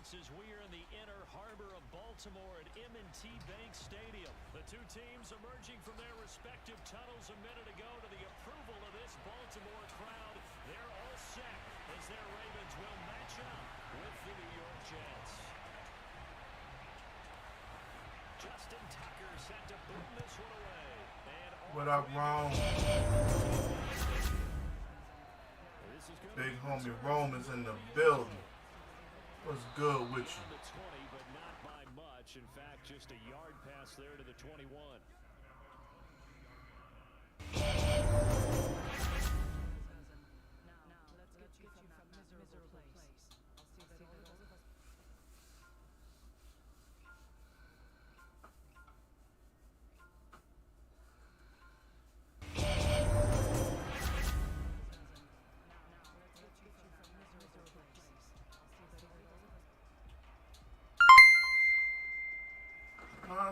Sports as we are in the inner harbor of Baltimore at M&T Bank Stadium. The two teams emerging from their respective tunnels a minute ago to the approval of this Baltimore crowd. They're all set as their Ravens will match up with the New York Jets. Justin Tucker set to boom this one away. What up, Rome? Big homie Rome is in the building. What's good with you? But not by much. In fact, just a yard pass there to the 21.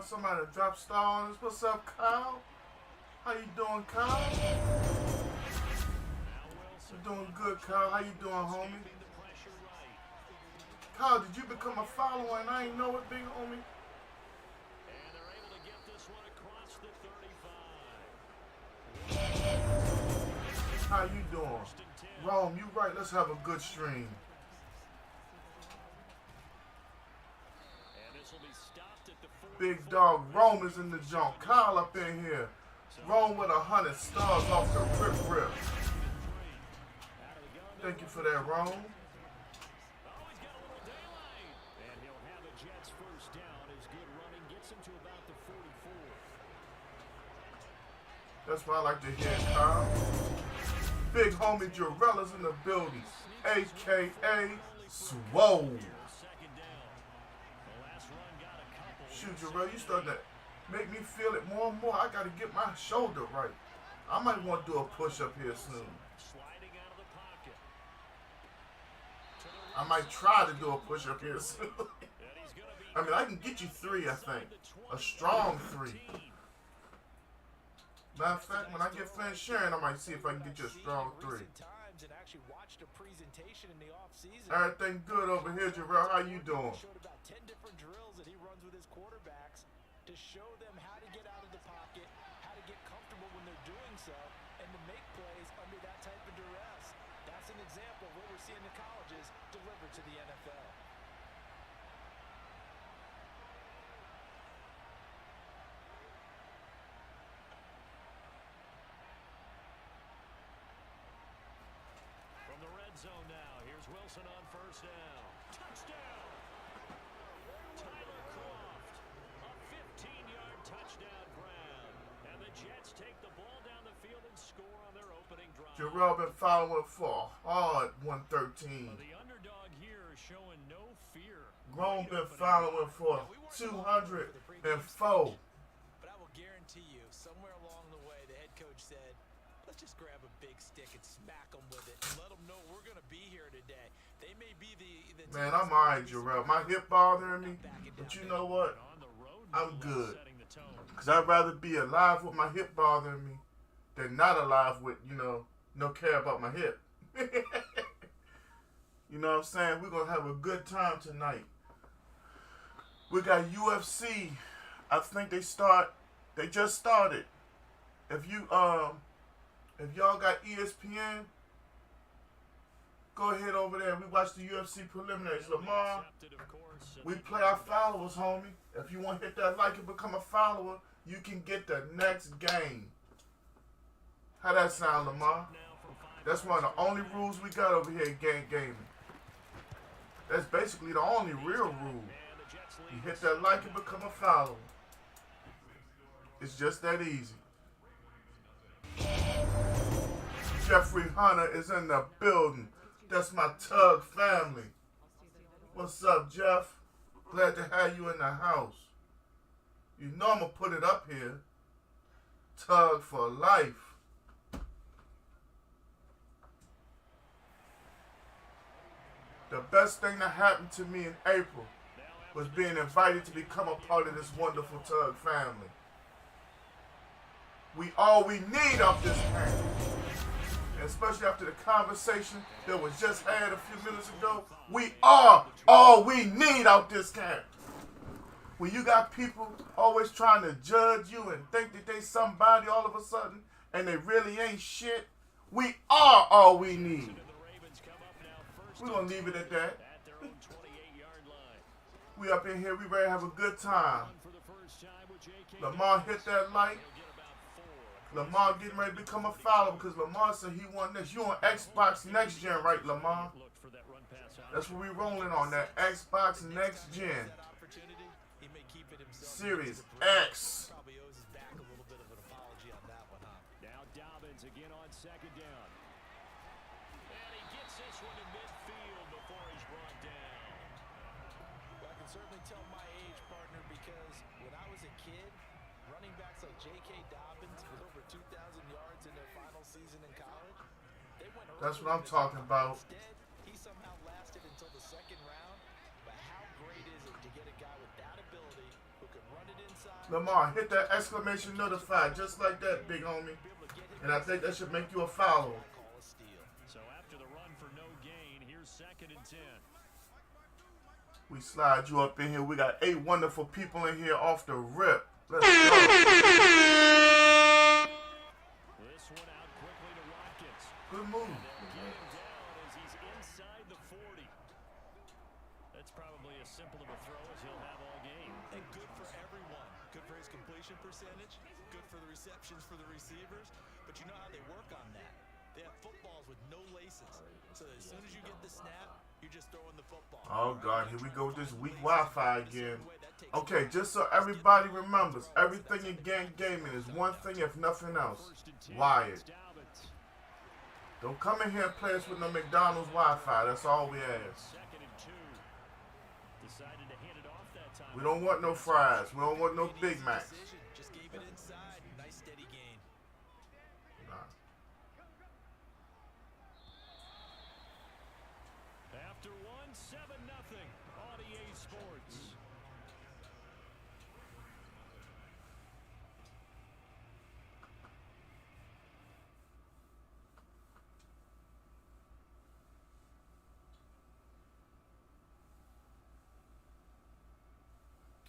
Somebody drop stars. What's up, Kyle? How you doing, Kyle? You doing good, Kyle. How you doing, homie? Kyle, did you become a follower and I ain't know it, big homie? And they're able to get this one across the 35. How you doing? Rome, you right. Let's have a good stream. Big dog Rome is in the junk. Kyle up in here. Rome with 100 stars off the rip. Thank you for that, Rome. And he'll have the Jets first down. His good running gets him to about the 44. That's what I like to hear, Kyle. Big homie Jarella's in the building, a.k.a. Swole. Shoot, Jarrell, you starting to make me feel it more and more. I got to get my shoulder right. I might want to do a push-up here soon. I might try to do a push-up here soon. I mean, I can get you 3, I think. A strong 3. Matter of fact, when I get finished sharing, I might see if I can get you a strong 3. Everything good over here, Jarrell. How you doing? To show them how to get out of the pocket, how to get comfortable when they're doing so, and to make plays under that type of duress. That's an example of what we're seeing the colleges deliver to the NFL. From the red zone now, here's Wilson on first down. Touchdown! Tyler Croft. 15-yard touchdown grab. And the Jets take the ball down the field and score on their opening drive. Jarrell been following for a hard 113. The underdog here is showing no fear. Grown been following for 204. But I will guarantee you, somewhere along the way, the head coach said, let's just grab a big stick and smack them with it and let them know we're going to be here today. They may be the man, I'm all right, Jarrell. My hip bothering me, but you know what? I'm good. Because I'd rather be alive with my hip bothering me than not alive with, no care about my hip. You know what I'm saying? We're going to have a good time tonight. We got UFC. I think they just started. If y'all got ESPN, go ahead over there. We watch the UFC preliminaries. Lamar, we play our followers, homie. If you want to hit that like and become a follower, you can get the next game. How that sound, Lamar? That's one of the only rules we got over here at GANTT Gaming. That's basically the only real rule. You hit that like and become a follower. It's just that easy. Jeffrey Hunter is in the building. That's my Tug family. What's up, Jeff? Glad to have you in the house. You know I'm going to put it up here. Tug for life. The best thing that happened to me in April was being invited to become a part of this wonderful Tug family. We all we need off this panel. especially after the conversation that was just had a few minutes ago. We are all we need out this camp. When you got people always trying to judge you and think that they somebody all of a sudden and they really ain't shit, we are all we need. We're going to leave it at that. We up in here, we ready to have a good time. Lamar hit that light. Lamar getting ready to become a follower because Lamar said he want this. You on Xbox Next Gen, right, Lamar? That's what we rolling on, that Xbox Next Gen. Series X. Now Dobbins again on second down. And he gets this one in midfield before he's brought down. Well, I can certainly tell my age, partner, because when I was a kid, running backs like J.K. Dobbins with over 2,000 yards in their final season in college, they went early. That's what I'm talking about. Instead, he somehow lasted until the second round. But how great is it to get a guy with that ability who can run it inside? Lamar, hit that exclamation notified just like that, big homie. And I think that should make you a follower. So after the run for no gain, here's 2nd and 10. We slide you up in here. We got 8 wonderful people in here off the rip. Let's go. This one out quickly to Watkins. Good move. And they'll get him down as he's inside the 40. That's probably as simple of a throw as he'll have all game. And good for everyone. Good for his completion percentage. Good for the receptions for the receivers. But you know how they work on that. They have footballs with no laces. So as soon as you get the snap, you're just throwing the football. Oh, God. Here we go with this weak Wi-Fi again. Okay, just so everybody remembers, everything in gang gaming is one thing, if nothing else. Wired. Don't come in here and play us with no McDonald's Wi-Fi. That's all we ask. 2nd and 2. Decided to hand it off that time. We don't want no fries. We don't want no Big Macs. Just gave it inside. Nice steady gain. Nah. After 7-0 on EA Sports.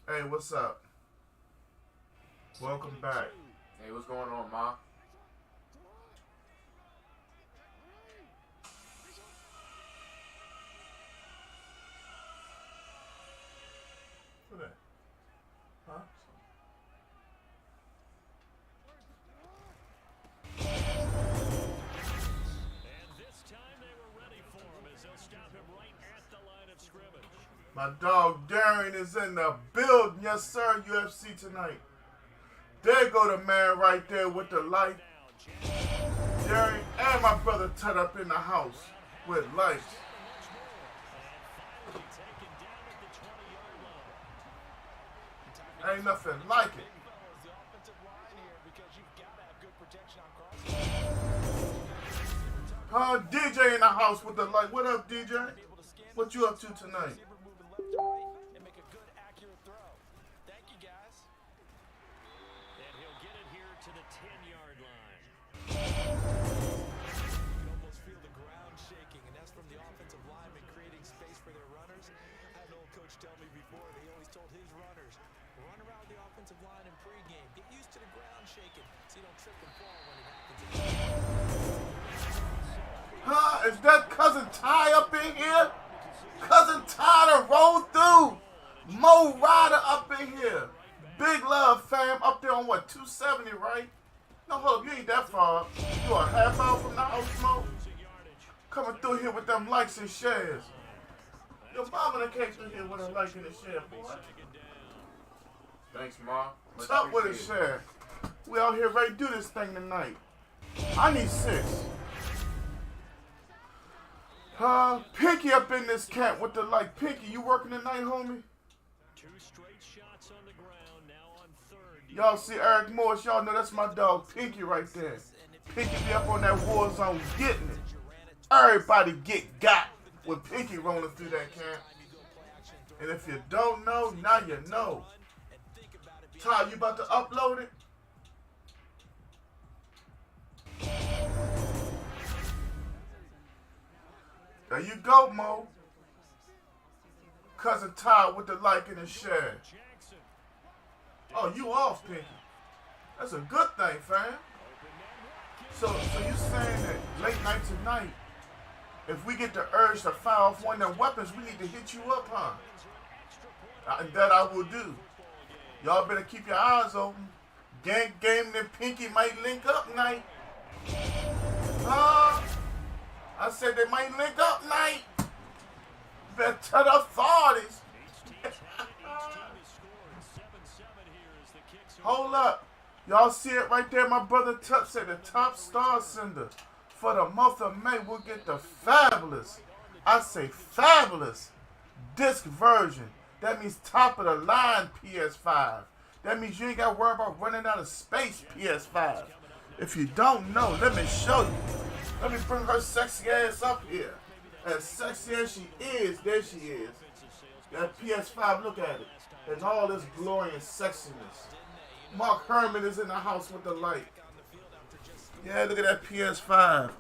Hey, what's up? Welcome back. Hey, what's going on, Ma? Who that? Huh? And this time they were ready for him as they'll stop him right at the line of scrimmage. My dog Darian is in the building. Yes, sir, UFC tonight. There go the man right there with the light. Darian and my brother Ted up in the house with lights. Ain't nothing like it. The offensive line here, because you've got to have good protection on crossing. DJ in the house with the light. What up, DJ? What you up to tonight? Moving left to right and make a good, accurate throw. Thank you, guys. And he'll get it here to the 10-yard line. You can almost feel the ground shaking, and that's from the offensive lineman creating space for their runners. I had an old coach tell me before that he always told his runners, run around the offensive line in pregame. Get used to the ground shaking so you don't trip and fall when it happens. Huh? Is that Cousin Ty up in here? Cousin Ty to roll through. Mo Rider up in here. Big love, fam. Up there on what, 270, right? No, hold up. You ain't that far up. You a half hour from the house, Mo? Coming through here with them likes and shares. Your mama done came through here with a like and a share, boy. Thanks, Ma. What's up with a share? We out here ready to do this thing tonight. I need 6. Pinky up in this camp with the like. Pinky, you working tonight, homie? 2 straight shots on the ground, now on 3rd. Y'all see Eric Morris, y'all know that's my dog Pinky right there. Pinky be up on that war zone getting it. Everybody got with Pinky rolling through that camp. And if you don't know, now you know. Ty, you about to upload it? There you go, Mo. Cousin Ty with the like and the share. Oh, you off, Pinky. That's a good thing, fam. So you saying that late night tonight, if we get the urge to fire off one of them weapons, we need to hit you up, huh? And that I will do. Y'all better keep your eyes open. Gang Game and Pinky might link up night. I said they might link up night. Better tell the authorities. Hold up. Y'all see it right there? My brother Tup said the top star sender for the month of May will get the fabulous, I say fabulous, disc version. That means top of the line PS5. That means you ain't got to worry about running out of space PS5. If you don't know, let me show you. Let me bring her sexy ass up here. As sexy as she is, there she is. That PS5, look at it. And all this glory and sexiness. Mark Herman is in the house with the light. Yeah, look at that PS5.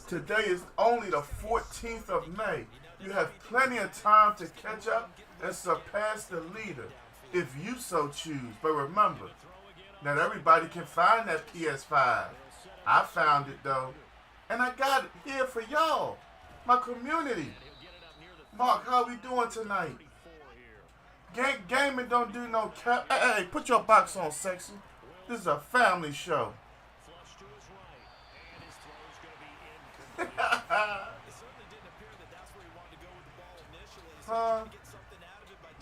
Today is only the 14th of May. You have plenty of time to catch up and surpass the leader if you so choose. But remember, not everybody can find that PS5. I found it though. And I got it here for y'all, my community. Mark, how we doing tonight? Gaming don't do no cap. Hey, put your box on, sexy. This is a family show.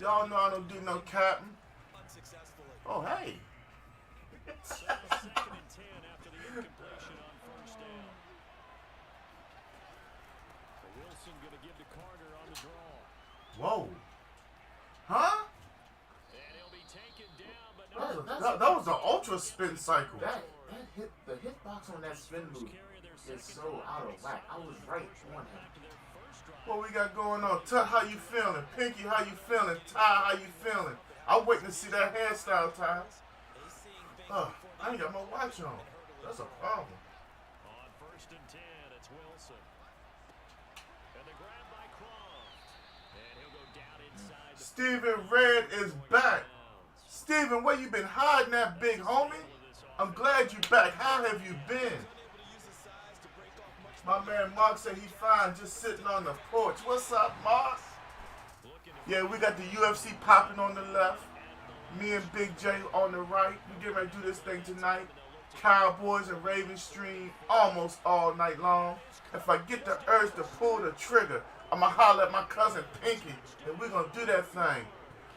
Y'all know I don't do no capping. Oh, hey. Whoa. Huh? That was an ultra spin cycle. The hitbox on that spin move is so out of whack. I was right on him. What we got going on? Tut, how you feeling? Pinky, how you feeling? Ty, how you feeling? I'm waiting to see that hairstyle, Ty. I ain't got my watch on. That's a problem. On 1st and 10, it's Wilson. And the grab by Croft. And he'll go down inside. Steven Red is back. Steven, where you been hiding that big homie? I'm glad you back. How have you been? My man Mark said he fine just sitting on the porch. What's up, Mark? Yeah, we got the UFC popping on the left. Me and Big J on the right. We get ready to do this thing tonight. Cowboys and Ravens stream almost all night long. If I get the urge to pull the trigger, I'ma holler at my cousin Pinky, and we're gonna do that thing.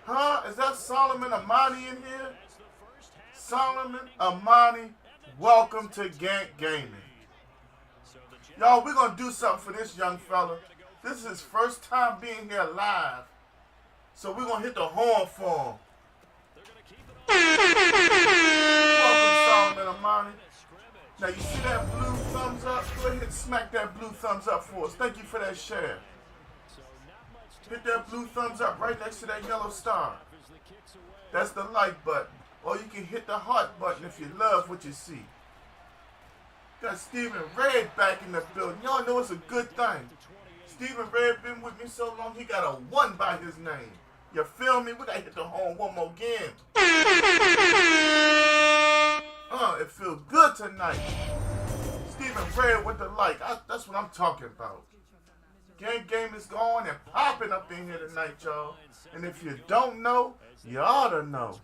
Huh? Is that Solomon Amani in here? Solomon Amani, welcome to GANTT Gaming. Y'all, we're going to do something for this young fella. This is his first time being here live. So we're going to hit the horn for him. Welcome, Solomon Amani. Now, you see that blue thumbs up? Go ahead and smack that blue thumbs up for us. Thank you for that share. Hit that blue thumbs up right next to that yellow star. That's the like button. Or you can hit the heart button if you love what you see. Got Steven Red back in the building. Y'all know it's a good thing. Steven Red been with me so long, he got a 1 by his name. You feel me? We gotta hit the horn one more game. It feels good tonight. Steven Red with the like. That's what I'm talking about. Game is going and popping up in here tonight, y'all. And if you don't know, you ought to know.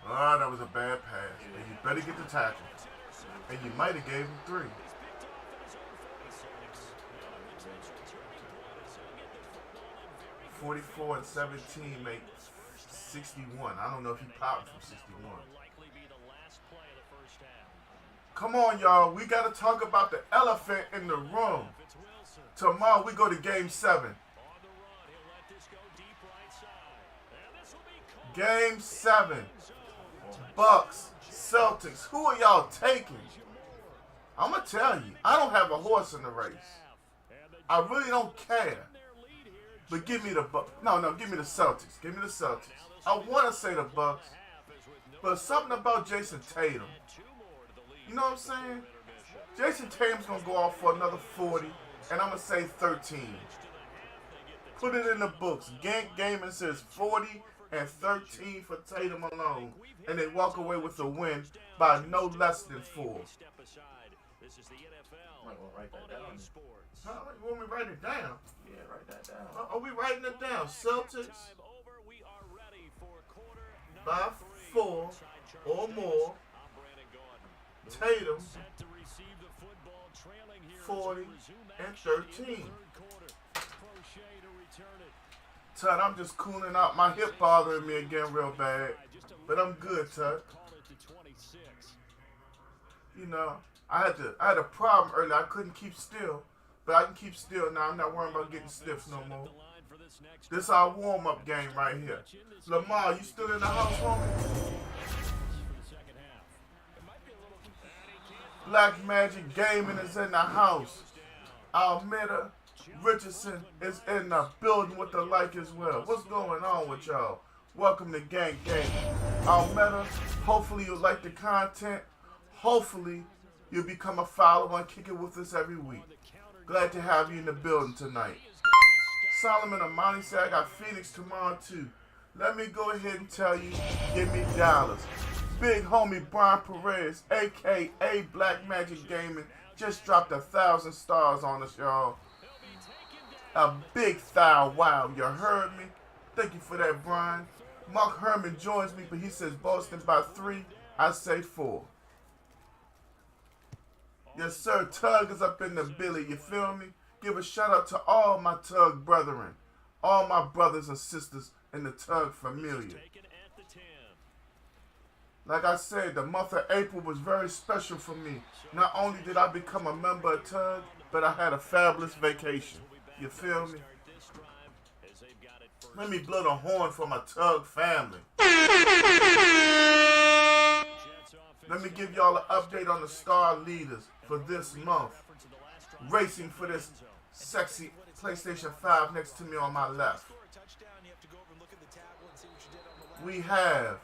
That was a bad pass. And you better get the tackle. And you might have gave him 3. 44 and 17 make 61. I don't know if he popped from 61. Come on, y'all. We got to talk about the elephant in the room. Tomorrow we go to Game 7. Game 7. Bucks, Celtics. Who are y'all taking? I'm going to tell you. I don't have a horse in the race. I really don't care. But give me the Bucks. No, give me the Celtics. Give me the Celtics. I want to say the Bucks. But something about Jason Tatum. You know what I'm saying? Jason Tatum's going to go off for another 40, and I'm going to say 13. Put it in the books. GANTT Gaming says 40 and 13 for Tatum alone, and they walk away with a win by no less than 4. I'm not gonna write that down. Huh? You want me to write it down? Yeah, write that down. Are we writing it down? Celtics by 4 or more. Tatum 40 and 13. Tut, I'm just cooling out. My hip bothering me again real bad. But I'm good, Tut. You know, I had a problem earlier. I couldn't keep still. But I can keep still now. I'm not worrying about getting stiff no more. This is our warm-up game right here. Lamar, you still in the house, homie? Black Magic Gaming is in the house. Almeda Richardson is in the building with the like as well. What's going on with y'all? Welcome to GANTT Gaming. Almeda, hopefully you'll like the content. Hopefully you'll become a follower and kick it with us every week. Glad to have you in the building tonight. Solomon Amani said I got Phoenix tomorrow too. Let me go ahead and tell you, give me dollars. Big homie Brian Perez, a.k.a. Black Magic Gaming, just dropped 1,000 stars on us, y'all. A big thou wow, you heard me? Thank you for that, Brian. Mark Herman joins me, but he says Boston by 3. I say 4. Yes, sir. Tug is up in the billy. You feel me? Give a shout out to all my Tug brethren, all my brothers and sisters in the Tug familia. Like I said, the month of April was very special for me. Not only did I become a member of Tug, but I had a fabulous vacation. You feel me? Let me blow the horn for my Tug family. Let me give y'all an update on the star leaders for this month. Racing for this sexy PlayStation 5 next to me on my left. We have,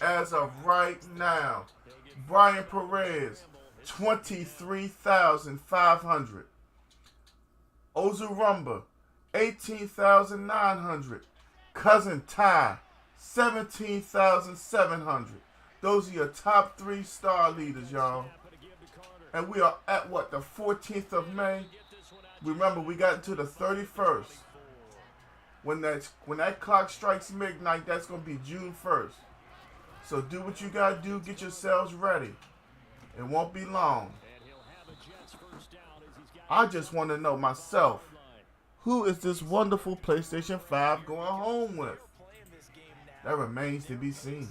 as of right now, Brian Perez, 23,500. Ozurumba, 18,900. Cousin Ty, 17,700. Those are your top 3 star leaders, y'all. And we are at what, the 14th of May? Remember, we got into the 31st. When that clock strikes midnight, that's going to be June 1st. So do what you got to do. Get yourselves ready. It won't be long. I just want to know myself, who is this wonderful PlayStation 5 going home with? That remains to be seen.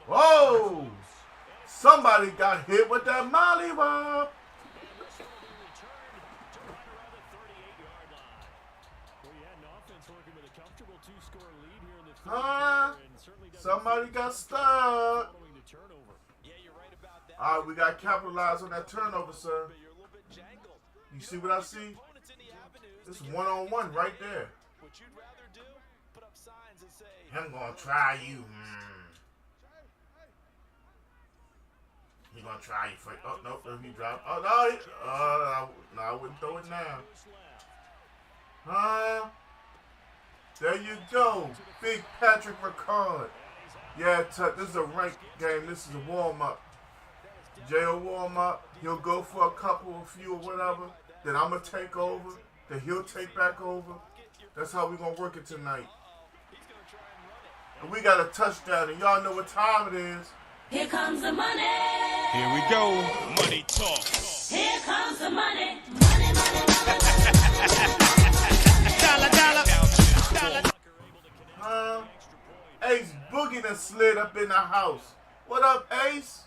Whoa! Somebody got hit with that mollywop. Huh? Somebody got stuck. All right, we got to capitalize on that turnover, sir. You see what I see? This is one-on-one right there. I'm going to try you. He going to try you for... Oh, no, he dropped. Oh, no. No, I wouldn't throw it now. Huh? There you go. Big Patrick Ricard. Yeah, this is a ranked game. This is a warm-up. Jay will warm up. He'll go for a couple, a few, or whatever. Then I'm going to take over. Then he'll take back over. That's how we're going to work it tonight. And we got a touchdown, and y'all know what time it is. Here comes the money. Here we go. Money talk. Here comes the money. Money, money, money. Dollar, dollar. Ace Boogie done slid up in the house. What up, Ace?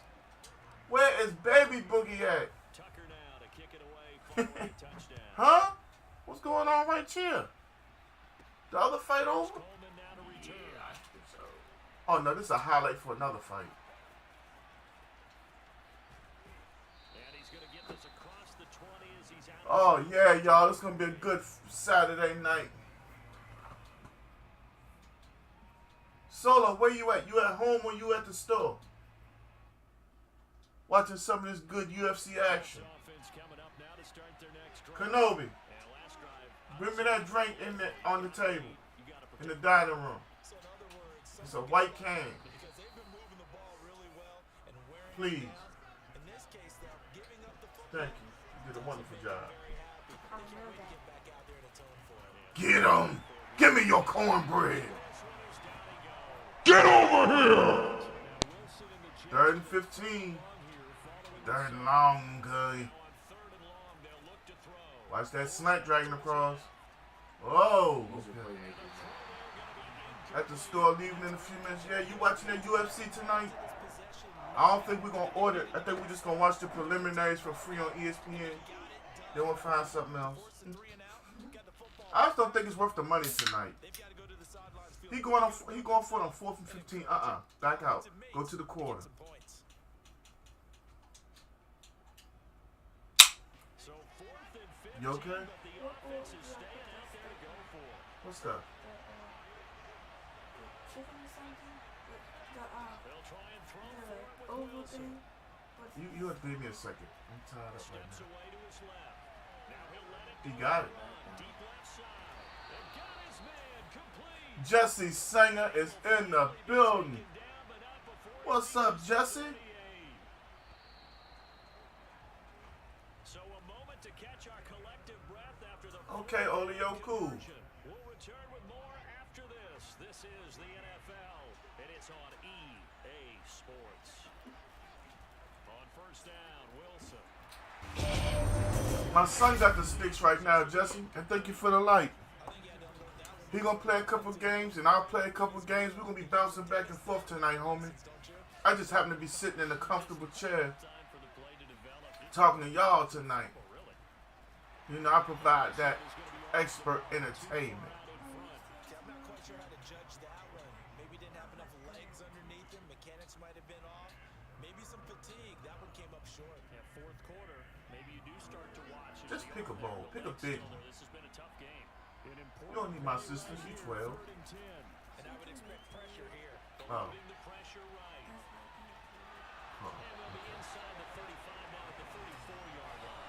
Where is Baby Boogie at? Huh? What's going on right here? The other fight over? Yeah, I think so. Oh no, this is a highlight for another fight. Oh, yeah, y'all. It's going to be a good Saturday night. Solo, where you at? You at home or you at the store? Watching some of this good UFC action. Kenobi, bring me that drink on the table in the dining room. It's a white can. Please. Thank you. You did a wonderful job. Get him. Give me your cornbread. Get over here. 3rd and 15. 3rd and long, good. Watch that slant dragging across. Oh. At the store, leaving in a few minutes. Yeah, you watching that UFC tonight? I don't think we're going to order it. I think we're just going to watch the preliminaries for free on ESPN. Then we'll find something else. I just don't think it's worth the money tonight. He going for it on 4th and 15. Back out. Go to the quarter. You okay? What's that? You have to give me a second. I'm tied up right now. He got it. Jesse Singer is in the building. What's up, Jesse? Okay, Olio, cool. We'll return with more after this. This is the NFL, and it's on EA Sports. On first down, Wilson. My son got the sticks right now, Jesse, and thank you for the light. He gonna play a couple games, and I'll play a couple games. We're gonna be bouncing back and forth tonight, homie. I just happen to be sitting in a comfortable chair talking to y'all tonight. You know, I provide that expert entertainment. I'm not quite sure how to judge that one. Maybe didn't have enough legs underneath him. Mechanics might have been off. Maybe some fatigue. That one came up short. At fourth quarter, maybe you do start to watch. Just pick a bowl. Pick a big one. This has been a tough game. You don't need my sisters. You 12. And I would expect pressure here. Oh. The pressure right. Oh. And they'll be inside the 35 now at the 34-yard line.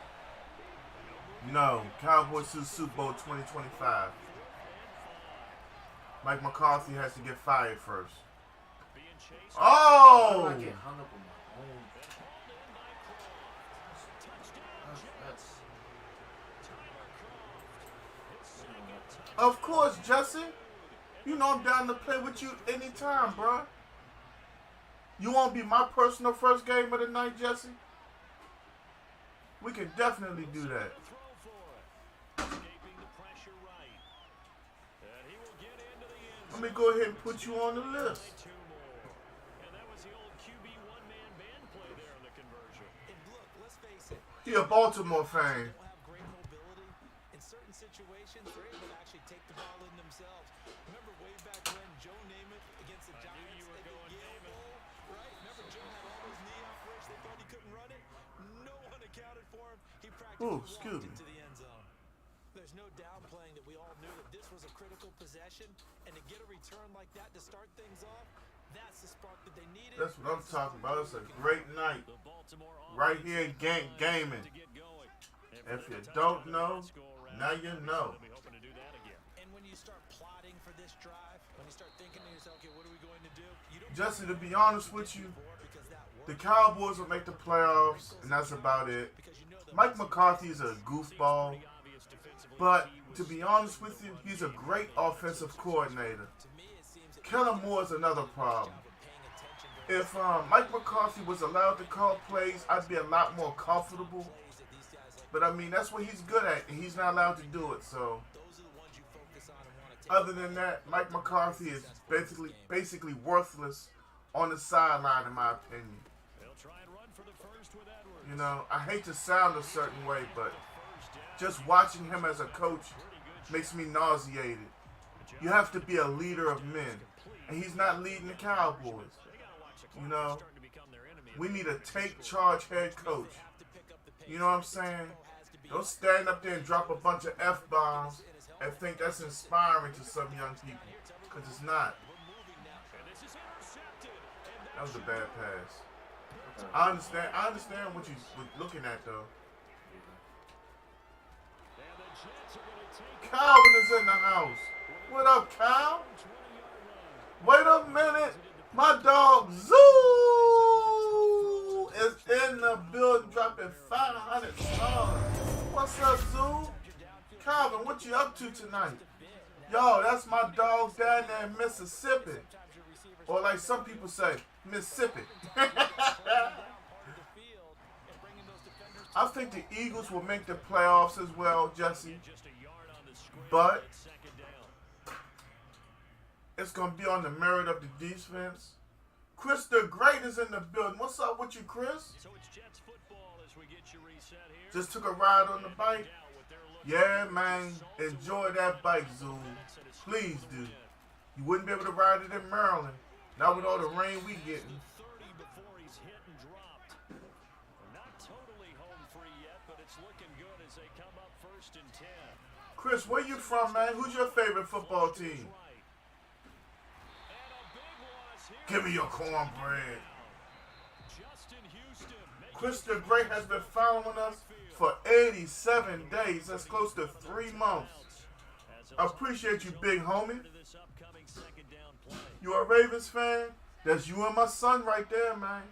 No, Cowboys to the Super Bowl 2025. Mike McCarthy has to get fired first. Oh! I get hung up on my own. That's Of course, Jesse. You know I'm down to play with you anytime, bro. You want to be my personal first game of the night, Jesse? We can definitely do that. Let me go ahead and put you on the list. And that was the old QB one-man band play there in the conversion. And look, let's face it. He a Baltimore fan. Don't have great mobility. In certain situations, they're able to actually take the ball in themselves. Remember way back when Joe Namath against the Giants you were at the going Yale Namath. Bowl, right? Remember Joe had all those knee operations. They thought he couldn't run it. No one accounted for him. He practically excuse walked me. into the end zone. There's no downplaying that we all knew that this was a critical possession, and to get a return like that to start things off, that's the spark that they needed. That's what I'm talking about. It's a great night. The Baltimore Right here in GANTT Gaming. to get going. If you don't know, now you know. They'll be hoping to do that again. And when you start plotting for this drive, when you start thinking to yourself, okay, what are we going to do? You don't Jesse, to be honest with you, because that the Cowboys will make the playoffs, and that's about it. because you know that Mike McCarthy is a goofball, Obvious defensively. but to be honest with you, he's a great offensive coordinator. to me it seems that Kellen Moore is another problem. paying attention during If Mike McCarthy was allowed to call plays, I'd be a lot more comfortable. plays that these guys like, But I mean, that's what he's good at, and he's not allowed to do it. So, those are the ones you focus on and want to take. other than that, Mike McCarthy is basically worthless on the sideline, in my opinion. They'll try and run for the first with Edwards. You know, I hate to sound a certain way, but just watching him as a coach makes me nauseated. You have to be a leader of men, and he's not leading the Cowboys. You know, we need a take charge head coach. You know what I'm saying? Don't stand up there and drop a bunch of F-bombs and think that's inspiring to some young people. Because it's not. That was a bad pass. I understand what you're looking at, though. Calvin is in the house. What up, Cal? Wait a minute. My dog Zoo is in the building dropping 500 stars. What's up, Zoo? Calvin, what you up to tonight? Yo, that's my dog down there in Mississippi. Or like some people say, Mississippi. I think the Eagles will make the playoffs as well, Jesse. But it's going to be on the merit of the defense. Chris the Great is in the building. What's up with you, Chris? Just took a ride on the bike. Yeah, man. Enjoy that bike, Zoom. Please do. You wouldn't be able to ride it in Maryland. Not with all the rain we getting. Chris, where you from, man? Who's your favorite football team? Give me your cornbread. Chris the Great has been following us for 87 days. That's close to 3 months. I appreciate you, big homie. You a Ravens fan? That's you and my son right there, man.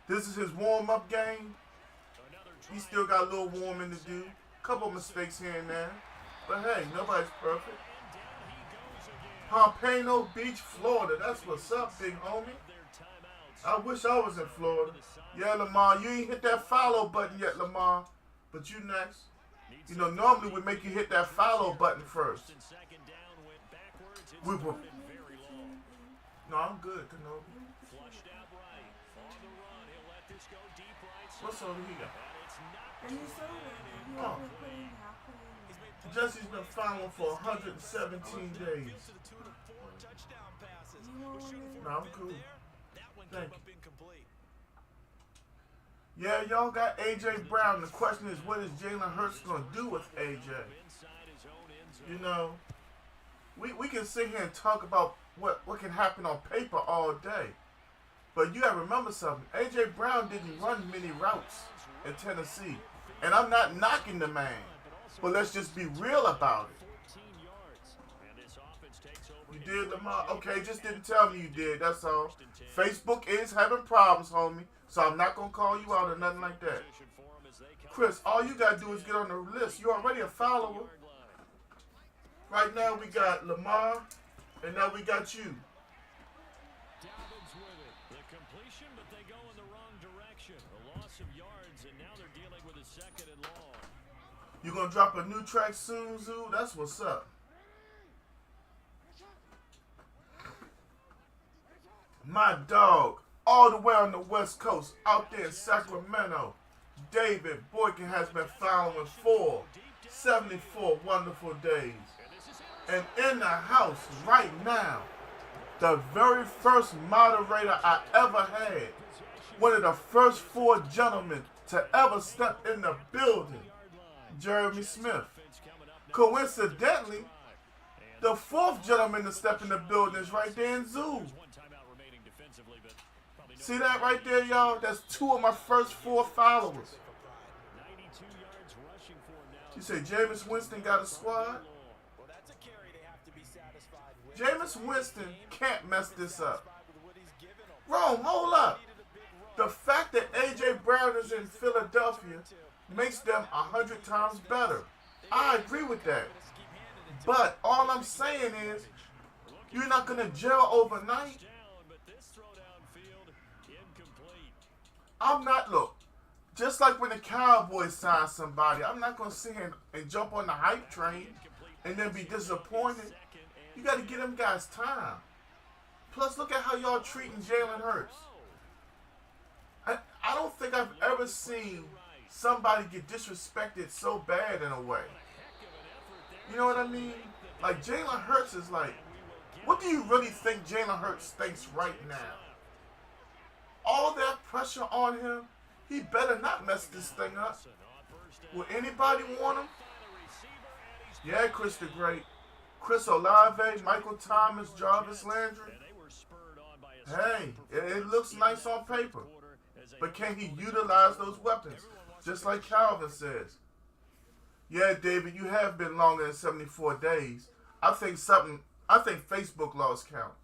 This is his warm-up game. He still got a little warming to do. Couple mistakes here and there. But hey, nobody's perfect. Pompano Beach, Florida. That's what's up, big homie. I wish I was in Florida. Yeah, Lamar, you ain't hit that follow button yet, Lamar. But you next. You know, normally we make you hit that follow button first. We will. No, I'm good, Kenobi. What's over here? Oh. Jesse's been following for 117 days. No, I'm cool. Thank you. Yeah, y'all got A.J. Brown. The question is, what is Jalen Hurts going to do with A.J.? You know, we can sit here and talk about what can happen on paper all day. But you got to remember something. A.J. Brown didn't run many routes in Tennessee. And I'm not knocking the man. But let's just be real about it. You did, Lamar? Okay, just didn't tell me you did. That's all. Facebook is having problems, homie. So I'm not going to call you out or nothing like that. Chris, all you got to do is get on the list. You're already a follower. Right now we got Lamar, and now we got you. You going to drop a new track soon, Zoo? That's what's up. My dog, all the way on the West Coast, out there in Sacramento, David Boykin has been following for 74 wonderful days. And in the house right now, the very first moderator I ever had, one of the first 4 gentlemen to ever step in the building, Jeremy Smith. Coincidentally, the 4th gentleman to step in the building is right there in Zoo. See that right there, y'all? That's 2 of my first 4 followers. You say Jameis Winston got a squad? Jameis Winston can't mess this up. Rome, hold up. The fact that A.J. Brown is in Philadelphia makes them 100 times better. I agree with that. But all I'm saying is, you're not going to gel overnight. I'm not, look, just like when the Cowboys sign somebody, I'm not going to sit here and jump on the hype train and then be disappointed. You got to give them guys time. Plus, look at how y'all treating Jalen Hurts. I don't think I've ever seen somebody get disrespected so bad in a way. You know what I mean? Like, Jalen Hurts is like, what do you really think Jalen Hurts thinks right now? All that pressure on him, he better not mess this thing up. Will anybody want him? Yeah, Chris the Great. Chris Olave, Michael Thomas, Jarvis Landry. Hey, it looks nice on paper. But can he utilize those weapons? Just like Calvin says. Yeah, David, you have been longer than 74 days. I think Facebook lost count.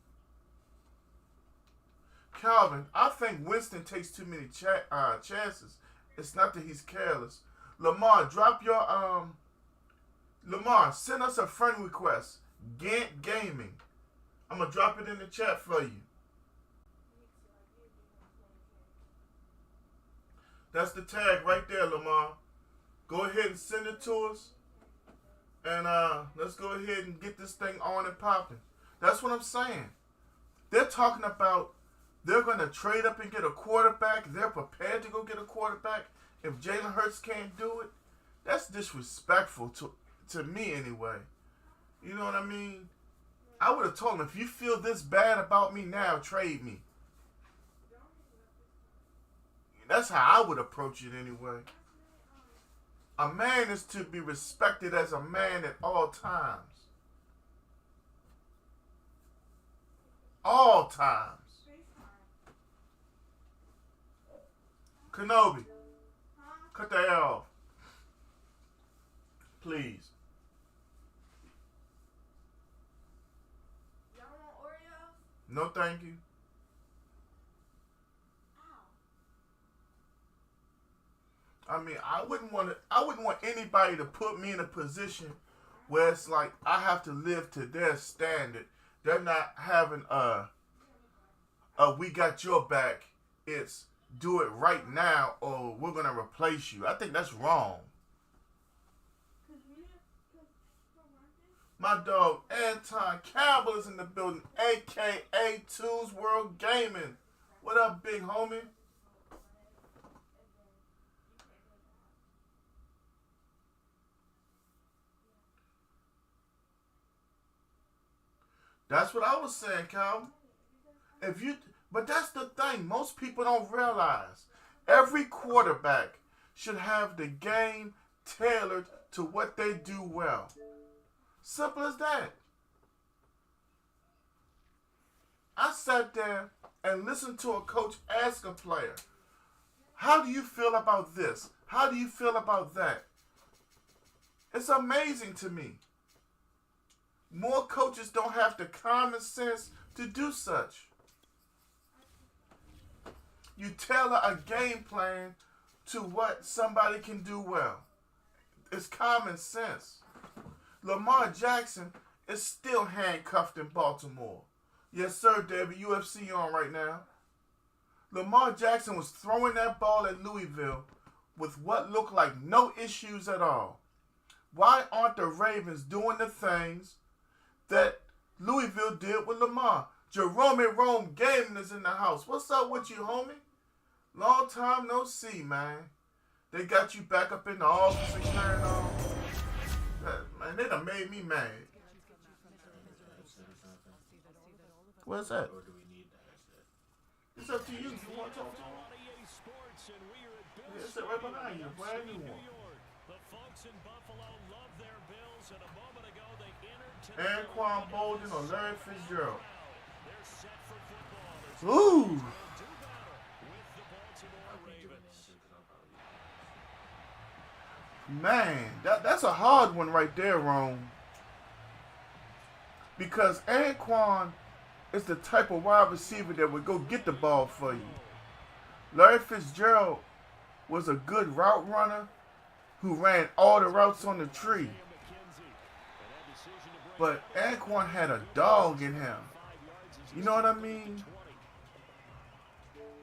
Calvin, I think Winston takes too many chances. It's not that he's careless. Lamar, Lamar, send us a friend request. GANTT Gaming. I'm going to drop it in the chat for you. That's the tag right there, Lamar. Go ahead and send it to us. And let's go ahead and get this thing on and popping. That's what I'm saying. They're talking about they're going to trade up and get a quarterback. They're prepared to go get a quarterback if Jalen Hurts can't do it. That's disrespectful to me anyway. You know what I mean? I would have told him, if you feel this bad about me now, trade me. That's how I would approach it anyway. A man is to be respected as a man at all times. All times. Kenobi, cut that off. Please. Y'all want Oreos? No, thank you. I mean, I wouldn't want anybody to put me in a position where it's like I have to live to their standard. They're not having we got your back. It's do it right now or we're going to replace you. I think that's wrong. My dog Anton Campbell is in the building, a.k.a. Two's World Gaming. What up, big homie? That's what I was saying, Calvin. But that's the thing. Most people don't realize. Every quarterback should have the game tailored to what they do well. Simple as that. I sat there and listened to a coach ask a player, how do you feel about this? How do you feel about that? It's amazing to me. More coaches don't have the common sense to do such. You tailor a game plan to what somebody can do well. It's common sense. Lamar Jackson is still handcuffed in Baltimore. Yes, sir, David. UFC on right now. Lamar Jackson was throwing that ball at Louisville with what looked like no issues at all. Why aren't the Ravens doing the things that Louisville did with Lamar? Jerome Rome Gaming is in the house. What's up with you, homie? Long time no see, man. They got you back up in the office and carrying on. Man, they done made me mad. What's that? Or do we need that? It's up to you. You want to talk to him? Yeah, it's right behind you. Brand new one. The folks in Buffalo love their Bills, and a moment ago they entered Anquan Bolden or Larry Fitzgerald. They're set for football. Ooh. Do battle with the Baltimore Ravens. Man, that's a hard one right there, Rome. Because Anquan is the type of wide receiver that would go get the ball for you. Larry Fitzgerald was a good route runner who ran all the routes on the tree. But Anquan had a dog in him. You know what I mean?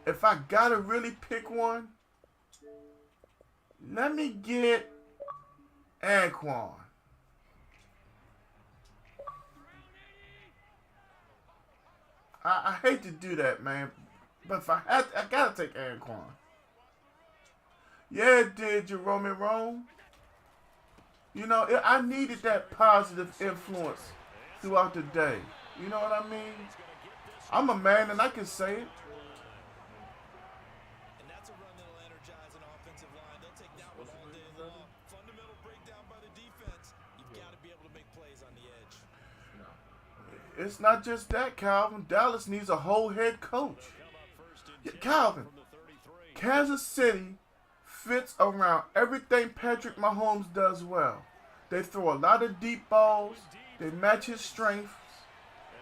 If I gotta really pick one, let me get Anquan. I hate to do that, man. But if I gotta take Anquan. Yeah, it did, Jerome Rome. You know, I needed that positive influence throughout the day. You know what I mean? I'm a man and I can say it. And that's a run that'll energize an offensive line. They'll take that one all day Fundamental breakdown by the defense. You've got to be able to make plays on the edge. No. It's not just that, Calvin. Dallas needs a whole head coach. Yeah, Calvin, Kansas City fits around everything Patrick Mahomes does well. They throw a lot of deep balls. They match his strengths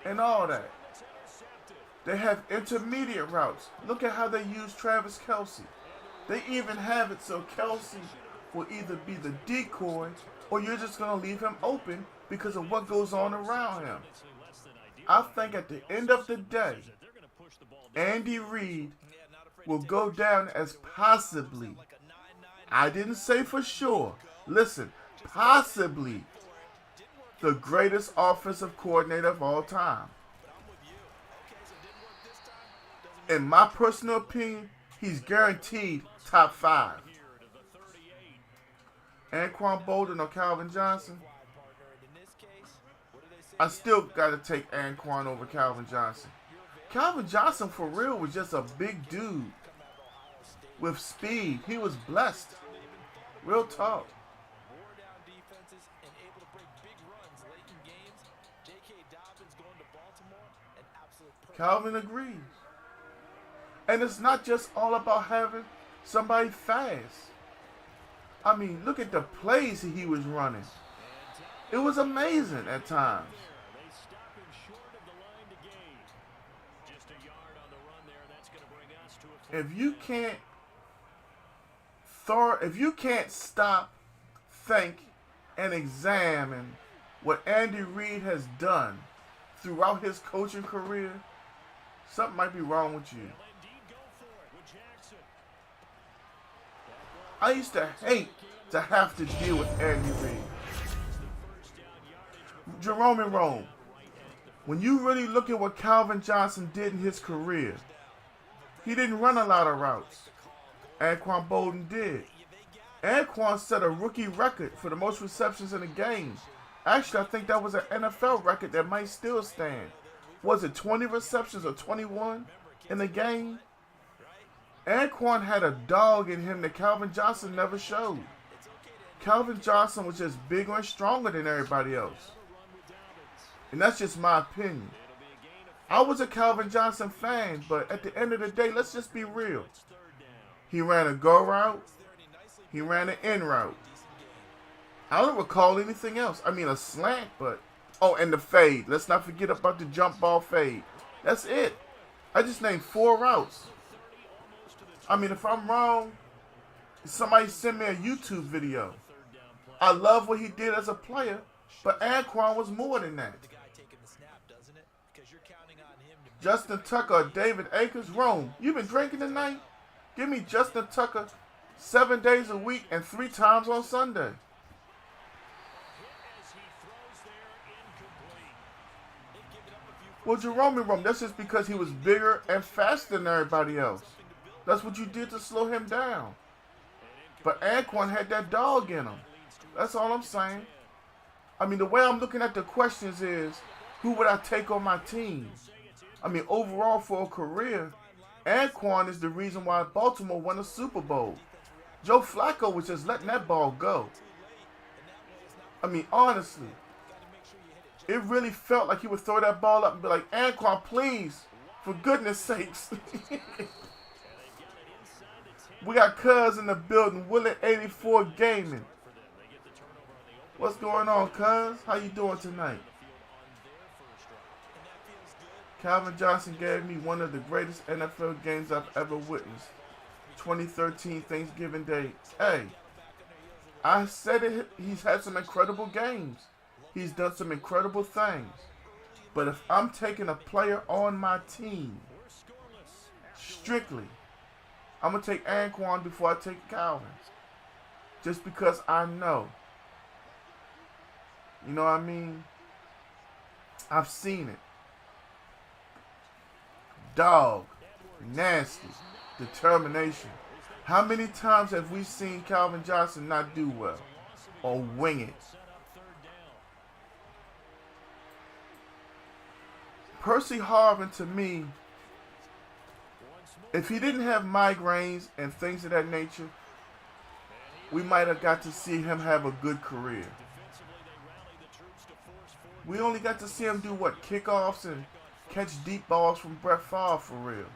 and all that. They have intermediate routes. Look at how they use Travis Kelce. They even have it so Kelce will either be the decoy or you're just going to leave him open because of what goes on around him. I think at the end of the day, Andy Reid will go down as possibly, I didn't say for sure, listen, possibly the greatest offensive coordinator of all time. In my personal opinion, he's guaranteed top 5. Anquan Bolden or Calvin Johnson? I still got to take Anquan over Calvin Johnson. Calvin Johnson, for real, was just a big dude with speed. He was blessed. Real talk. Calvin agrees. And it's not just all about having somebody fast. I mean, look at the plays he was running. It was amazing at times. If you can't stop, think, and examine what Andy Reid has done throughout his coaching career, something might be wrong with you. I used to hate to have to deal with Andy Reid. Jerome and Rome, when you really look at what Calvin Johnson did in his career, he didn't run a lot of routes. Anquan Bolden did. Anquan set a rookie record for the most receptions in a game. Actually, I think that was an NFL record that might still stand. Was it 20 receptions or 21 in a game? Anquan had a dog in him that Calvin Johnson never showed. Calvin Johnson was just bigger and stronger than everybody else. And that's just my opinion. I was a Calvin Johnson fan, but at the end of the day, let's just be real. He ran a go route. He ran an in route. I don't recall anything else. I mean, a slant, but... Oh, and the fade. Let's not forget about the jump ball fade. That's it. I just named 4 routes. I mean, if I'm wrong, somebody send me a YouTube video. I love what he did as a player, but Anquan was more than that. Justin Tucker or David Akers? Rome, you been drinking tonight? Give me Justin Tucker 7 days a week and 3 times on Sunday. Well, Jerome and Rome, that's just because he was bigger and faster than everybody else. That's what you did to slow him down. But Anquan had that dog in him. That's all I'm saying. I mean, the way I'm looking at the questions is, who would I take on my team? I mean, overall for a career, Anquan is the reason why Baltimore won a Super Bowl. Joe Flacco was just letting that ball go. I mean, honestly, it really felt like he would throw that ball up and be like, Anquan, please, for goodness sakes. We got Cuz in the building, Willet 84 Gaming. What's going on, Cuz? How you doing tonight? Calvin Johnson gave me one of the greatest NFL games I've ever witnessed. 2013 Thanksgiving Day. Hey, I said it. He's had some incredible games. He's done some incredible things. But if I'm taking a player on my team, strictly, I'm going to take Anquan before I take Calvin. Just because I know. You know what I mean? I've seen it. Dog. Nasty. Determination. How many times have we seen Calvin Johnson not do well? Or wing it? Percy Harvin, to me, if he didn't have migraines and things of that nature, we might have got to see him have a good career. We only got to see him do what? Kickoffs and catch deep balls from Brett Favre for real.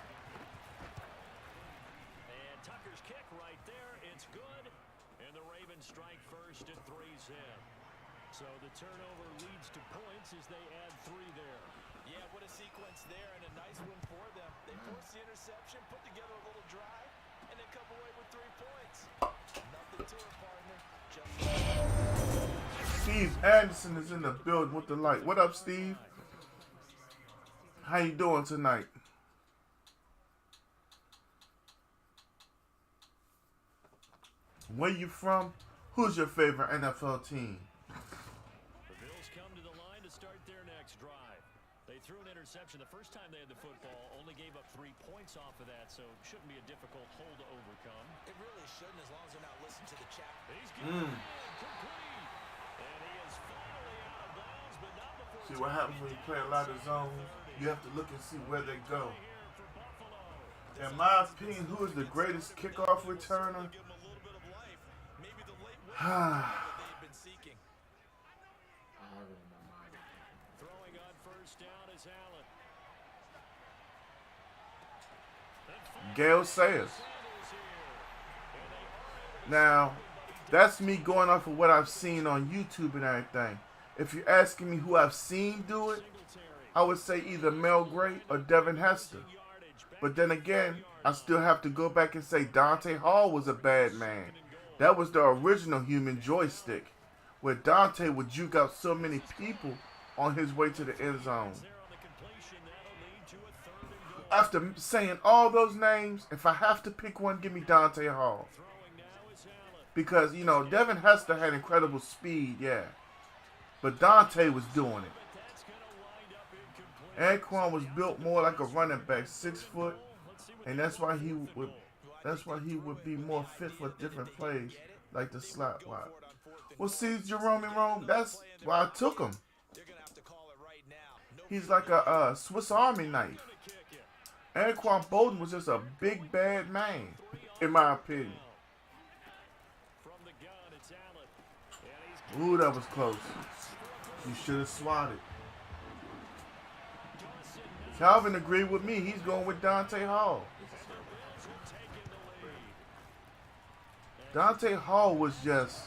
And Tucker's kick right there. It's good. And the Ravens strike first at 3's in. So the turnover leads to points as they add 3 there. Yeah, what a sequence there, and a nice win for them. They forced the interception, put together a little drive, and then come away with 3 points. Nothing to it, partner. Steve Anderson is in the building with the light. What up, Steve? How you doing tonight? Where you from? Who's your favorite NFL team? The Bills come to the line to start their next drive. They threw an interception the first time they had the football, only gave up 3 points off of that, so it shouldn't be a difficult hole to overcome. It really shouldn't, as long as they're not listening to the chat. He's getting complete. And he is finally out of bounds, but not before. See what happens when you play a lot of zones? You have to look and see where they go. In my opinion, who is the greatest kickoff returner? Give them a little bit of life. Maybe the late win Ah. that they've been seeking. I have it in my mind. Throwing on first down is Allen. Gale Sayers. Now, that's me going off of what I've seen on YouTube and everything. If you're asking me who I've seen do it, I would say either Mel Gray or Devin Hester. But then again, I still have to go back and say Dante Hall was a bad man. That was the original human joystick, where Dante would juke out so many people on his way to the end zone. After saying all those names, if I have to pick one, give me Dante Hall. Because, you know, Devin Hester had incredible speed, yeah. But Dante was doing it. Anquan was built more like a running back, 6 foot, and that's why he would be more fit for different plays, like the slot wide. Well, see, Jerome and Rome, that's why I took him. He's like a Swiss Army knife. Anquan Bolden was just a big bad man, in my opinion. Ooh, that was close. You should have swatted. Calvin agreed with me. He's going with Dante Hall. Dante Hall was just...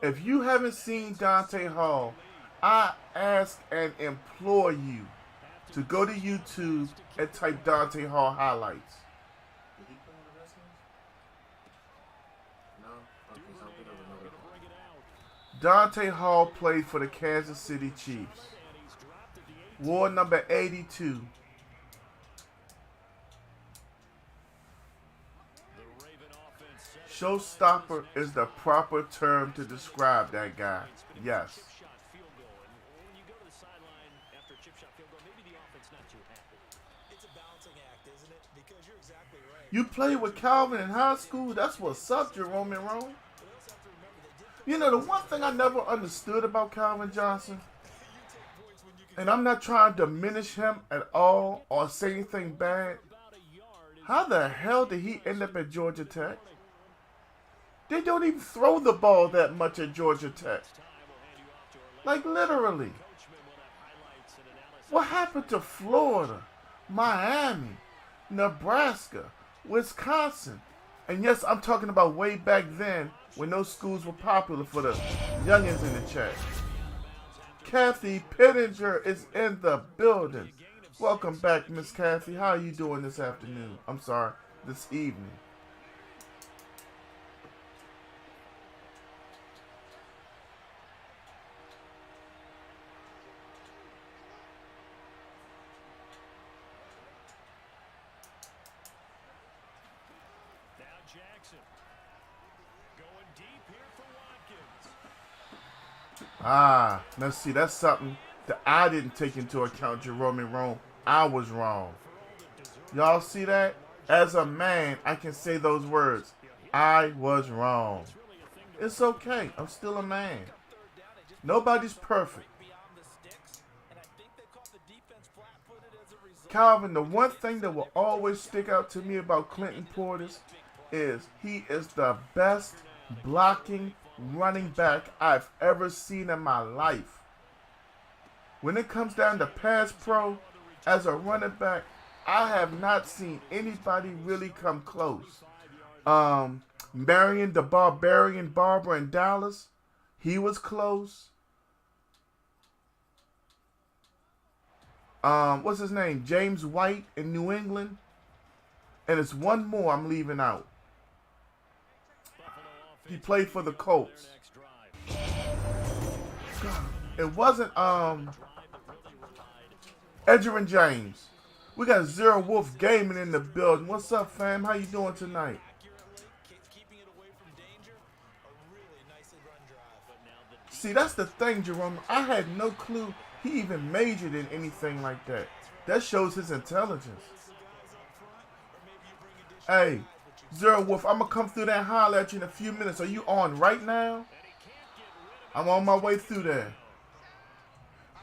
If you haven't seen Dante Hall, I ask and implore you to go to YouTube and type Dante Hall highlights. Did he play on the Redskins? No? Okay, so I'm thinking of another one. Dante Hall played for the Kansas City Chiefs. Wore number 82. Showstopper is the proper term to describe that guy. Yes. You played with Calvin in high school? That's what's up, Jerome and Rome. You know, the one thing I never understood about Calvin Johnson, and I'm not trying to diminish him at all or say anything bad, how the hell did he end up at Georgia Tech? They don't even throw the ball that much at Georgia Tech. Like, literally. What happened to Florida, Miami, Nebraska, Wisconsin? And yes, I'm talking about way back then when those schools were popular for the youngins in the chat. Kathy Pittenger is in the building. Welcome back, Miss Kathy. How are you doing this afternoon? I'm sorry, this evening. Ah, let's see, that's something that I didn't take into account, Jerome and Rome. I was wrong. Y'all see that? As a man, I can say those words. I was wrong. It's okay. I'm still a man. Nobody's perfect. Calvin, the one thing that will always stick out to me about Clinton Portis is he is the best blocking running back I've ever seen in my life. When it comes down to pass pro, as a running back, I have not seen anybody really come close. Marion the Barbarian Barber in Dallas, he was close. What's his name? James White in New England. And it's one more I'm leaving out. He played for the Colts. God, it wasn't Edgerrin James. We got Zero Wolf Gaming in the building. What's up, fam? How you doing tonight? See, that's the thing, Jerome. I had no clue he even majored in anything like that. That shows his intelligence. Hey, Zero Wolf, I'm going to come through there and holler at you in a few minutes. Are you on right now? I'm on my way through there.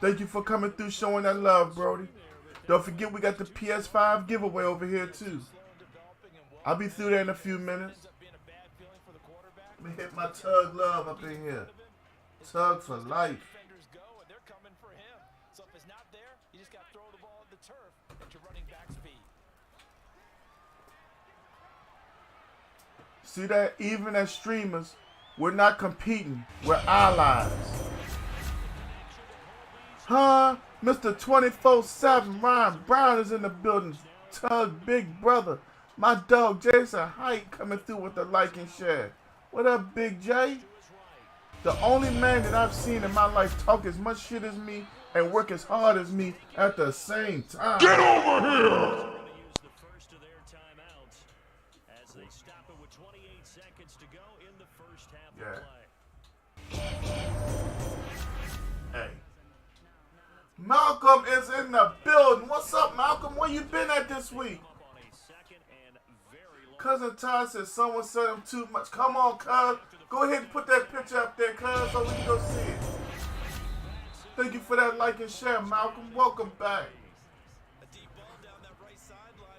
Thank you for coming through, showing that love, Brody. Don't forget we got the PS5 giveaway over here, too. I'll be through there in a few minutes. Let me hit my Tug Love up in here. Tug for life. See that? Even as streamers, we're not competing. We're allies. Huh? Mr. 24/7 Ryan Brown is in the building. Tug Big Brother. My dog Jason Height coming through with the like and share. What up, Big J? The only man that I've seen in my life talk as much shit as me and work as hard as me at the same time. Get over here! Yeah. Hey. Malcolm is in the building. What's up, Malcolm? Where you been at this week? Cousin Todd says someone said him too much. Come on, cuz. Go ahead and put that picture up there, cuz, so we can go see it. Thank you for that like and share, Malcolm. Welcome back.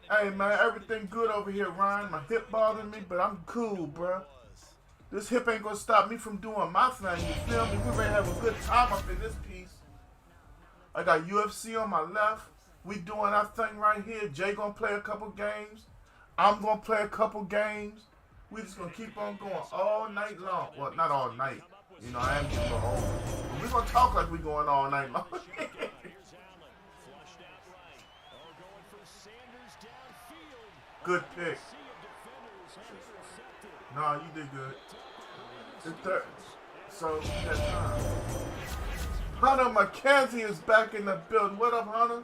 Hey, man, everything good over here, Ryan. My hip bothering me, but I'm cool, bruh. This hip ain't gonna stop me from doing my thing, you feel me? We ready to have a good time up in this piece. I got UFC on my left. We doing our thing right here. Jay gonna play a couple games. I'm gonna play a couple games. We just gonna keep on going all night long. Well, not all night. You know, I am getting a little old. But we gonna talk like we going all night long. Good pick. No, you did good. So, that's time. Hunter McKenzie is back in the building. What up, Hunter?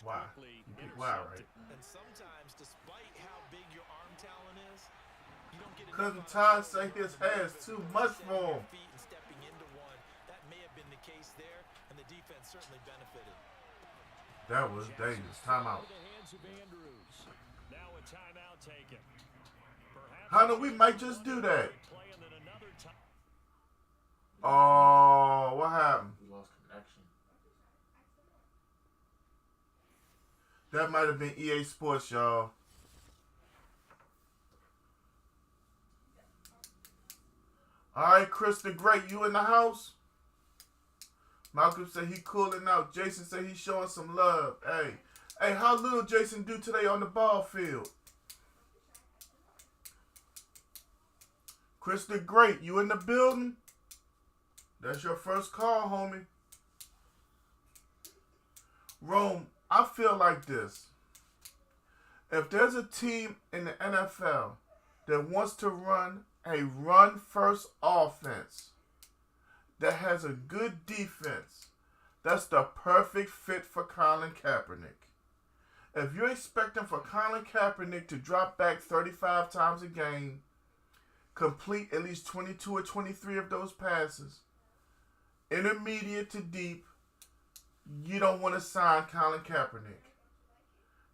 Wow. You picked wow, right? And sometimes, despite how big your arm talent is, you don't get Cousin Todd say his hair's too much for him. stepping into one. That may have been the case there, and the defense certainly benefited. That was dangerous. Timeout. Hunter, we might just do that. Oh, what happened? We lost connection. That might have been EA Sports, y'all. All right, Chris the Great, you in the house? Malcolm said he cooling out. Jason said he's showing some love. Hey, how little Jason do today on the ball field? Chris the Great, you in the building? That's your first call, homie. Rome, I feel like this. If there's a team in the NFL that wants to run a run-first offense that has a good defense, that's the perfect fit for Colin Kaepernick. If you're expecting for Colin Kaepernick to drop back 35 times a game, complete at least 22 or 23 of those passes, intermediate to deep, you don't want to sign Colin Kaepernick.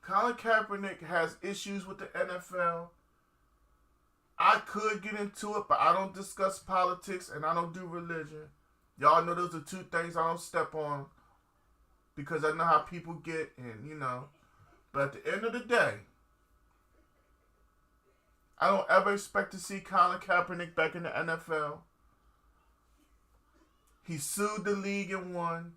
Colin Kaepernick has issues with the NFL. I could get into it, but I don't discuss politics and I don't do religion. Y'all know those are two things I don't step on because I know how people get and, you know. But at the end of the day, I don't ever expect to see Colin Kaepernick back in the NFL. He sued the league and won.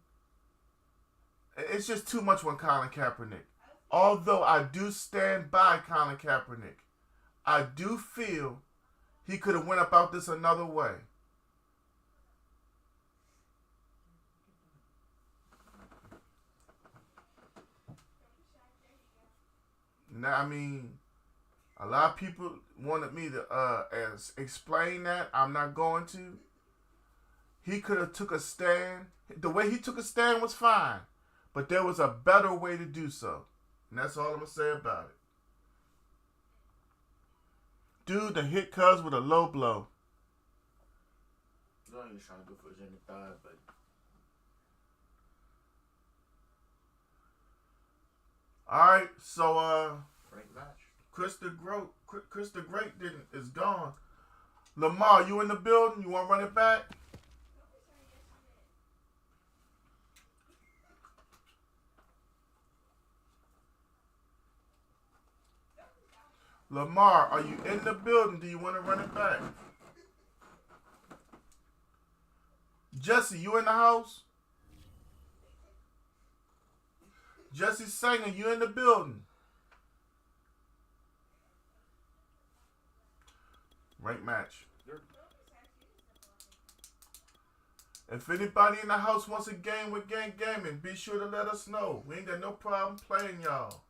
It's just too much with Colin Kaepernick. Although I do stand by Colin Kaepernick, I do feel he could have went about this another way. Now, I mean, a lot of people wanted me to explain that. I'm not going to. He could have took a stand. The way he took a stand was fine, but there was a better way to do so. And that's all I'm going to say about it. Dude, the hit Cuz with a low blow. No, he was trying to go for his in the thigh, but... Alright, so, Great match. Chris the Great is gone. Lamar, you in the building? You want to run it back? Lamar, are you in the building? Do you want to run it back? Jesse, you in the house? Jesse Sanger, you in the building? Right match. If anybody in the house wants a game with Gang Gaming, be sure to let us know. We ain't got no problem playing y'all.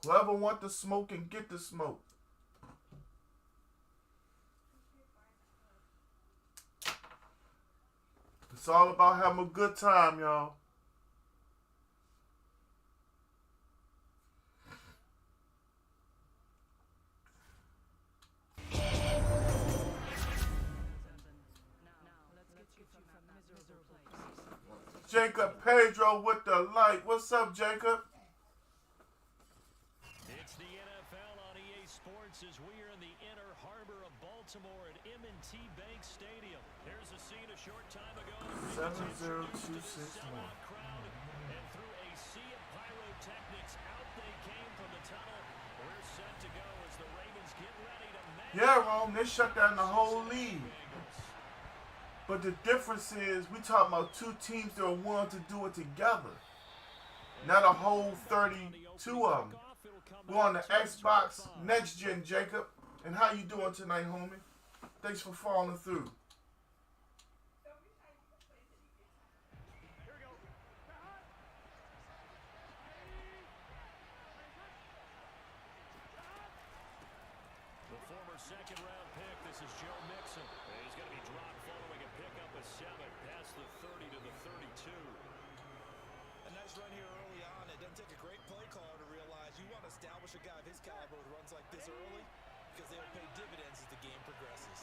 Whoever want the smoke can get the smoke. It's all about having a good time, y'all. Jacob Pedro with the light. What's up, Jacob? It's the NFL on EA Sports as we are in the inner harbor of Baltimore at M&T Bank Stadium. Here's a scene a short time ago. 70261. And through a sea of pyrotechnics, out they came from the tunnel. We're set to go as the Ravens get ready to make. Yeah, Rome, they shut down the whole league. But the difference is we talking about two teams that are willing to do it together. Not a whole 32 of them. We're on the Xbox Next Gen, Jacob. And how you doing tonight, homie? Thanks for following through. The former second-round pick, this is Joe Mixon. He's going to be dropped following a pickup of 7 past the 30 to the 32. A nice run here early on. It doesn't take a great play caller to realize you want to establish a guy of his caliber with runs like this early because they will pay dividends as the game progresses.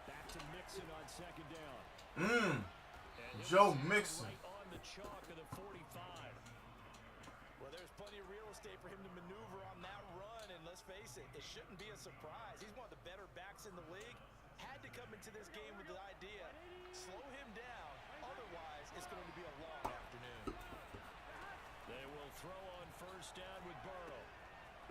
Back to Mixon on second down. Joe Mixon. Right on the chalk of the 45. Well, there's plenty of real estate for him to maneuver on that run, and let's face it, it shouldn't be a surprise. He's one of the better backs in the league. Had to come into this game with the idea, slow him down, otherwise it's going to be a long afternoon. They will throw on first down with Burrow.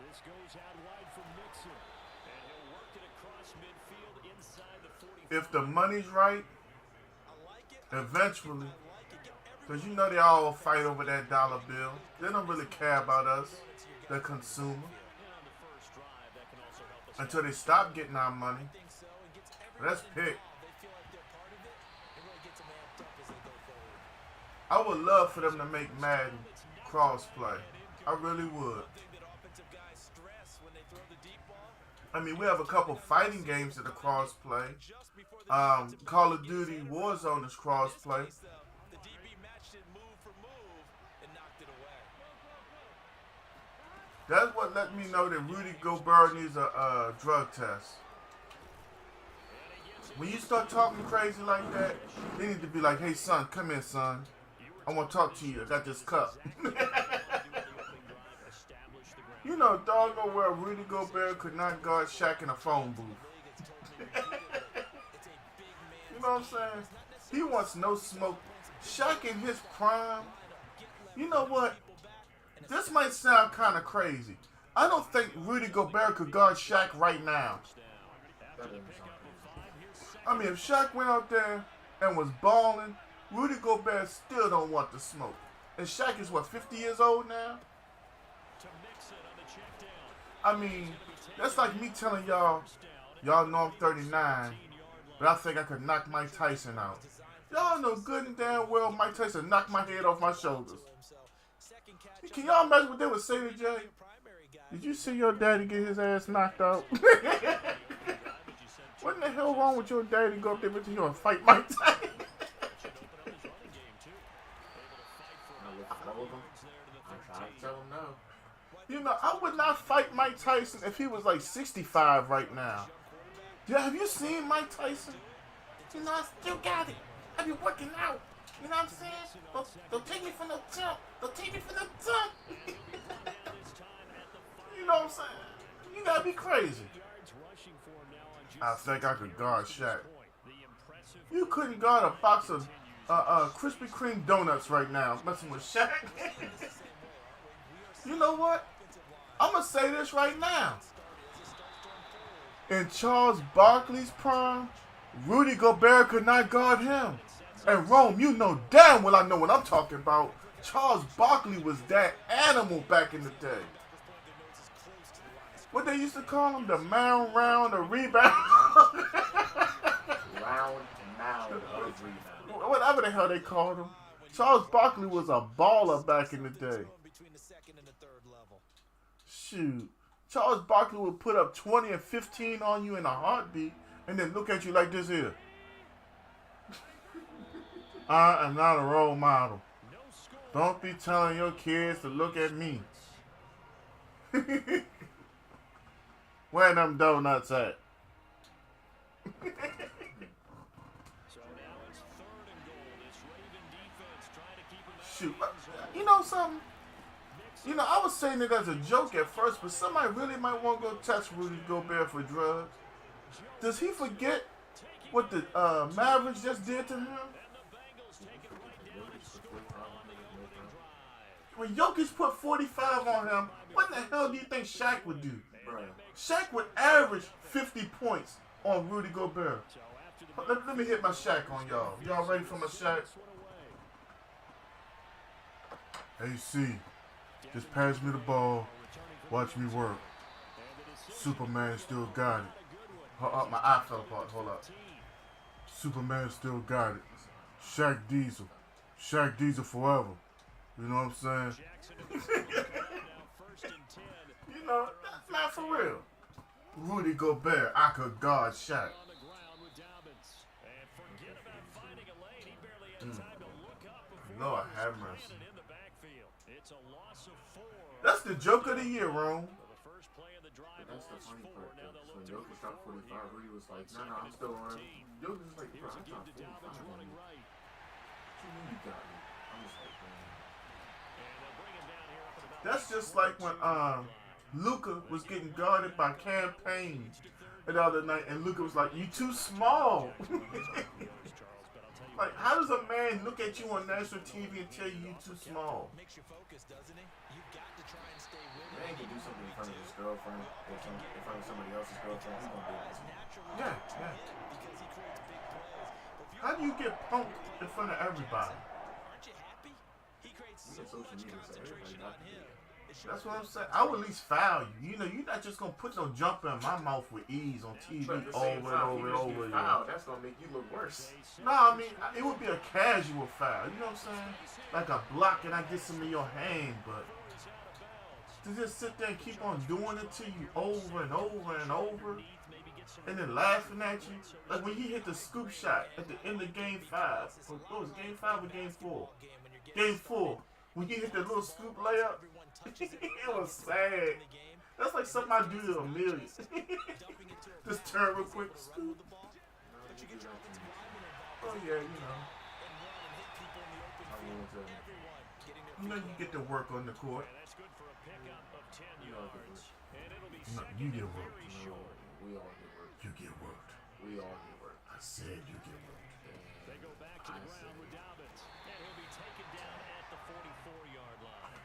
This goes out wide for Mixon, and he'll work it across midfield inside the 45. If the money's right, I like it. eventually, I like it. Get because you know they all fight over that dollar bill. They don't really care about us, the consumer, And on the first drive, that can also help us until they stop getting our money. think so, and gets Let's everyone pick. involved. They feel like they're part of it. It really gets them amped up as they go forward. I would love for them to make Madden cross-play. I really would. One thing that offensive guys stress when they throw the deep ball, I mean, we have a couple fighting games that are cross-play. just before the Call of Duty Warzone is cross-play. the DB matched it move for move and knocked it away. That's what let me know that Rudy Gobert needs a drug test. When you start talking crazy like that, they need to be like, hey, son, come here, son. I want to talk to you. I got this cup. You know, dog know where Rudy Gobert could not guard Shaq in a phone booth. You know what I'm saying? He wants no smoke. Shaq in his prime. You know what? This might sound kind of crazy. I don't think Rudy Gobert could guard Shaq right now. That doesn't sound crazy. I mean, if Shaq went out there and was balling, Rudy Gobert still don't want the smoke. And Shaq is, what, 50 years old now? I mean, that's like me telling y'all know I'm 39, but I think I could knock Mike Tyson out. Y'all know good and damn well Mike Tyson knocked my head off my shoulders. Can y'all imagine what they would say to Jay? Did you see your daddy get his ass knocked out? What in the hell wrong with your daddy to go up there with you and fight Mike Tyson? I tried to tell him no. You know, I would not fight Mike Tyson if he was like 65 right now. Yeah, have you seen Mike Tyson? You know, I still got it. I be working out. You know what I'm saying? Don't take me for no jump. Don't take me for no jump. You know what I'm saying? You gotta be crazy. I think I could guard Shaq. You couldn't guard a box of Krispy Kreme donuts right now, messing with Shaq. You know what? I'm gonna say this right now. In Charles Barkley's prime, Rudy Gobert could not guard him. And Rome, you know damn well I know what I'm talking about. Charles Barkley was that animal back in the day. What they used to call him? The mound round, the rebound. Round and mound of rebound. Whatever the hell they called him. Charles Barkley was a baller back in the day. Shoot. Charles Barkley would put up 20 and 15 on you in a heartbeat and then look at you like this here. I am not a role model. Don't be telling your kids to look at me. Where them donuts at? Shoot. You know something? You know, I was saying it as a joke at first, but somebody really might want to go test Rudy Gobert for drugs. Does he forget what the Mavericks just did to him? When Jokic put 45 on him, what the hell do you think Shaq would do? Shaq would average 50 points on Rudy Gobert. Let me hit my Shaq on y'all. Y'all ready for my Shaq? Hey, C, just pass me the ball. Watch me work. Superman still got it. My eye fell apart. Hold up. Superman still got it. Shaq Diesel. Shaq Diesel forever. You know what I'm saying? You know, that's not for real. Rudy Gobert, I could guard Shaq. Lord have mercy. That's the joke of the year, Rome. That's the funny part, though. When Jokic shot 45, Rudy was like, nah, I'm still on. Jokic was like, bro, I shot 45. What you mean you got me? I'm just like, man. That's just like when Luka was getting guarded by Campaign the other night, and Luka was like, "You too small." Like, how does a man look at you on national TV and tell you too small? Man can do something in front of his girlfriend, in front of somebody else's girlfriend. He's gonna do it. Yeah, yeah. How do you get punked in front of everybody? We get social media, so everybody got to do it. That's what I'm saying. I would at least foul you. You know, you're not just gonna put no jumper in my mouth with ease on TV But at the over same and time, over and over again. that's gonna make you look worse. No, I mean, it would be a casual foul. You know what I'm saying? Like a block and I get some in your hand, but to just sit there and keep on doing it to you over and over and over, and then laughing at you. Like when he hit the scoop shot at the end of Game 5. What was it, Game 5 or Game 4? Game 4. When he hit the little scoop layup, it was sad. That's like something I do to Amelia. Just turn real quick. Scoop. Oh yeah, you know. You know you get to work on the court. No, you get worked. No, we all get worked. You get worked. We all get worked. I said you get worked. They go back to the ground with Dobbins, and he'll be taken down at the 44-yard line.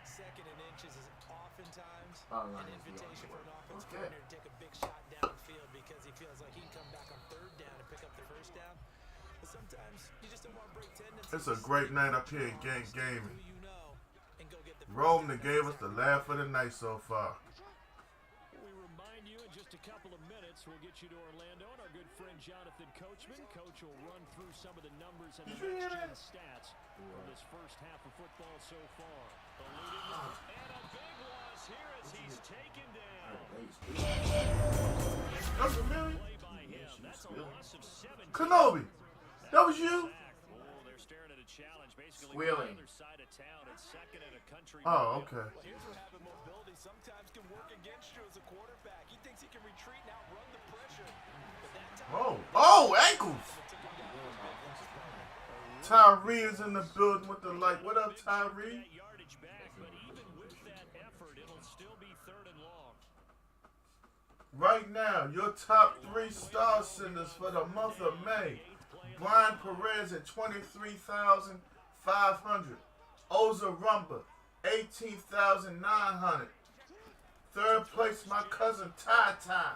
Second and inches is often oftentimes Bottom an line is invitation for an offense okay. coordinator to take a big shot downfield because he feels like he can come back on third down and pick up the first down. But sometimes you just don't want to break tendencies. It's a great night up here in gaming. Who you know, and go get the first Rome down. that gave us the laugh of the night so far. We remind you in just a couple of minutes, we'll get you to Orlando and our good friend Jonathan Coachman. Coach will run through some of the numbers and the next-gen stats from this first half of football so far. And a big loss here as he's taken down. That's a million. Play by him. That's a loss of 17. Kenobi, that was you? Oh, they're staring at a challenge basically Squealing. on the other side of town. It's second and a country. Oh, okay. Well, here's what having mobility sometimes can work against you as a quarterback. He thinks he can retreat and outrun the pressure. But that time, Oh, ankles. Tyree is in the building with the light. What up, Tyree? That yardage back, but even with that effort, it'll still be third and long. Right now, your top 3 star senders for the month of May. Brian Perez at 23,500. Oza Rumba, 18,900. Third place, my cousin Ty Ty,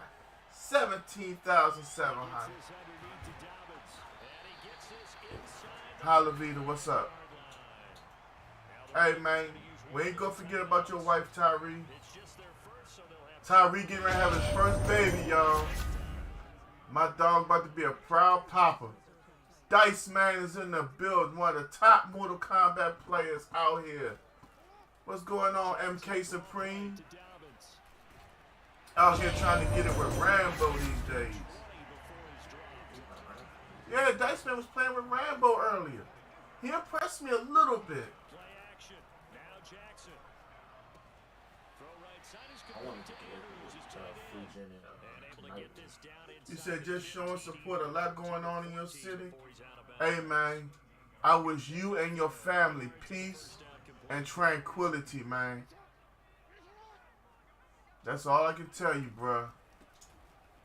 17,700. Holla Vita, what's up? Hey man, we ain't gonna forget about your wife Tyree. Tyree getting ready to have his first baby, y'all. My dog about to be a proud papa. Dice Man is in the building, one of the top Mortal Kombat players out here. What's going on, MK Supreme? Out here trying to get it with Rambo these days. Yeah, Dice Man was playing with Rambo earlier. He impressed me a little bit. Play action. Now Jackson. Throw right side is I wanted complete to to get Andrews. He's tight end. Fusion And able to get this down You inside. said just showing support, a lot going on in your city. Hey man, I wish you and your family peace and tranquility, man. That's all I can tell you, bruh.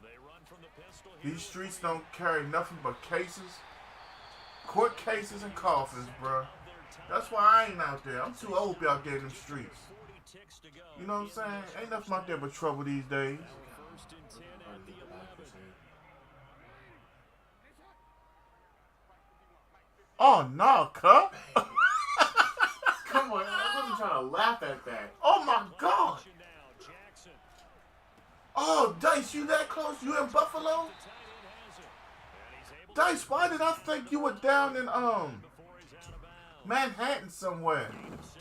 They run from the pistol here. These streets don't carry nothing but cases, court cases, and coffins, bruh. That's why I ain't out there. I'm too old to be out there in them streets. 40 ticks to go. You know what I'm saying? Ain't nothing out there but trouble these days. First and 10 at the 11. Oh, no, cuh. Come on, I wasn't trying to laugh at that. Oh, my God. Now Jackson. Oh, Dice, you that close? You in Buffalo? Tight end has it. And he's able to Dice, why did I think you were down in, before he's out of bounds. Manhattan somewhere? 6 there on first.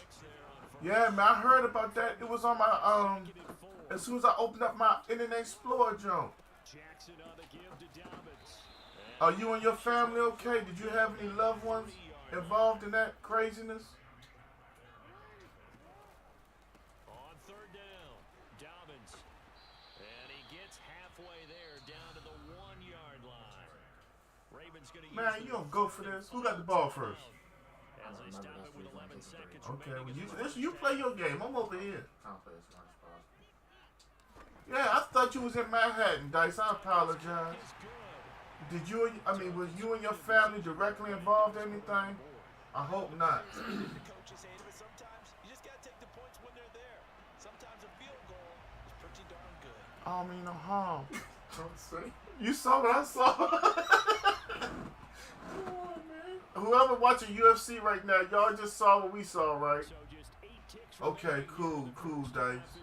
Yeah, man, I heard about that. It was on my, Get it forward. as soon as I opened up my Internet Explorer jump. Jackson on the give to Dobbins. Are you and your family okay? Did you have any loved ones involved in that craziness? On third down, Dobbins. And he gets halfway there, down to the 1-yard line. Ravens going to Man, you don't go for this. Who got the ball first? As they stop it with 11 seconds Okay, well, remaining. you play your game. I'm over here. I'll play as smart as possible. Yeah, I thought you was in Manhattan, Dice. I apologize. Is good. Did you, was you and your family directly involved in anything? I hope not. the coaches hate it, but sometimes you just got to take the points when they're there. Sometimes a field goal is pretty darn good. I don't mean no harm. Don't say. You saw what I saw. Whoever watching UFC right now, y'all just saw what we saw, right? So just 8 ticks Okay, remaining. cool, Dice. As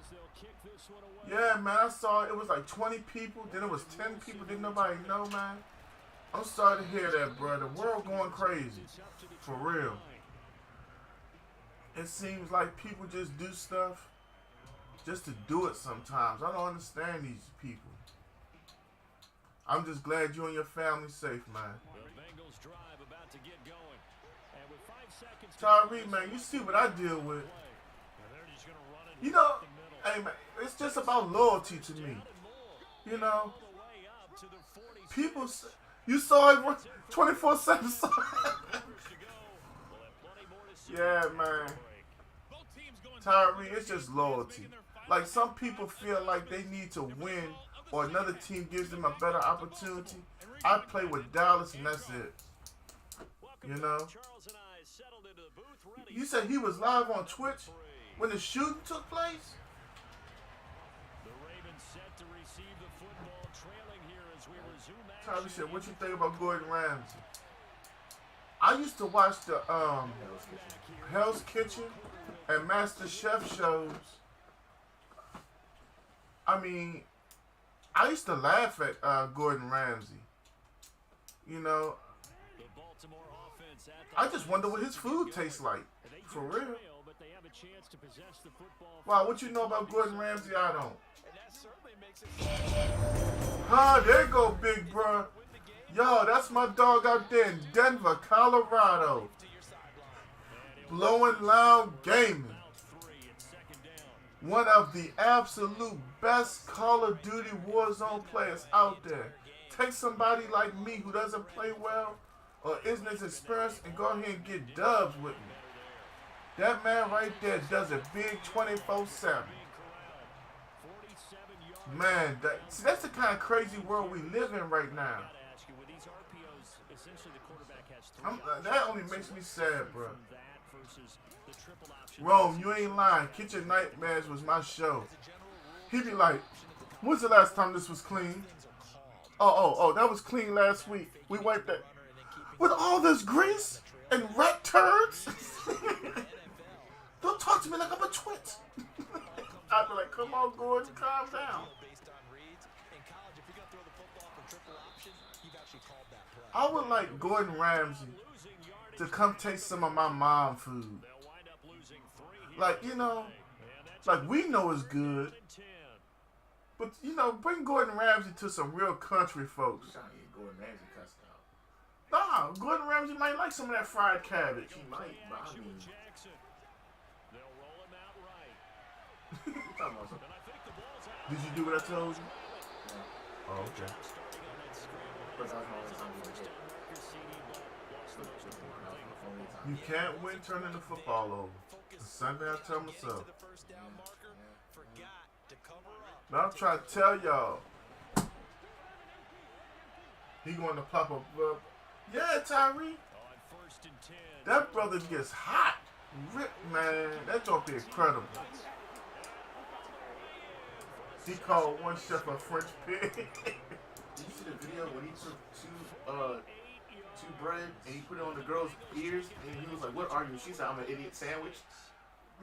they'll kick this one away. Yeah, man, I saw it was like 20 people, then it was 10 people, didn't nobody know, man. I'm sorry to hear that, bro. The world going crazy. It's up to the For 29. real. It seems like people just do stuff just to do it sometimes. I don't understand these people. I'm just glad you and your family safe, man. The Bengals drive about to get going. And with 5 seconds to Tyree, go, man, you see what I deal with. and they're just gonna run it You know, up the middle. hey, man, it's just about loyalty to me. Down and more. You know, All the way up to the 46. people, you saw it 24/7. Hours to go. We'll have plenty more to see. Yeah, man. Tyree, it's just loyalty. Like, some people feel like they need to win or another team gives them a better opportunity. I play with Dallas and that's it. You know? Charles and I settled into the booth ready. You said he was live on Twitch when the shooting took place? Tommy said, what you think about Gordon Ramsay? I used to watch the Hell's Kitchen and Master Chef shows. I mean, I used to laugh at Gordon Ramsay. You know, I just wonder what his food tastes like. For real. Wow, what you know about Gordon Ramsay? I don't. There you go, big bro. Yo, that's my dog out there in Denver, Colorado. Blowing Loud Gaming. One of the absolute best Call of Duty Warzone players out there. Take somebody like me who doesn't play well or isn't as experienced and go ahead and get dubs with me. That man right there does it big 24/7. Man, that's the kind of crazy world we live in right now. That only makes me sad, bro. Rome, you ain't lying. Kitchen Nightmares was my show. He'd be like, when's the last time this was clean? Oh, that was clean last week. We wiped that. With all this grease and rat turds? Don't talk to me like I'm a twit. I'd be like, come on, Gordon, calm down. I would like Gordon Ramsay to come taste some of my mom food. Like, you know, like we know it's good. But, you know, bring Gordon Ramsay to some real country folks. Gordon Ramsay cussed Nah, out. Gordon Ramsay might like some of that fried cabbage. He might, but I mean... Did you do what I told you? Yeah. Oh, okay. But that was my only time we did. You can't win turning the football over. The Sunday I tell myself. But I'm trying to tell y'all. He going to pop up. Yeah, Tyree. That brother gets hot. Rip, man. That don't be incredible. He called one chef a French pig. Did you see the video when he took two bread and he put it on the girl's ears and he was like, what are you? She said, I'm an idiot sandwich.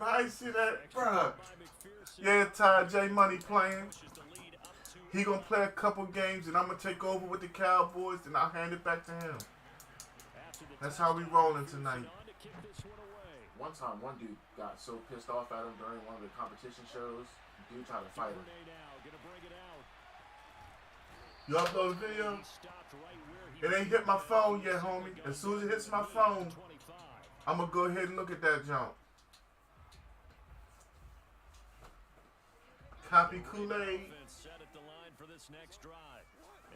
I see that, bruh. Yeah, Ty J Money playing. He gonna play a couple games and I'm gonna take over with the Cowboys and I'll hand it back to him. That's how we rolling tonight. One time, one dude got so pissed off at him during one of the competition shows. The dude tried to fight him. You upload the video? It ain't hit my phone yet, homie. As soon as it hits my phone, I'm gonna go ahead and look at that jump. Copy Kool-Aid.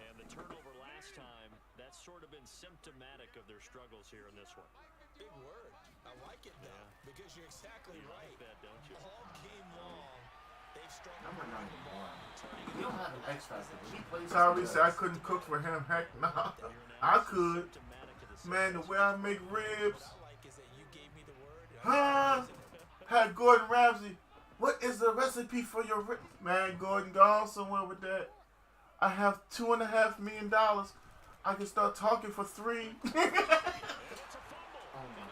And the turnover last time, that's sort of been symptomatic of their struggles here in this one. Big word. I like it though, because you're exactly right. Like that, don't you? All game long, they've struggled. Number 91. He don't have an X factor, but he plays. Tyree said I couldn't cook for him. Heck nah. I could. Man, the way I make ribs. Huh? Had Gordon Ramsay. What is the recipe for your ribs? Man, Gordon, gone somewhere with that. I have $2.5 million. I can start talking for $3 million.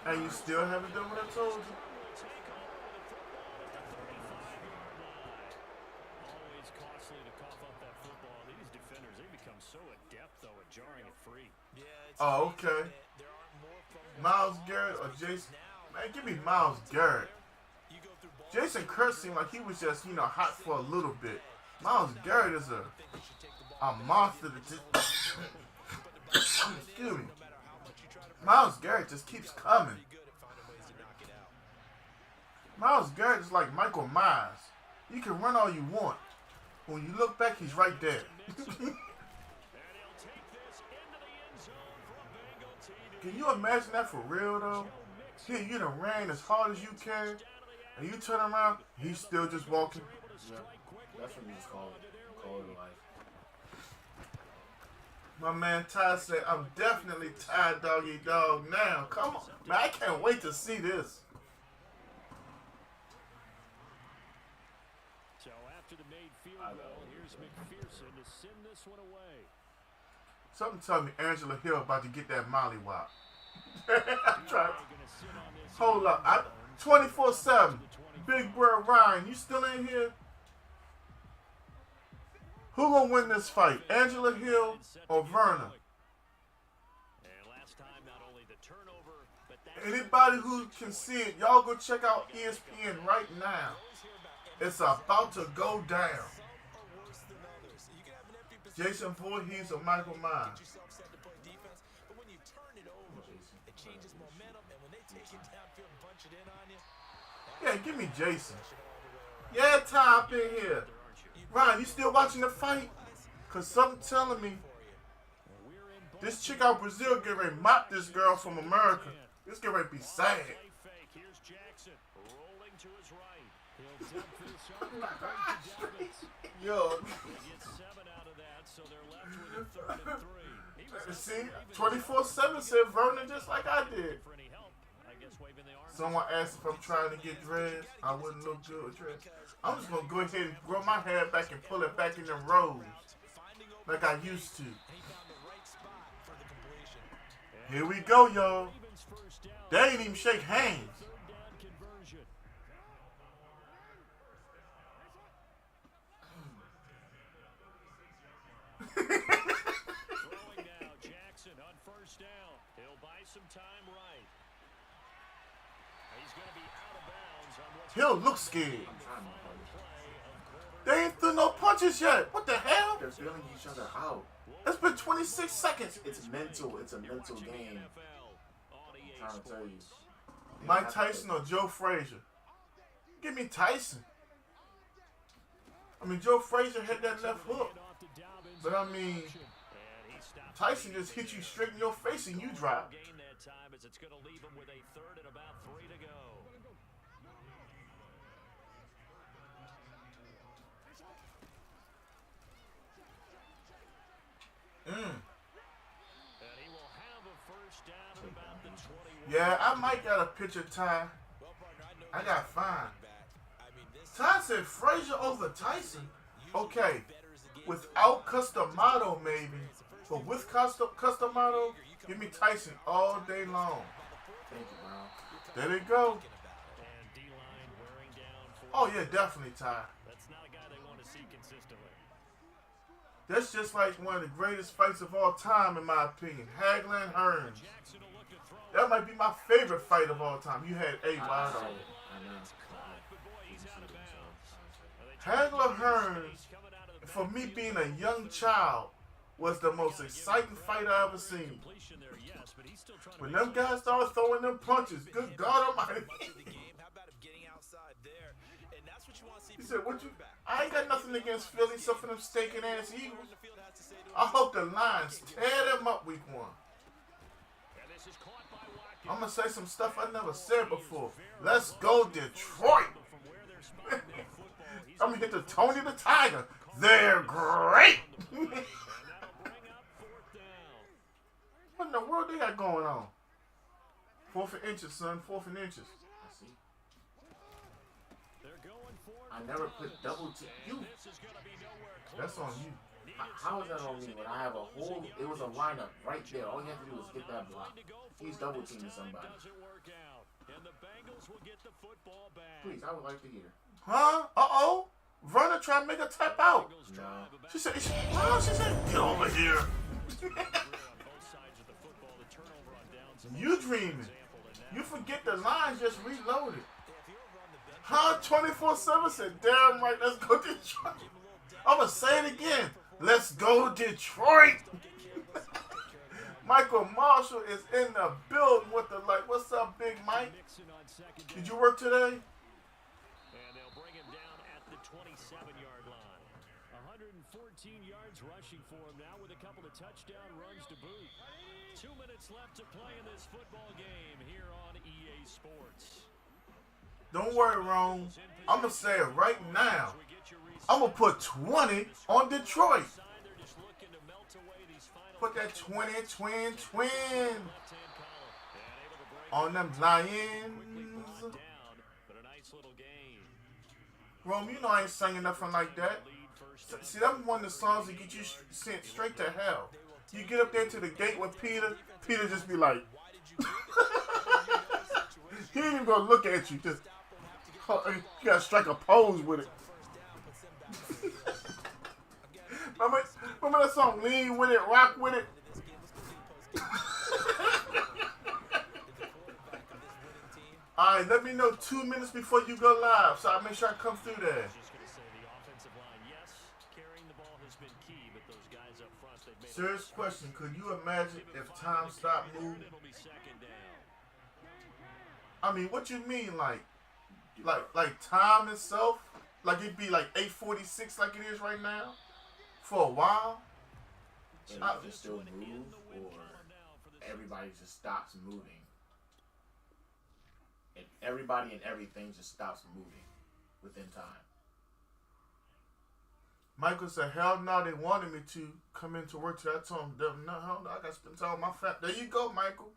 And you still haven't done what I told you. Always costly to cough up that football. These defenders, they become so adept, though, at jarring it free. Oh, okay. Myles Garrett or Jason? Man, give me Myles Garrett. Jason Kirk seemed like he was just, you know, hot for a little bit. Myles Garrett is a monster that just... Excuse me. Myles Garrett just keeps coming. Myles Garrett is like Michael Myers. You can run all you want. When you look back, he's right there. Can you imagine that for real, though? Here, you done ran as hard as you can, and you turn around, he's still just walking. Yeah, that's what you just call it life. My man Ty said, I'm definitely tired doggy dog now. Come on. Man, I can't wait to see this. So after the made field goal, here's McPherson to send this one away. Something tell me Angela Hill about to get that mollywop. I'm trying to hold up. 24/7. Big Bro Ryan, you still in here? Who gonna win this fight? Angela Hill or Verna? Anybody who can see it, y'all go check out ESPN right now. It's about to go down. Jason Voorhees or Michael Myers? Yeah, give me Jason. Yeah, Ty up in here. Ryan, you still watching the fight? Cause something telling me this chick out Brazil getting ready to mop this girl from America. This getting ready to be sad. Yo. See, 24/7 said Vernon just like I did. Someone asked if I'm trying to get dreads. I wouldn't look good with dreads. I'm just gonna go ahead and grow my hair back and pull it back in the rows like I used to. Here we go, y'all. They ain't even shake hands. He'll look scared. They ain't threw no punches yet. What the hell? They're feeling each other out. It's been 26 seconds. It's mental. It's a mental game. I'm trying to tell you. Mike Tyson or Joe Frazier? Give me Tyson. I mean, Joe Frazier had that left hook. But I mean, Tyson just hit you straight in your face and you drop. Yeah, I might got a picture, Ty. I got fine. Ty said Frazier over Tyson. Okay, without Customato maybe, but with Customato, give me Tyson all day long. Thank you, bro. There they go. Oh yeah, definitely Ty. That's just like one of the greatest fights of all time, in my opinion. Hagler and Hearns. That might be my favorite fight of all time. You had A. Wide open. Hagler Hearns, for me being a young child, was the most exciting fight I ever seen. When them guys started throwing them punches, good God Almighty. He said, "What you? I ain't got nothing against Philly, except for them stinking ass Eagles. I hope the Lions tear them up week 1. I'm gonna say some stuff I never said before. Let's go Detroit. I'm gonna hit the Tony the Tiger. They're great." What in the world they got going on? 4th and inches, son. 4th and inches. I never put double team. You. That's on you. How is that on me when I have a whole, it was a lineup right there. All you have to do is get that block. He's double teaming somebody. Please, I would like to hear. Huh? Uh-oh. Verna trying to make her tap out. No. She said, get over here. You dreaming. You forget the lines just reloaded. Huh? 24/7 said, damn right, let's go Detroit. I'm going to say it again. Let's go Detroit. Michael Marshall is in the building with the light. What's up, Big Mike? Did you work today? And they'll bring him down at the 27-yard line. 114 yards rushing for him now with a couple of touchdown runs to boot. 2 minutes left to play in this football game here on EA Sports. Don't worry, Rome. I'm going to say it right now. I'm going to put 20 on Detroit. Put that 20, twin on them Lions. Rome, you know I ain't singing nothing like that. See, that's one of the songs that get you sent straight to hell. You get up there to the gate with Peter. Peter just be like, he ain't even gonna look at you. Just you gotta strike a pose with it. remember that song, Lean With It, Rock With It? Alright, let me know 2 minutes before you go live, so I'll make sure I come through there. Serious question, could you imagine if time stopped moving? I mean, what you mean, like time itself? Like it'd be like 8:46 like it is right now? For a while? And it just still move, or everybody just stops moving? And everybody and everything just stops moving within time. Michael said, hell no, they wanted me to come into work today. I told them, no, hell no, I got to spend time with my family. There you go, Michael.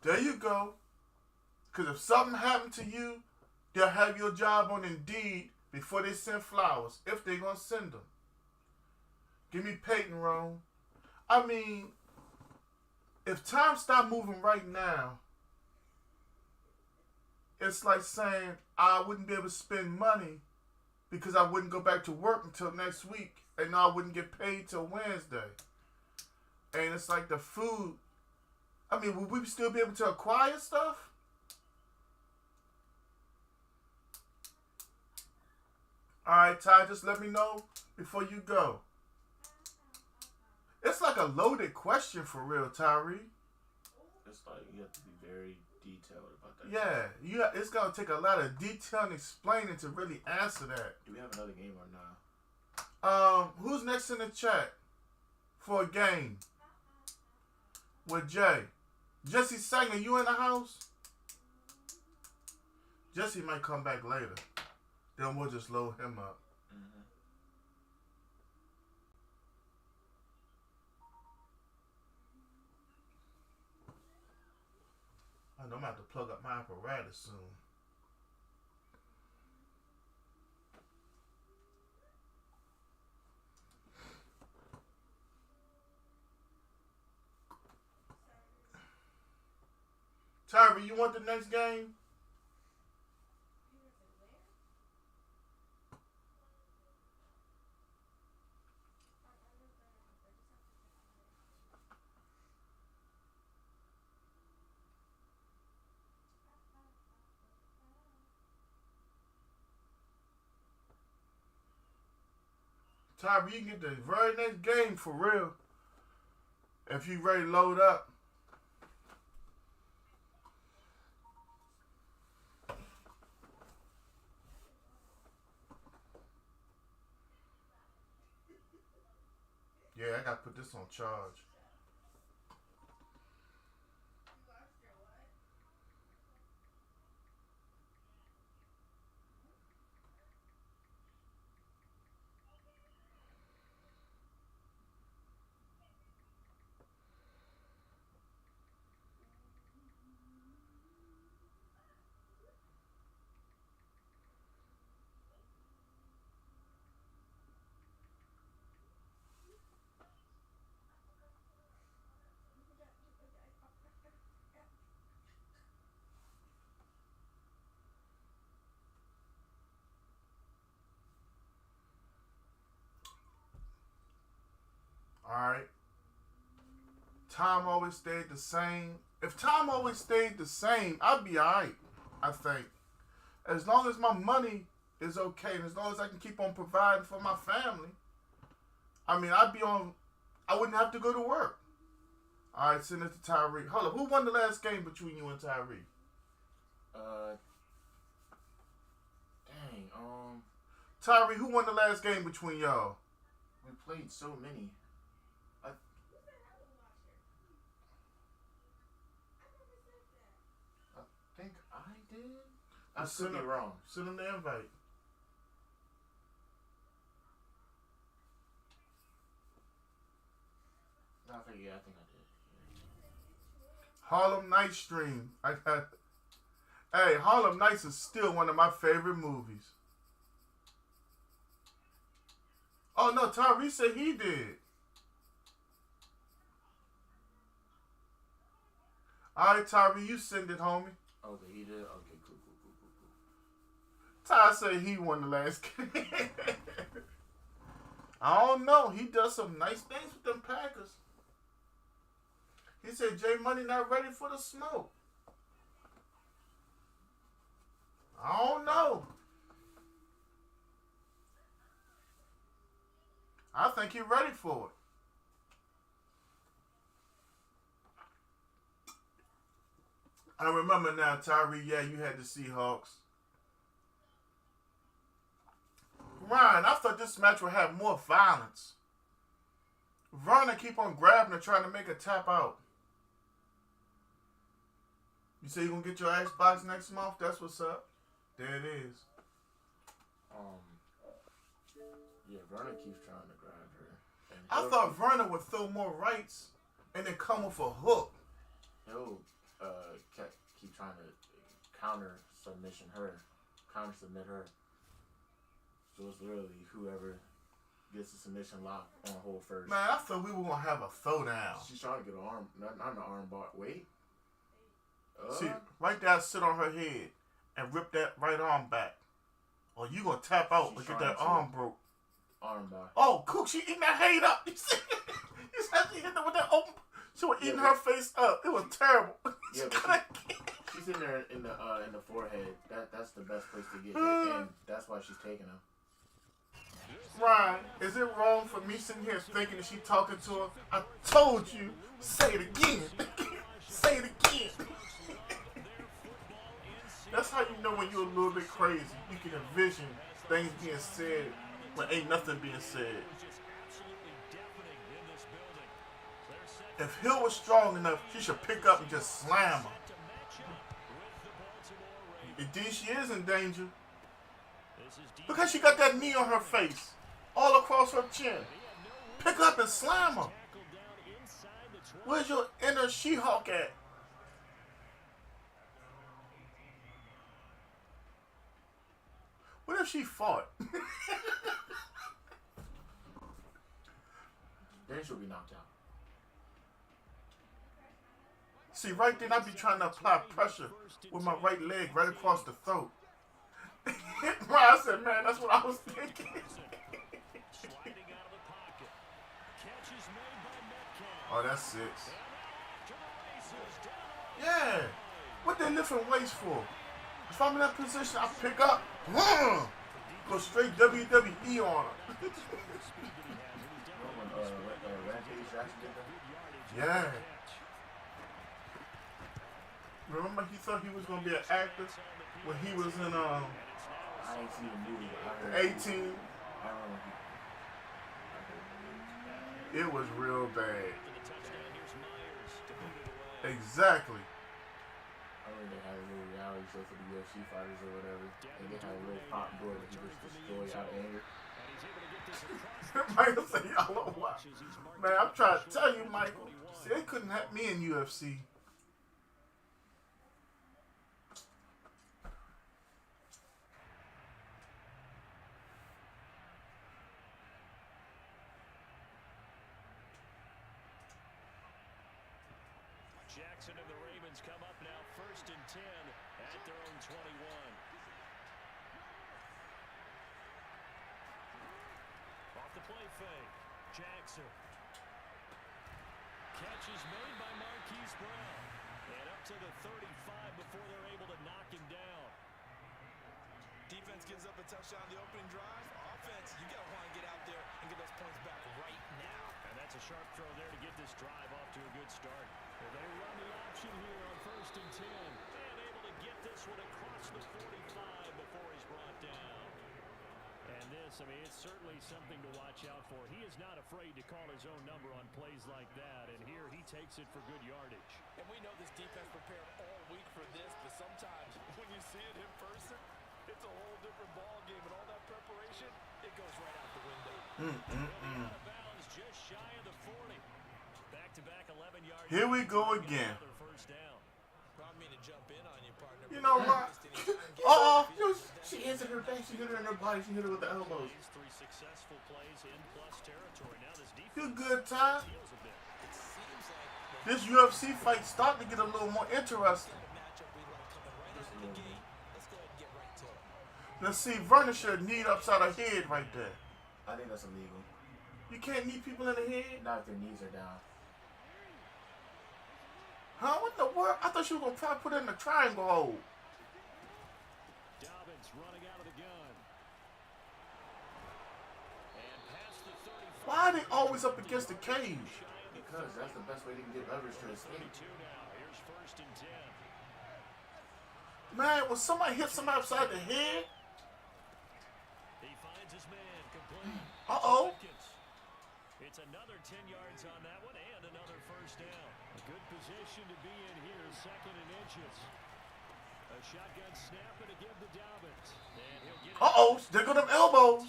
There you go. Because if something happened to you, they'll have your job on Indeed before they send flowers, if they're going to send them. Give me Peyton Rome. I mean, if time stopped moving right now, it's like saying I wouldn't be able to spend money because I wouldn't go back to work until next week, and I wouldn't get paid till Wednesday. And it's like the food. I mean, would we still be able to acquire stuff? All right, Ty, just let me know before you go. It's like a loaded question for real, Tyree. It's like you have to be very detailed about that. Yeah, it's gonna take a lot of detail and explaining to really answer that. Do we have another game or not? Who's next in the chat for a game with Jay? Jesse Sanger, you in the house? Jesse might come back later. Then we'll just load him up. Mm-hmm. I know I'm gonna have to plug up my apparatus soon. Tyree, you want the next game? Tyree, you can get the very next game for real. If you ready to load up. Yeah, I gotta put this on charge. Alright. Time always stayed the same. If time always stayed the same, I'd be alright, I think. As long as my money is okay, and as long as I can keep on providing for my family, I mean, I wouldn't have to go to work. Alright, send it to Tyree. Hold up, who won the last game between you and Tyree? Tyree, who won the last game between y'all? We played so many. I think I did. I could be wrong. Send him the invite. No, I think I did. Harlem Nights stream. Hey, Harlem Nights is still one of my favorite movies. Oh no, Tyree said he did. All right, Tyree, you send it, homie. Okay, he did. Okay, cool. Ty said he won the last game. I don't know. He does some nice things with them Packers. He said Jay Money not ready for the smoke. I don't know. I think he's ready for it. I remember now, Tyree, yeah, you had the Seahawks. Ryan, I thought this match would have more violence. Vernon keep on grabbing her, trying to make her tap out. You say you're going to get your Xbox next month? That's what's up. There it is. Yeah, Vernon keeps trying to grab her. And I thought Vernon would throw more rights and then come with a hook. He'll keep trying to counter submit her. So it's literally whoever gets the submission lock on hold first. Man, I thought we were going to have a throwdown. She's trying to get an arm, not an arm bar. Wait. See, right there, sit on her head and rip that right arm back. Or you going to tap out and get that arm broke. Arm bar. Oh, Cook, she eating that hate up. You see she hit her with that open. She was eating her face up. It was terrible. Yeah, she's in there in the forehead. That's the best place to get hit, and that's why she's taking him. Ryan, is it wrong for me sitting here thinking that she talking to her? I told you. Say it again. Say it again. That's how you know when you're a little bit crazy. You can envision things being said when ain't nothing being said. If Hill was strong enough, she should pick up and just slam her. Indeed, she is in danger. Because she got that knee on her face, all across her chin. Pick up and slam her. Where's your inner She-Hulk at? What if she fought? Then she'll be knocked out. See, right then I be trying to apply pressure with my right leg right across the throat. I said, man, that's what I was thinking. Oh, that's 6. Yeah. What they lifting weights for? If I'm in that position, I pick up. Go straight WWE on her. Yeah. Remember he thought he was going to be an actor when he was in I ain't seen the movie. I heard 18. I don't know. It was real bad. Exactly. I remember they had a little reality show for the UFC fighters or whatever, and they had a little pop door that he just destroyed out of anger. Michael said, y'all know why. Man, I'm trying to tell you, Michael. See, they couldn't have me in UFC. Jackson and the Ravens come up now, 1st and 10 at their own 21. Off the play fake, Jackson. Catch is made by Marquise Brown. And up to the 35 before they're able to knock him down. Defense gives up a touchdown the opening drive. Offense, you got to want to get out there and get those points back right now. And that's a sharp throw there to get this drive off to a good start. Well, they run the option here on 1st and 10. And able to get this one across the 45 before he's brought down. And this, I mean, it's certainly something to watch out for. He is not afraid to call his own number on plays like that. And here he takes it for good yardage. And we know this defense prepared all week for this, but sometimes when you see it in person, it's a whole different ball game. And all that preparation, it goes right out the window. Out of bounds, just shy of the 40. Back-to-back 11-yard. Here we go again. First down. I mean to jump in on you, partner. You know what? She hit her back. She hit her in her body. She hit her with the elbows. 3 successful plays in plus territory. Now this defense You good, Ty? feels a bit. It seems like This UFC fight starting to get a little more interesting. Let's see, Vernon should knee upside her head right there. I think that's illegal. You can't knee people in the head? Not if their knees are down. Huh? What the world? I thought she was going to try to put it in the triangle hole. Dobbins running out of the gun. And past the 35. Why are they always up against the cage? Because that's the best way they can get leverage to escape. Now. Here's 1st and 10. Man, when somebody hit somebody upside the head, He finds his man complete. uh-oh. It's another 10 yards on that one and another 1st down. A good position to be in here, 2nd and inches. A shotgun snap and a give to Dobbins. And he'll get it. Uh-oh, there go them elbows.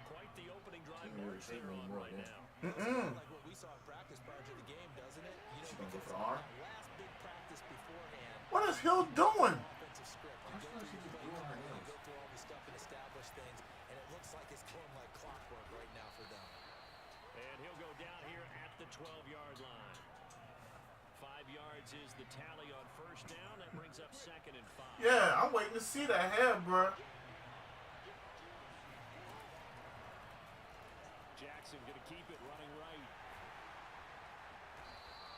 Quite the opening drive Yeah, march they're they're on more, right yeah. now. Like what we saw in practice prior to the game, doesn't it? You She know, gonna go because for the arm? last big practice beforehand, What is Hill doing? offensive script. You I'm go sure through she the just play blew her call, you nails. go through all the stuff and establish things, and it looks like it's going like clockwork right now for them. And he'll go down here at the 12-yard line. 5 yards is the tally on 1st down. That brings up 2nd and 5. Yeah, I'm waiting to see that hair, bro. Jackson going to keep it running right.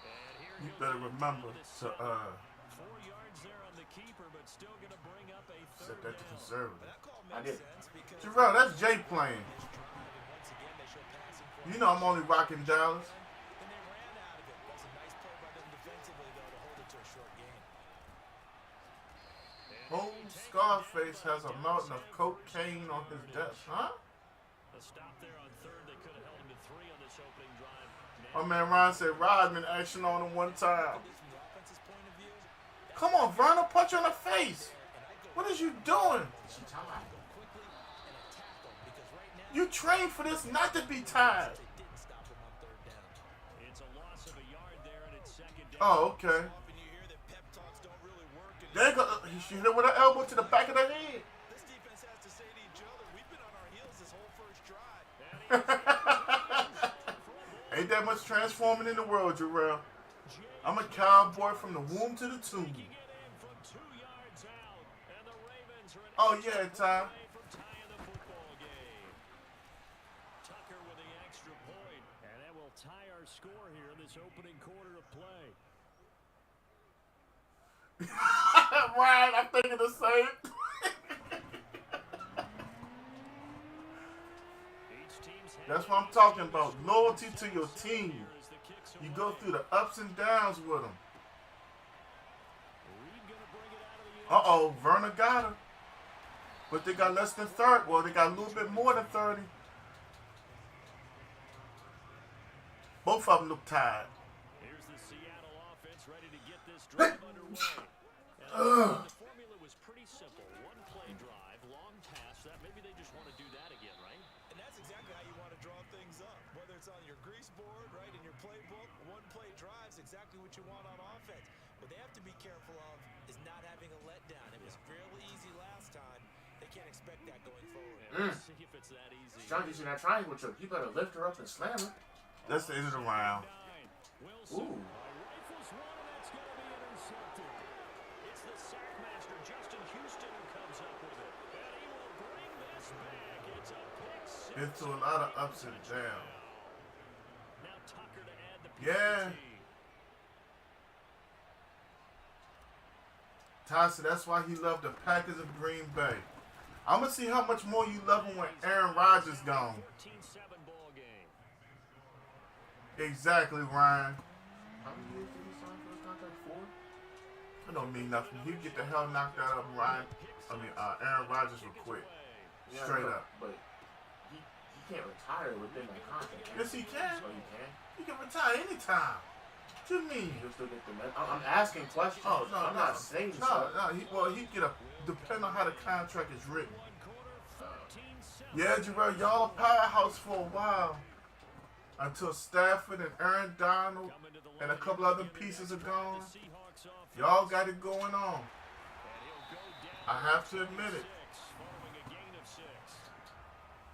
And here You he'll better go remember down to 4 yards there on the keeper, but still going to bring up a set 3rd that to down. conservative. That call I makes did. sense because Jarrell, that's Jay playing. this drive, and once again, they show passing for You know I'm only rocking Dallas. and they ran out of it. That was a nice play by them defensively, though, to hold it to a short game. Whole Scarface has a mountain of cocaine on his desk, huh? A stop there on 3rd. They could have held him to 3 on this opening drive. My man Ryan said Rodman action on him one time. This from the offense's point of view, Come on, Vernon, punch her in the face. What is you doing? She tied. quickly and a tackle because right now You trained for this not to be tied. they didn't stop him on 3rd down. It's a loss of a yard there, and it's 2nd down. Oh, okay. Often you hear that pep talks don't really work, and There go. She hit her with her elbow to the back of the head. this defense has to say to each other, we've been on our heels this whole first drive. Ain't that much transforming in the world, Jarrell. I'm a cowboy from the womb to the tomb. Get in from 2 yards out, and the Ravens are an Oh, extra yeah, point Ty. away from tying the football game. Tucker with the extra point, and that will tie our score here in this opening quarter of play. Ryan, I'm thinking the same. Each team's That's what I'm talking about. Loyalty to your team. here as the kicks You away. go through the ups and downs with them. Reed gonna bring it out of the end. Uh-oh, Vernon got her. But they got less than 30. Well, they got a little bit more than 30. Both of them look tired. Here's the Seattle offense ready to get this drive underway. And the formula was pretty simple. One play drive, long pass. That maybe they just want to do that again, right? And that's exactly how you want to draw things up. Whether it's on your grease board, right, in your playbook, one-play drives, exactly what you want on offense. What they have to be careful of is not having a letdown. It was fairly easy last time. They can't expect that going forward. And let's see if it's that easy. She's trying to get you in that triangle trick. You better lift her up and slam her. That's the end of the round. Wilson Ooh. rifles one, and that's going to be intercepted. It's the sackmaster, Justin Houston, who comes up with it. And he will bring this back. It's a pick six. Been through a lot of ups and downs. Now Tucker to add the Yeah. PAT. Ty said that's why he loved the Packers of Green Bay. I'm going to see how much more you love him when Aaron Rodgers gone. 14-7 ball game. Exactly, Ryan. How many years did he sign for this contract? 4? It don't mean nothing. He'd get the hell knocked out of Ryan. Aaron Rodgers will quit. Yeah, Straight but- up. But he can't retire within that contract. Yes, he can. Oh, he can? He can retire anytime. What you mean? He'll still get the I'm asking questions. Oh, no, I'm no. not saying No, stuff. no. He'd get a, depending on how the contract is written. One quarter, 14-7. Yeah, Jarrell, y'all a powerhouse for a while. Until Stafford and Aaron Donald Coming to the and a line couple here other to begin pieces the are drive, gone. the Seahawks offense. Y'all got it going on. And he'll go down I have to admit it. 6, following a gain of 6.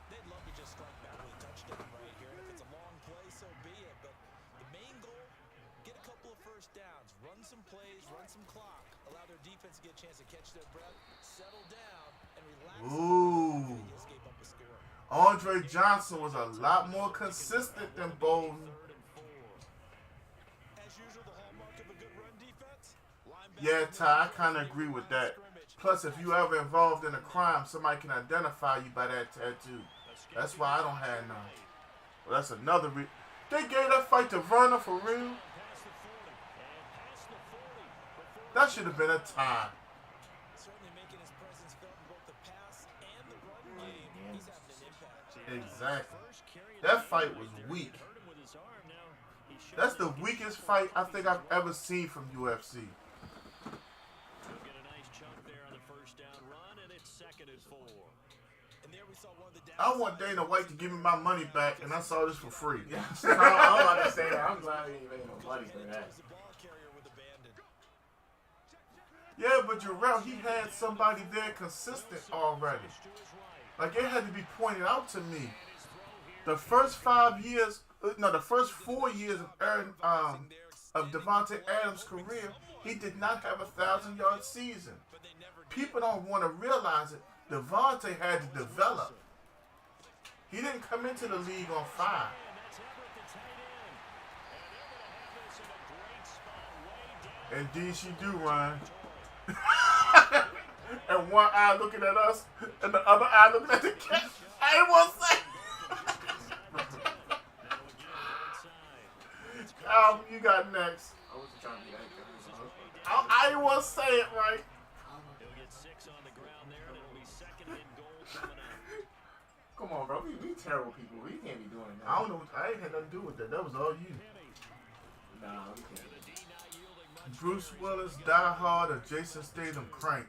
They'd love to just strike back with a touchdown right here. And if it's a long play, so be it. But the main goal, defense get a chance to catch their breath, settle down, and relax. Ooh. Vegas gave up a score. Andre Johnson was a lot more consistent than Bolden. As usual, the hallmark of a good run defense. Yeah, Ty, I kind of agree with that. Plus, if you ever involved in a crime, somebody can identify you by that tattoo. That's why I don't have none. Well, that's another reason. They gave that fight to Verner for real? That should have been a tie. Certainly making his presence felt in both the pass and the run game. He's having an impact. Exactly. That fight was weak. That's the weakest fight I think I've ever seen from UFC. I want Dana White to give me my money back, and I saw this for free. I'm about to say that. I'm glad he ain't made no money for that. Yeah, but Jarrell, he had somebody there consistent already. Like, it had to be pointed out to me. The first 4 years of Devontae Adams' career, he did not have a 1,000-yard season. People don't want to realize it. Devontae had to develop. He didn't come into the league on fire. Indeed, she do, Ryan. And one eye looking at us, and the other eye looking at the cat. I ain't want to say. You got next. I wasn't trying to be that. I didn't want to say it right. Come on, bro. We terrible people. We can't be doing that. I don't know. I ain't had nothing to do with that. That was all you. Nah, we can't. Bruce Willis, Die Hard, or Jason Statham, Crank.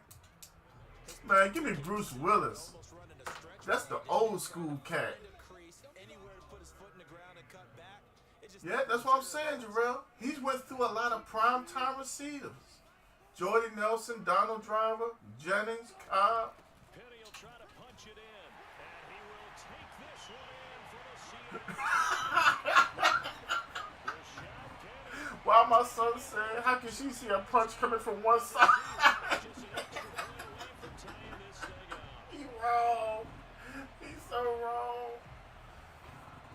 Man, give me Bruce Willis. That's the old school cat. Yeah, that's what I'm saying, Jarrell. He's went through a lot of primetime receivers. Jordy Nelson, Donald Driver, Jennings, Cobb. Why my son said, how can she see a punch coming from one side? He wrong. He's so wrong.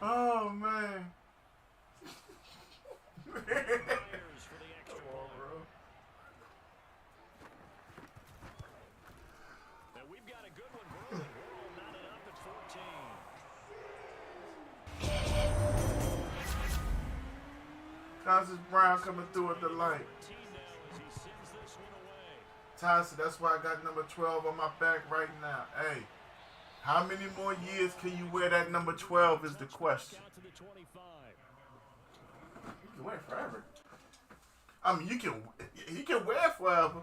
Oh, man. Come on, bro. Now we've got a good one brewing. We're all knotted up at 14. Constance Brown coming through at the light. Tyson, that's why I got number 12 on my back right now. Hey, how many more years can you wear that number 12 is the question. You can wear it forever. I mean, you can wear it forever.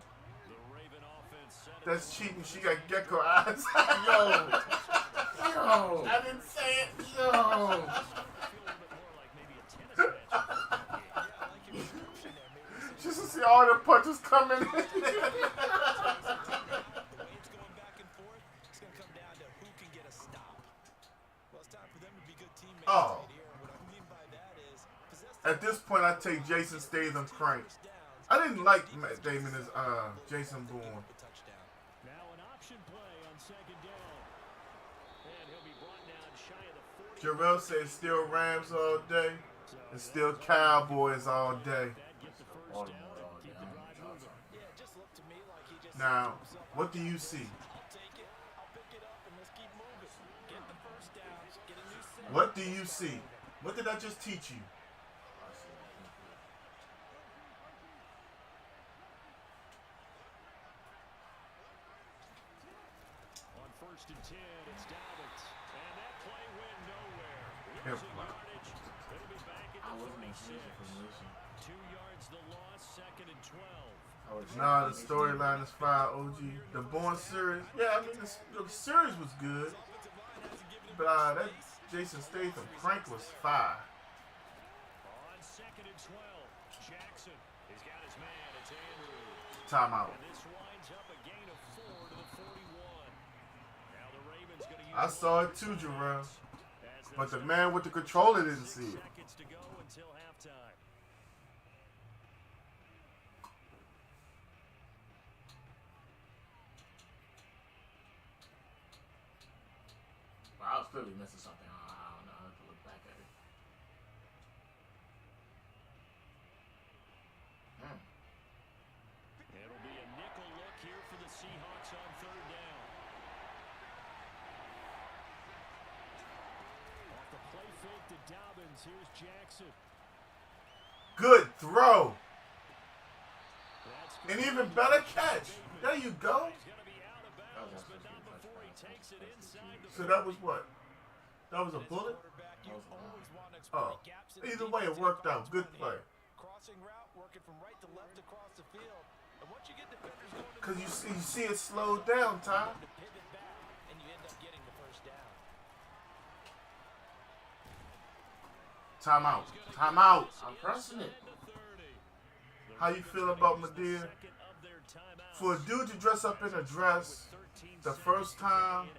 That's cheating. She got gecko eyes. Yo. I didn't say it. Yo. Just to see all the punches coming in. Oh. At this point, I take Jason Statham, Crank. I didn't like Matt Damon as Jason Bourne. Now an option play on second down. And he'll be brought down shy of the 40. Jarrell says still Rams all day and still Cowboys all day. Now, what do you see? What do you see? What did I just teach you? On 1st and 10, it's Dobbins. And that play went nowhere. Yep. Losing yardage. It'll be back at the 36. 2 yards the loss, 2nd and 12. Nah, the storyline is fire, OG. The Bourne series, yeah, I mean, the series was good. But that Jason Statham Crank was fire. On 2nd and 12, Jackson. He's got his man. It's Andrews. Timeout. And this winds up a gain of 4 to the 41. Now the Ravens going to use I saw it too, Jarrell. But the man with the controller didn't see it. seconds to go until halftime. clearly missing something. I don't know. I have to look back at it. It'll be a nickel look here for the Seahawks on third down. Off the play fake to Dobbins. Here's Jackson. Good throw. An even better catch. There you go. So that was what? That was a bullet? Oh. Either way, it worked out. Good play. Because you see it slowed down, Ty. Time out. Time out. I'm pressing it. How you feel about Madea? For a dude to dress up in a dress the first time,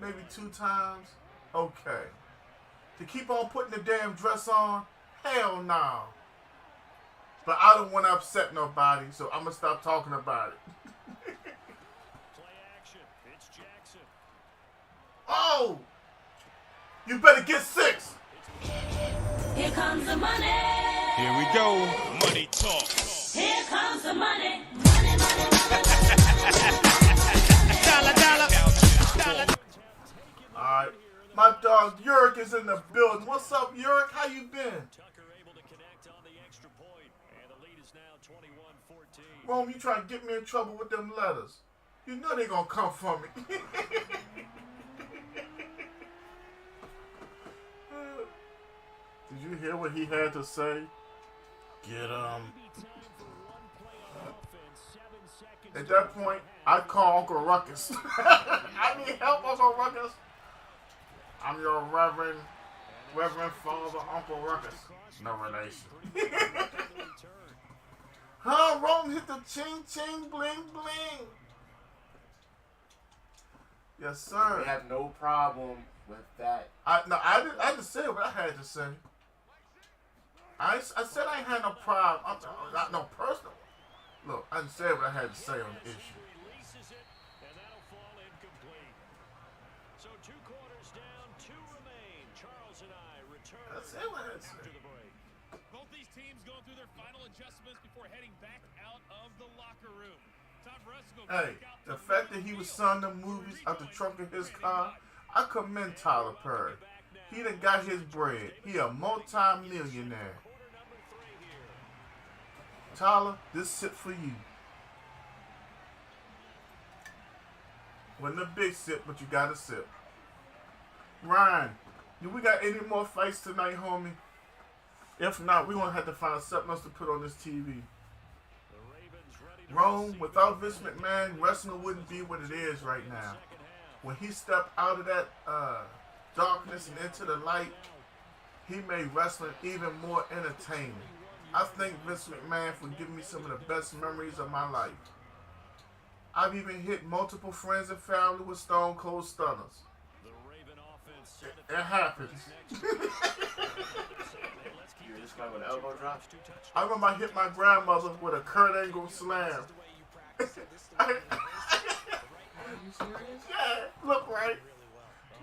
maybe 2 times, okay. To keep on putting the damn dress on, hell no. But I don't want to upset nobody, so I'm going to stop talking about it. Play action. It's Jackson. Oh! You better get 6! Here comes the money. Here we go. Money talk. Here comes the money. Money, money, money. Dollar. Alright. My dog Yurik is in the building. What's up, Yurik? How you been? Tucker able to connect on the extra point, and the lead is now 21-14. Rome, you trying to get me in trouble with them letters. You know they gonna come for me. Did you hear what he had to say? Get him. At that point, I'd call Uncle Ruckus. I need help, Uncle Ruckus. I'm your Reverend Father, Uncle Ruckus. No relation. Huh? Rome hit the ching ching bling bling. Yes, sir. We have no problem with that. I didn't say what I had to say. I said I ain't had no problem. Not no personal. Look, I didn't say what I had to say on the issue. Releases it, and that'll fall incomplete. So 2 quarters down, 2 remain. Charles and I return That's it, what I had to after say. the break. Both these teams going through their final adjustments before heading back out of the locker room. Time for us to go Hey, back out the to fact that he was selling them movies out the trunk of his car, I commend Tyler Perry. He done got his bread. He a multi-millionaire. Quarter number 3 here. Tyler, this sip for you. Wasn't a big sip, but you got a sip. Ryan, do we got any more fights tonight, homie? If not, we gonna have to find something else to put on this TV. The Ravens ready to Rome, receive without Vince McMahon, wrestling wouldn't be what it is right now. second half. When he stepped out of that darkness and into the light, he made wrestling even more entertaining. I thank Vince McMahon for giving me some of the best memories of my life. I've even hit multiple friends and family with Stone Cold Stunners. The Raven offense set It happens. You're this guy with an elbow drop? I remember I hit my grandmother with a Kurt Angle slam. Are you serious? Yeah, look, right?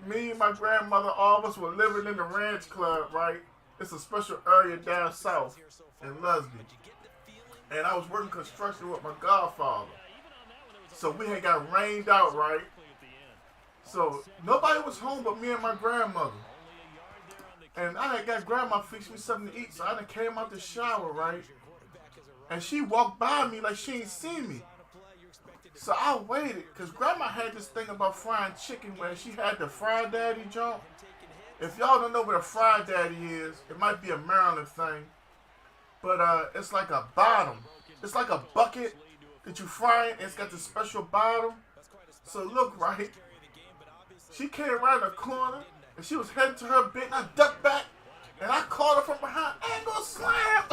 Me and my grandmother, all of us were living in the Ranch Club, right? It's a special area down south in Lusby. And I was working construction with my godfather. So we had got rained out, right? So nobody was home but me and my grandmother. And I had got grandma fix me something to eat, so I done came out the shower, right? And she walked by me like she ain't seen me. So I waited, because grandma had this thing about frying chicken where she had the Fry Daddy jump. If y'all don't know what a Fry Daddy is, it might be a Maryland thing. But it's like a bottom. It's like a bucket that you fry it, and it's got the special bottom. So look, right? She came around the corner, and she was heading to her bed, and I ducked back, and I caught her from behind, angle slam.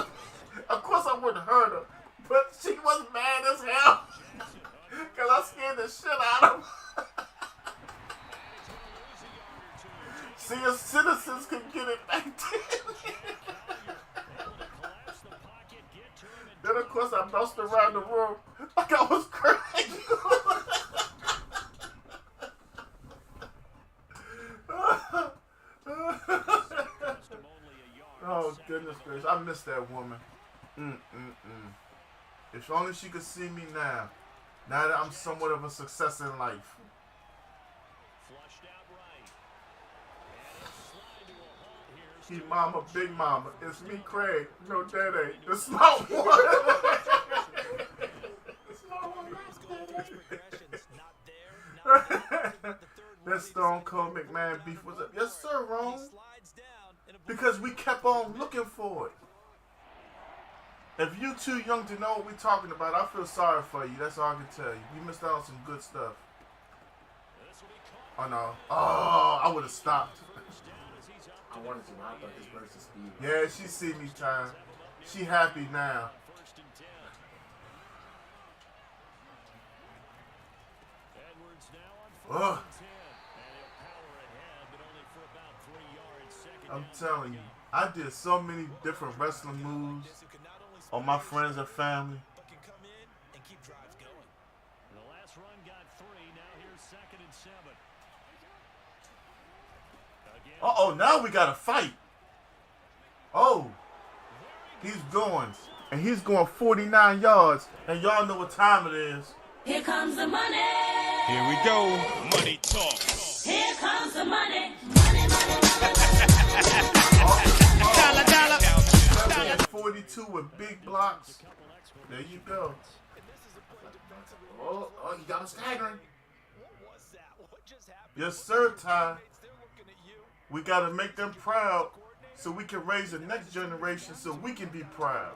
Of course I wouldn't hurt her, but she was mad as hell. Because I scared the shit out of her. See, if citizens could get it back then. Then, of course, I bounced around the room like I was crazy. goodness gracious. I miss that woman. If only she could see me now. Now that I'm somewhat of a success in life. Flushed out right. And a slide to a halt here. He mama, big mama. It's me, Craig. No, that ain't. The small one. That Stone Cold McMahon beef was up. Yes, sir, Rome. Because we kept on looking for it. If you too young to know what we're talking about, I feel sorry for you. That's all I can tell you. You missed out on some good stuff. Oh, no. Oh, I would have stopped. I wanted to, but I thought his burst of speed. Yeah, she see me time. She happy now. Ugh. I'm telling you, I did so many different wrestling moves on my friends and family. The last run got 3. Now here's 2nd and 7. Uh-oh, now we got to fight. Oh, he's going. And he's going 49 yards. And y'all know what time it is. Here comes the money. Here we go. Money talk. Here comes the money. Money, money, money. Dollar, dollar. 42 with big blocks. There you go. Oh, he got him staggering. Yes, sir, Ty. We got to make them proud so we can raise the next generation so we can be proud.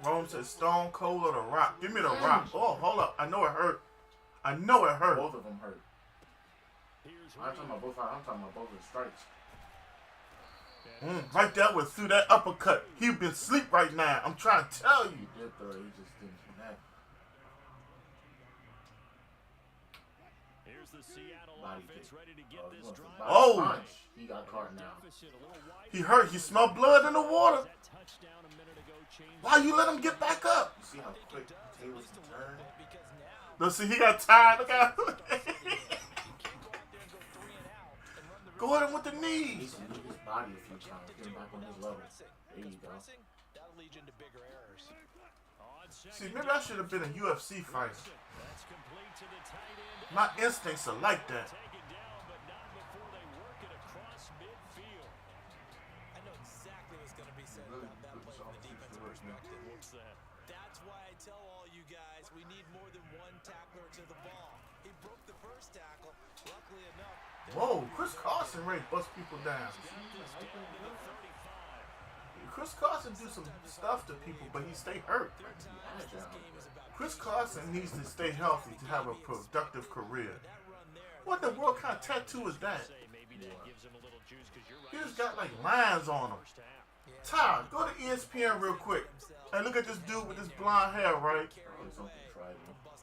Rome said Stone Cold or The Rock. Give me The Rock. Oh, hold up. I know it hurt. I know it hurt. Both of them hurt. I'm talking about both of the strikes. Right there was through that uppercut. He been asleep right now. I'm trying to tell you. He did though. He just didn't connect. Here's the Seattle Body offense kick. ready to get this drive. Oh. Punch. He got caught now. He hurt. He smelled blood in the water. Why you let him get back up? You see how quick the tables can turn? Look, see, he got tired. Look at him. Go at him with the He knees. needs to move his body a few times. Get him back on his level. There you go. That'll lead you into bigger errors. See, maybe I should have been a UFC fighter. My instincts are like that. I know exactly what's going to be said about that play from the defensive perspective. That's why I tell all you guys we need more than one tackler to the ball. He broke the first tackle. Luckily enough. Whoa, Chris Carson ready to bust people down. Chris Carson do some stuff to people, but he stay hurt. Chris Carson needs to stay healthy to have a productive career. What the world kind of tattoo is that? He just got like lines on him. Ty, go to ESPN real quick and look at this dude with this blonde hair, right?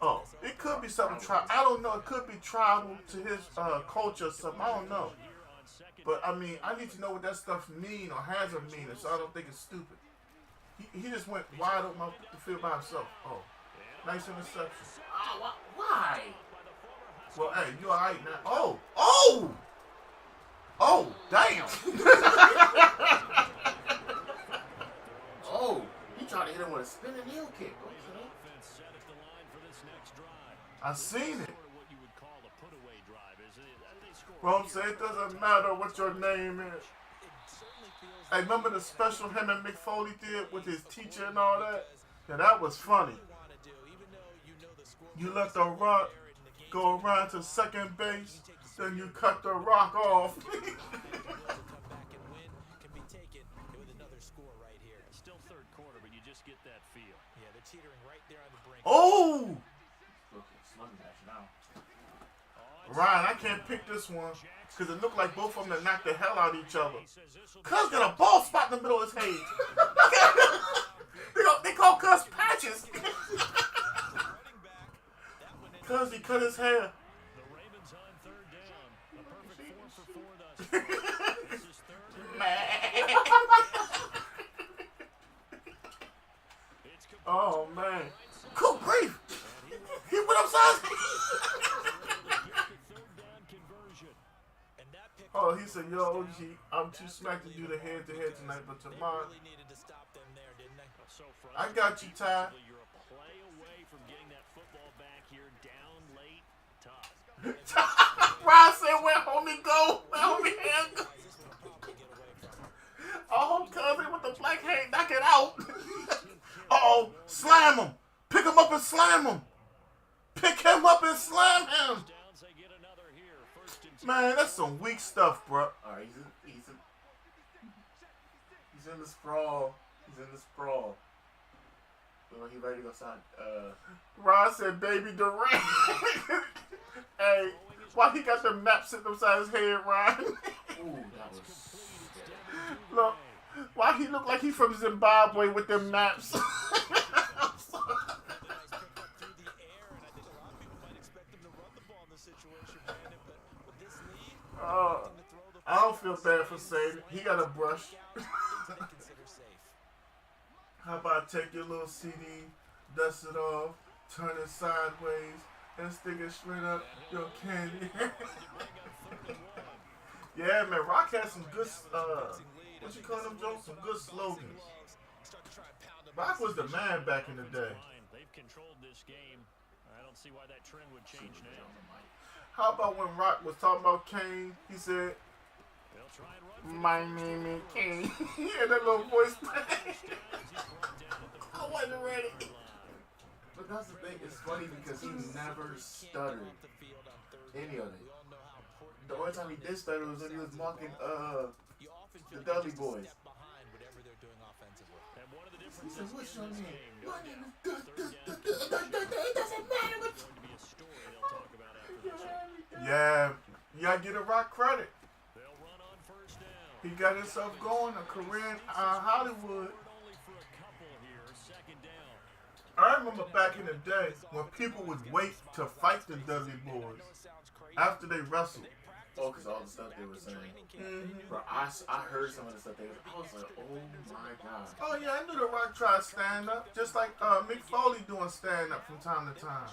Oh, it could be something tribal. I don't know. It could be tribal to his culture or something. I don't know. But, I mean, I need to know what that stuff mean or has a meaning, so I don't think it's stupid. He just went wide open the field by himself. Oh, nice interception. Oh, why? Well, hey, you all right now? Oh! Oh! Oh, damn! Oh, he tried to hit him with a spinning heel kick. Okay. I seen it. Rome said it doesn't matter what your name is. Hey, remember the special him and Mick Foley did with his teacher and all that? Yeah, that was funny. You let the rock go around to second base, then you cut the rock off. Still third quarter, but you just get that feel. Yeah, they're teetering right there on the brink. Oh! Now. Ryan, I can't pick this one because it looked like both of them that knocked the hell out of each other. Cuz got a bald spot in the middle of his head. They call Cuz patches. Cuz he cut his hair. The Ravens on third down. A perfect 4 for 4 thus far. This is third. Oh, man. Cool grief. He went upside. Oh, Oh, he said, yo, OG, I'm too smacked to do the head-to-head tonight, but tomorrow, Really needed to stop them there, didn't they? So I got you, Ty. You're a play away from getting that football back here down late. Tough. Ron said, where homie go? Where homie hand go? Oh, cousin with the black hair, knock it out. Uh-oh, slam him. Pick him up and slam him. Pick him up and slam him. Man, that's some weak stuff, bro. Alright, he's in the sprawl. He's in the sprawl. Well, he ready to go sign. Ron said, baby Durant. Hey, why he got the map sitting upside his head, Ron? Ooh, that was. Look, why he look like he from Zimbabwe with them maps? I don't feel bad for saying it. He got a brush. How about take your little CD, dust it off, turn it sideways, and stick it straight up your candy. Yeah, man, Rock had some good, what you call them, Joe? Some good slogans. Rock was the man back in the day. They've controlled this game. I don't see why that trend would change now. How about when Rock was talking about Kane, he said, my name is Kane. He had that little voice. I wasn't ready. But that's the thing, it's funny because he never stuttered any of it. The only time he did stutter was when he was mocking the Dudley Boys. He said, what's your name? My name is It doesn't matter what Yeah, you gotta get a Rock credit. He got himself going, a career in Hollywood. I remember back in the day when people would wait to fight the Dudley Boys after they wrestled. Oh, because all the stuff they were saying. Mm-hmm. Bro, I heard some of the stuff they were. I was like, oh my god. Oh yeah, I knew the Rock tried stand up, just like Mick Foley doing stand up from time to time.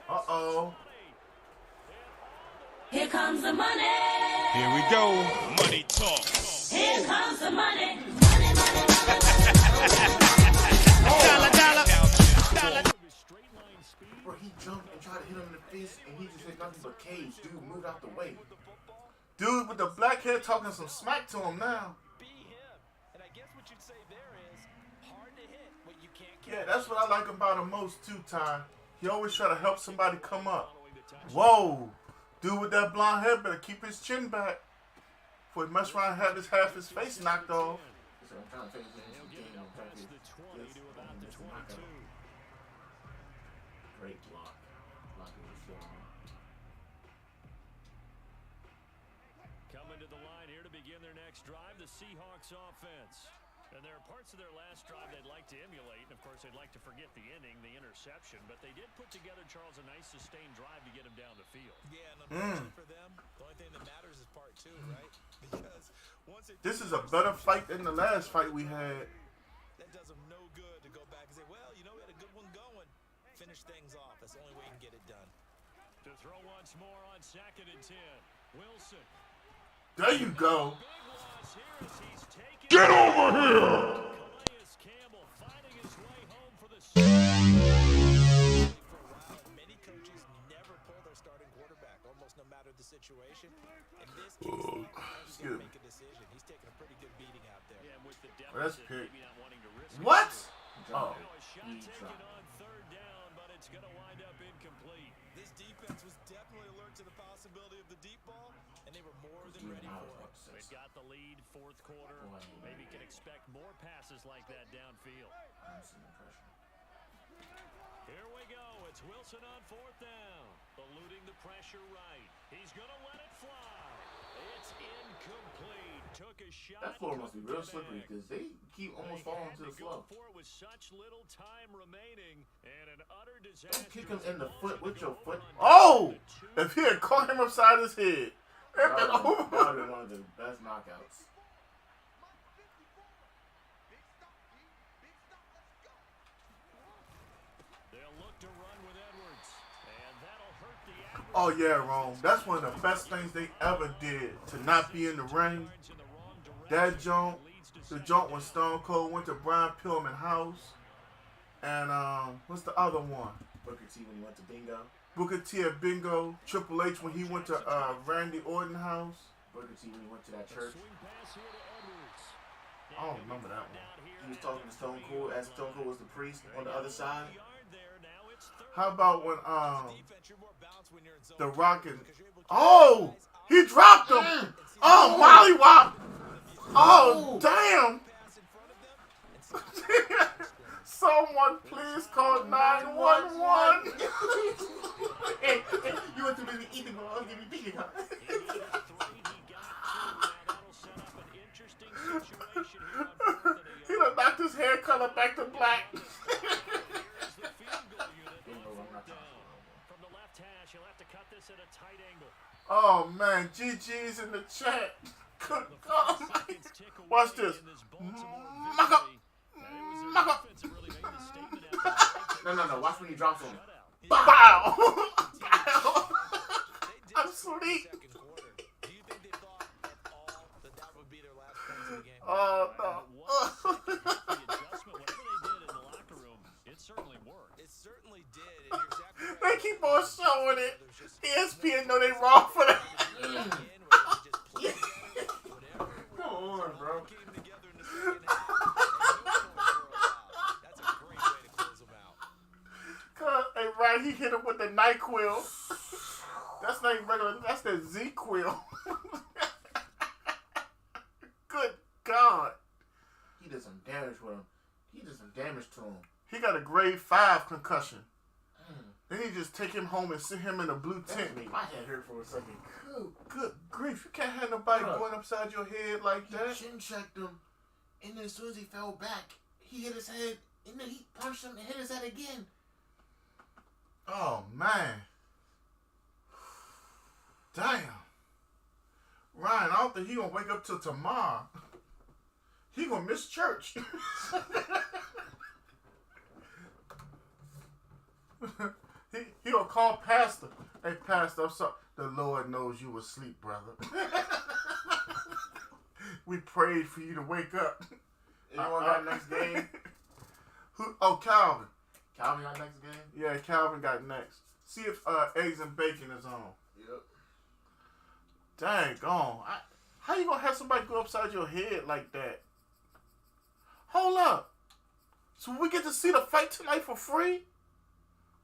Uh-oh. Here comes the money. Here we go. Money talk. Here comes the money. Money, money, money. Dollar. Bro, he jumped and tried to hit him in the face, and he just hit nothing but cage. Dude, moved out the way. Dude with the black hair talking some smack to him now. Yeah, that's what I like about him most too, Ty. He always try to help somebody come up. Whoa. Dude with that blonde hair better keep his chin back. Before he mess around and have half his face knocked off. Great block. Coming to the line here to begin their next drive, the Seahawks offense. And there are parts of their last drive they'd like to emulate. And, of course, they'd like to forget the inning, the interception. But they did put together, Charles, a nice sustained drive to get him down the field. Yeah, and unfortunately for them, the only thing that matters is part two, right? Because once this is a better fight than the last fight we had. That does them no good to go back and say, well, you know, we had a good one going. Finish things off. That's the only way you can get it done. To throw once more on 2nd and 10. Wilson. There you go. Get over here! Campbell finding his way home for the Many coaches never pull their starting quarterback, almost no matter the situation. In this case, he's going to make a decision. He's taking a pretty good beating out there. Yeah, with the That's deficit, pick. maybe not wanting to risk What? Oh. Oh. A shot taken on 3rd down, but it's going to wind up incomplete. This defense was definitely alert to the possibility of the deep ball, and they were more than ready for it. They've got the lead, 4th quarter. Maybe can expect more passes like that downfield. Here we go. It's Wilson on 4th down. Eluding the pressure right. He's going to let it fly. It's incomplete. Took a shot. That floor must be real slippery because they keep almost falling to the floor. With such little time remaining and an utter disaster. Don't kick him in the foot with your foot. Oh! If he had caught him upside his head. That would have been one of the best knockouts. They'll look to run with Edwards, and that'll hurt the average. Oh yeah, Rome. That's one of the best things they ever did to not be in the ring. That joint, the joint when Stone Cold went to Brian Pillman house, and what's the other one? Booker T when he went to Bingo. Booker T at Bingo. Triple H when he went to Randy Orton house. Booker T when he went to that church. I don't remember that one. He was talking to Stone Cold as Stone Cold was the priest on the other side. How about when the Rock and he dropped him. Oh, Molly Wop. Oh, damn. Someone please call 911. Hey, you went to busy eating while I was giving thinking. He done knocked his hair color back to black. Oh man, GG's in the chat. Watch this. No. Watch when he drops him. Bow. I'm asleep. Oh no. They keep on showing it. ESPN know they wrong for that. Come on, bro. Hey, right, he hit him with the NyQuil. That's not even regular. That's the Z-Quil. Good God. He did some damage with him. He did some damage to him. He got a grade 5 concussion. Then he just take him home and sit him in a blue tent. Made my head hurt for a second. Good grief. You can't have nobody going upside your head like that. He chin checked him, and then as soon as he fell back, he hit his head, and then he punched him and hit his head again. Oh, man. Damn. Ryan, I don't think he gonna wake up till tomorrow. He gonna miss church. he gonna call pastor. Hey, pastor, I'm sorry. The Lord knows you were asleep, brother. We prayed for you to wake up. Anyone got next game? Who? Oh, Calvin. Calvin got next game? Yeah, Calvin got next. See if Eggs and Bacon is on. Yep. Dang on. How you gonna have somebody go upside your head like that? Hold up. So we get to see the fight tonight for free?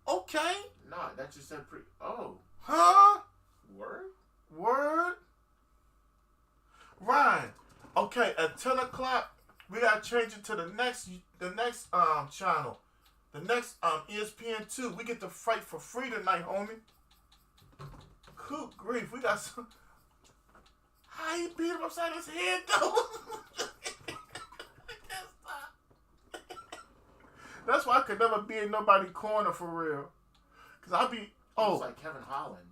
Okay. Nah, that just said Oh. Huh? Word? Ryan. Okay, at 10 o'clock, we gotta change it to the next channel. The next ESPN2. We get to fight for free tonight, homie. Good grief, we got some. How he beat him upside his head though? That's why I could never be in nobody's corner for real. Cause I'll be It's like Kevin Holland.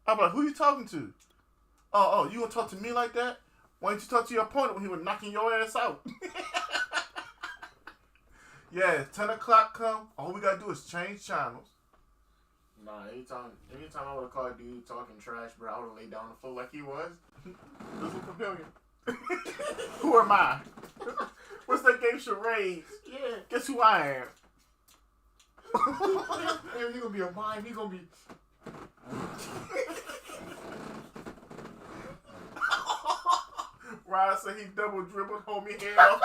I'm like, who you talking to? Oh, you gonna talk to me like that? Why didn't you talk to your opponent when he was knocking your ass out? Yeah, 10 o'clock come. All we gotta do is change channels. Nah, anytime I would have called a dude talking trash, bro, I would have laid down on the floor like he was. Listen, Pavilion. Who am I? What's that game, charades? Yeah. Guess who I am? Hey, he gonna be a mime. He gonna be. Ryan said he double dribbled homie hair off.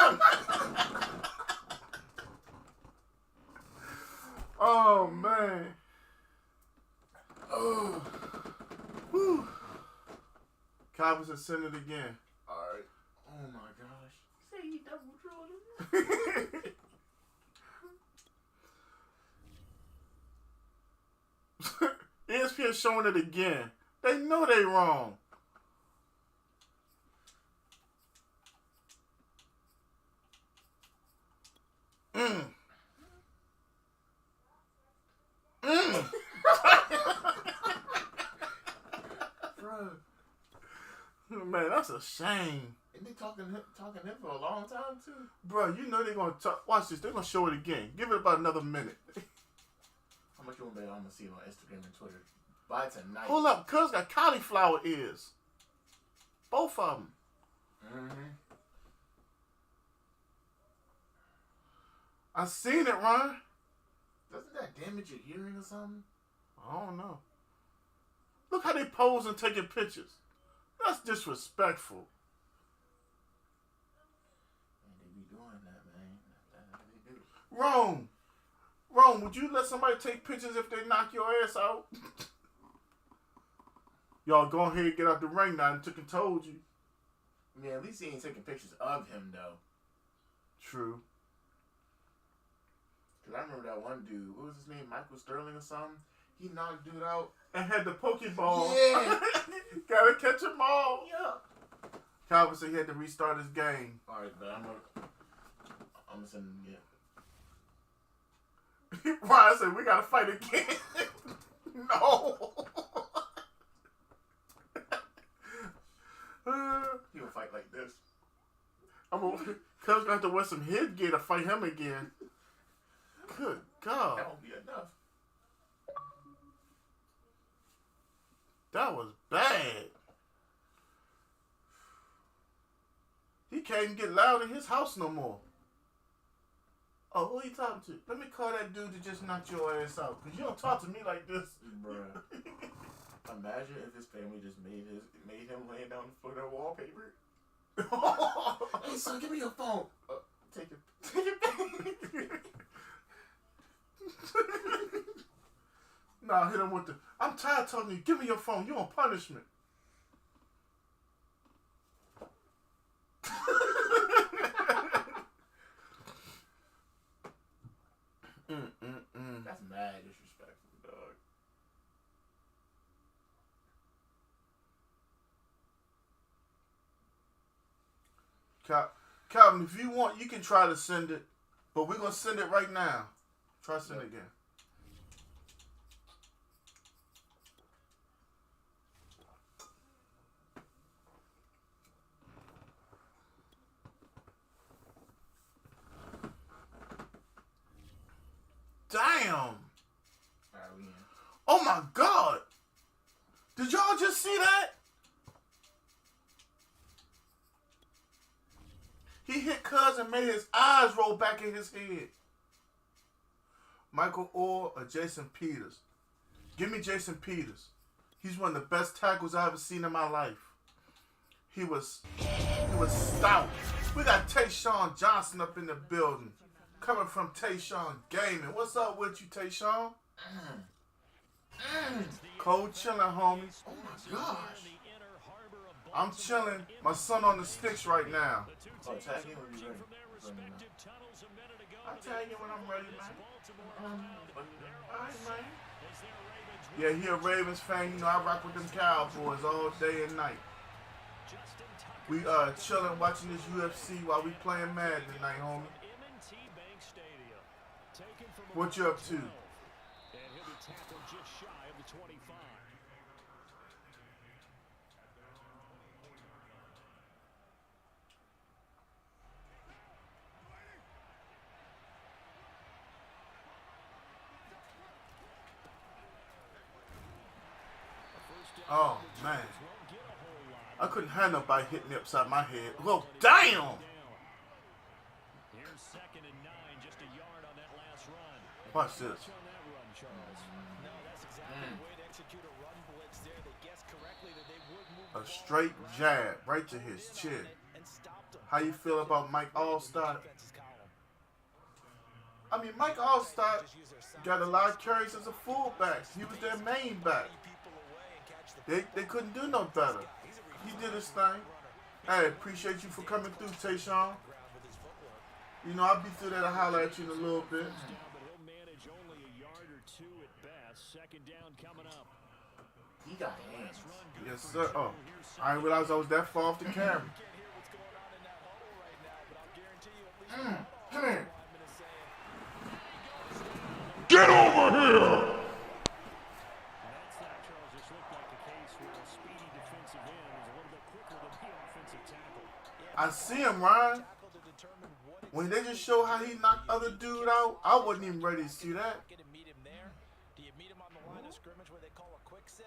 Oh man. Oh. Whew. Calvin said send it again. Alright. Oh my gosh. Say he double dribbled. ESPN showing it again. They know they wrong. Bro. Man, that's a shame. And they talking him for a long time too. Bro, you know they're gonna talk. Watch this. They're gonna show it again. Give it about another minute. How much you want to bet I'm gonna see it on Instagram and Twitter? By tonight. Hold up, cuz got cauliflower ears. Both of them. Mm-hmm. I seen it, Ron. Doesn't that damage your hearing or something? I don't know. Look how they pose and taking pictures. That's disrespectful. And they be doing that, man. That's how they do. Rome, would you let somebody take pictures if they knock your ass out? Y'all go ahead and get out the ring now and took and told you. I mean, at least he ain't taking pictures of him, though. True. Because I remember that one dude, what was his name, Michael Sterling or something? He knocked dude out. And had the Pokeball. Yeah. Gotta catch them all. Yeah. Calvin said he had to restart his game. Alright, but I'm gonna send him again. Ryan said, we gotta fight again. No. He gonna fight like this. Cuz gonna have to wear some headgear to fight him again. Good God. That won't be enough. That was bad. He can't even get loud in his house no more. Oh, who are you talking to? Let me call that dude to just knock your ass out. Because you don't talk to me like this. Bruh. Imagine if his family just made him laying down the floor of wallpaper. Hey son, give me your phone. Take it back. Nah, hit him with the, I'm tired of talking to you. Give me your phone. You on punishment. That's mad disrespectful, dog. Calvin, if you want, you can try to send it. But we're going to send it right now. Try to send it again. Damn. Alright, we in. Oh my God. Did y'all just see that? He hit Cuz and made his eyes roll back in his head. Michael Orr or Jason Peters? Give me Jason Peters. He's one of the best tackles I've ever seen in my life. He was stout. We got Tayshawn Johnson up in the building. Coming from Tayshawn Gaming. What's up with you, Tayshawn? Cold chilling, homie. Oh my gosh. I'm chilling. My son on the sticks right now. Oh, tag him when you're ready. I'll tag you when I'm ready, man. Alright, man. Yeah, he a Ravens fan. You know, I rock with them Cowboys all day and night. We chilling, watching this UFC while we playing Madden tonight, homie. What you up to? Oh, man. I couldn't have nobody hitting me upside my head. Well, damn! Watch this. A straight jab right to his chin. How you feel about Mike Allstott? I mean, Mike Allstott got a lot of carries as a fullback. He was their main back. They couldn't do no better. He did his thing. Hey, appreciate you for coming through, Tayshawn. You know, I'll be through there to holler at you in a little bit. He got hands. Yes, sir. Oh, I didn't realize I was that far off the camera. Come here. Get over here! I see him, Ryan. When they just show how he knocked other dude out, I wasn't even ready to see that. Do you meet him on the line of scrimmage where they call a quick sit?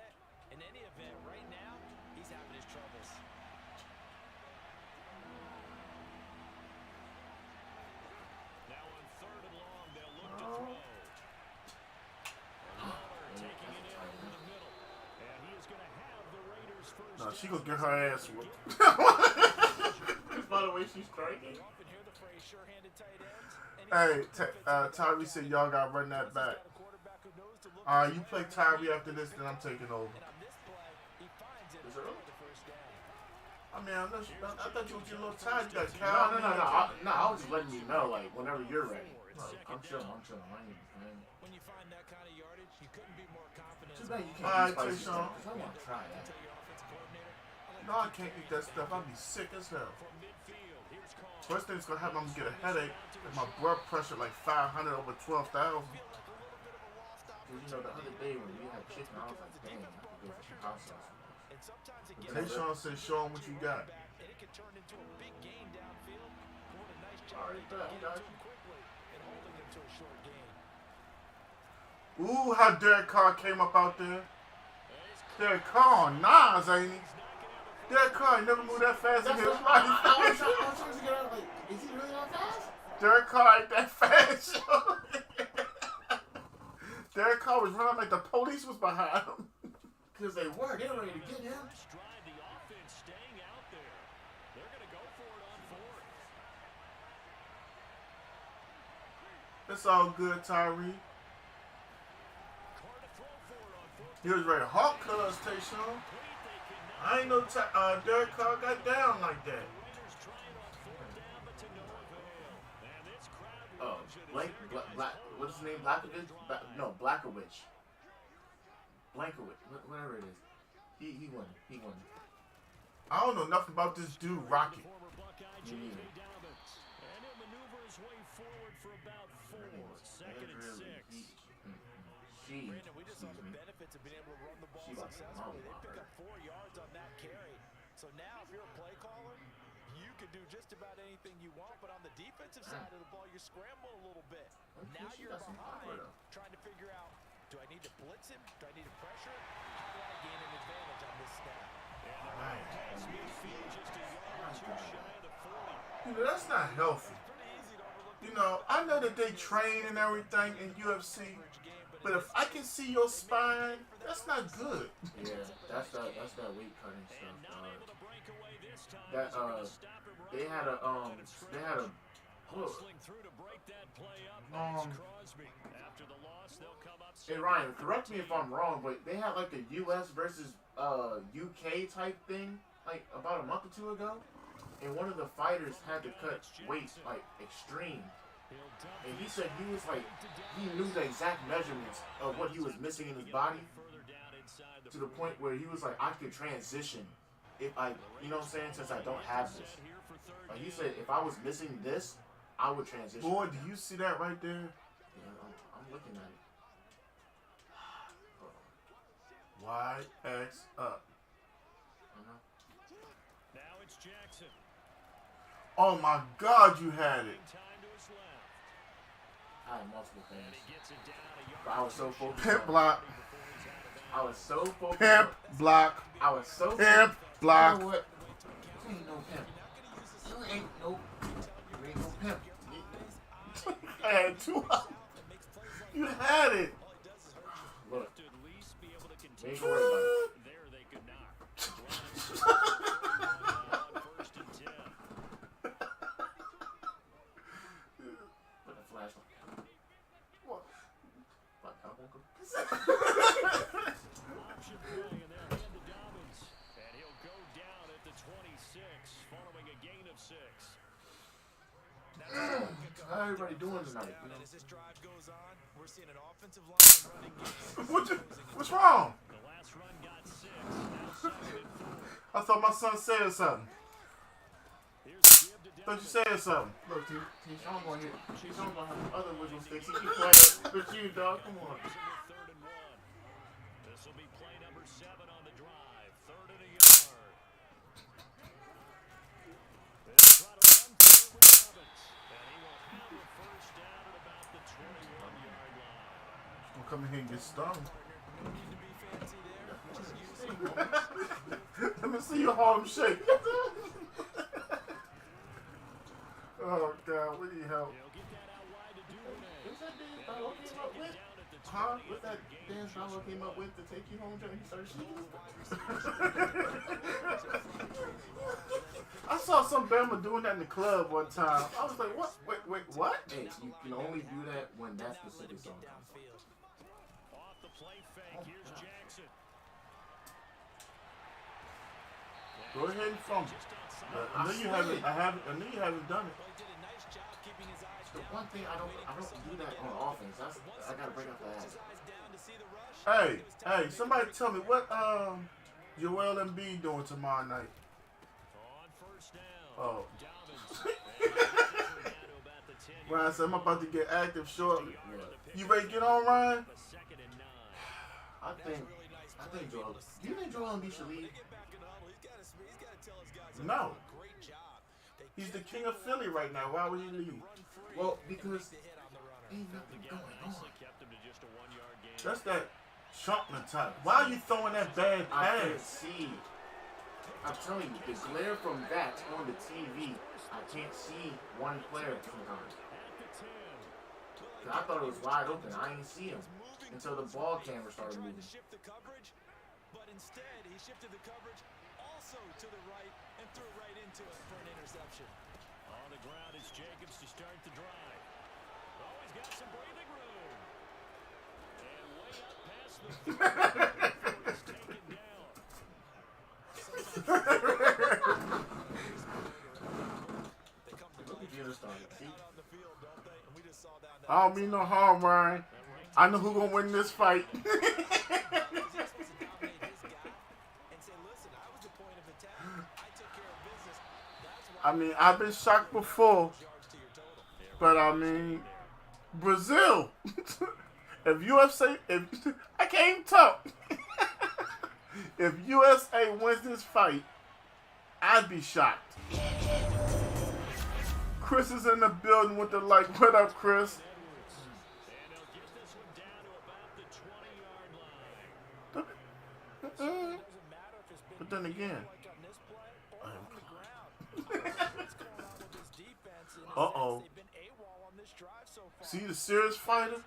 any event, right now, he's having his troubles. Now on 3rd and long, they'll look to throw. And Waller taking it in over the middle. And he is going to have the Raiders first. No, she gonna get her ass whooped. By the way she's striking. You often hear the phrase sure-handed tight ends. Hey, Tyree said y'all gotta run that back. Alright, you play Tyree after this, then I'm taking over. And on this play, he finds it Is it for early? the first down. I mean, I thought you was getting a little tired. You got No, Cal. I was just letting you know, like, whenever you're ready. I'm chilling. I ain't. When you find that kind of yardage, you couldn't be more confident. Too bad you can't Alright, eat spicy Tayshaun. stuff, 'cause I want to try that. Tell your offensive coordinator, No, I can't eat that stuff. I'll be sick as hell. From midfield, here's Carr. First thing that's gonna happen, I'm gonna get a headache. And my blood pressure like 500 over 12,000. Because, you know, the other day when we had chicken, I was like, dang, I could go for some hot sauce. and sometimes it gets Tayshaun said, show him what you got. and it can turn into a big gain downfield. Doing a nice job Alright, getting bet, to guys. him quickly and holding him to a short gain. Ooh, how Derek Carr came up out there. Derek Carr on Nas, ain't he? Derek Carr never moved that fast in his life. I was trying to get out, like, is he really that fast? Derek Carr ain't that fast, yo. Derek Carr was running like the police was behind him. Because they were ready to get him. First drive, the offense staying out there. They're going to go for it on 4th. It's all good, Tyree. Carr to throw for it on 4th. He was ready to hawk cuz, Tayshaun. I ain't know Derek Carr got down like that. Raiders trying on 4th down, but to no avail. And this crowd Oh, loves it. Black, what's his name? Blackovich? No, Blackowicz. Blankowicz, whatever it is. He won. He won. I don't know nothing about this dude, Rocket. Former Buckeye Me J.J. neither. Dobbins. And he'll maneuver his way forward for about 4. 2nd and 6. Brandon, we just saw the benefits of being able to run the ball She like successfully. They Molly pick Walker. up 4 yards on that carry. So now, if you're a play caller, you can do just about anything you want. But on the defensive side of the ball, you scramble a little bit. Now she you're got some power, behind, though. trying to figure out, do I need to blitz him? Do I need to pressure him? How do I gain an advantage on this snap? Midfield just a yard or 2 shy of the 40. You know, that's not healthy. Pretty easy to overlook. You know, I know that they train and everything in UFC, but if I can see your spine, that's not good. Yeah, that's that weight cutting stuff. Not able to break away this time. That they had a Hustling through to break that play up. Max Crosby. After the loss, they'll come up. Hey Ryan, correct me if I'm wrong, but they had like a U.S. versus UK type thing like about a month or 2 ago, and one of the fighters had to cut weight like extreme, and he said he was like he knew the exact measurements of what he was missing in his body to the point where he was like, I could transition if I, you know what I'm saying, since I don't have this. Like he said, if I was missing this, I would transition. Boy, do you see that right there? Yeah, I'm looking at it. YX up. Now it's Jackson. Oh my God, you had it. Time to his left. I had multiple And things, he gets it down a yard. but I was so focused. Pimp on- block. I was so focused. Pimp block. I was so Pimp You block. know what? You ain't no pimp. You ain't no pimp. I had 2 up. You had it. Look, To at least be able to they continue. ain't gonna worry about it. There they could not. On 1st and 10. Put the flashlight. What? Like, I won't go. Option play, and they'll hand to Dobbins. And he'll go down at the 26, following a gain of 6. How everybody doing tonight? You know? And as this drive goes on, we're seeing an offensive line and running game. What's wrong? The last run got 6. Now 2nd and 4. I thought my son said something. Here's Gibb to Thought you Dobbins. said something. Look, T-Sean gonna hit. T-Sean gonna have other wiggle sticks. He keep playing with you, dog. Come on. 3rd and 1. This will be play number 7 on the drive. 3rd and a yard. They'll try to run for it with Dobbins. And he will have the first down at about the 21-yard line. Don't come in here and get stung. Need to be fancy there. Just use it. me see your Harlem Shake. Oh, God, we need help. What's that dance Dollar came up with? Huh? What's that dance Dollar came up with to take you home during search? I saw some Bama doing that in the club one time. I was like, what? Wait, what? Hey, you can only do that when that specific song comes on. Off the play fake, here's Jackson. Go ahead and fumble. I know you haven't. I knew you haven't done it. The one thing I don't do that on offense. I gotta break up the habit. Hey, somebody tell me what Joel Embiid doing tomorrow night? On first down. Oh. Ryan said I'm about to get active shortly. You ready to get on, Ryan? I think Joel. Do you think Joel Embiid should leave? No. He's the king of Philly right now. Why would he leave? Well, because ain't nothing going on. That's that Chumpman type. Why are you throwing that bad I can't pass? see. I'm telling you, the glare from that on the TV, I can't see one player sometimes. I thought it was wide open. I didn't see him until the ball camera started moving. But instead, he shifted the coverage also to the right and threw right into it for an interception. On the ground is Jacobs to start the drive. Oh, he's got some breathing room. And way up past the 30 is taken down. Look at you started. See? I don't mean no harm, Ryan. I know who gonna win this fight. I mean, I've been shocked before, but I mean, Brazil. if I can't even talk. If USA wins this fight, I'd be shocked. Chris is in the building with the like. What up, Chris? And he'll get this one down to about the 20-yard line. But then again, uh-oh. See the serious fighter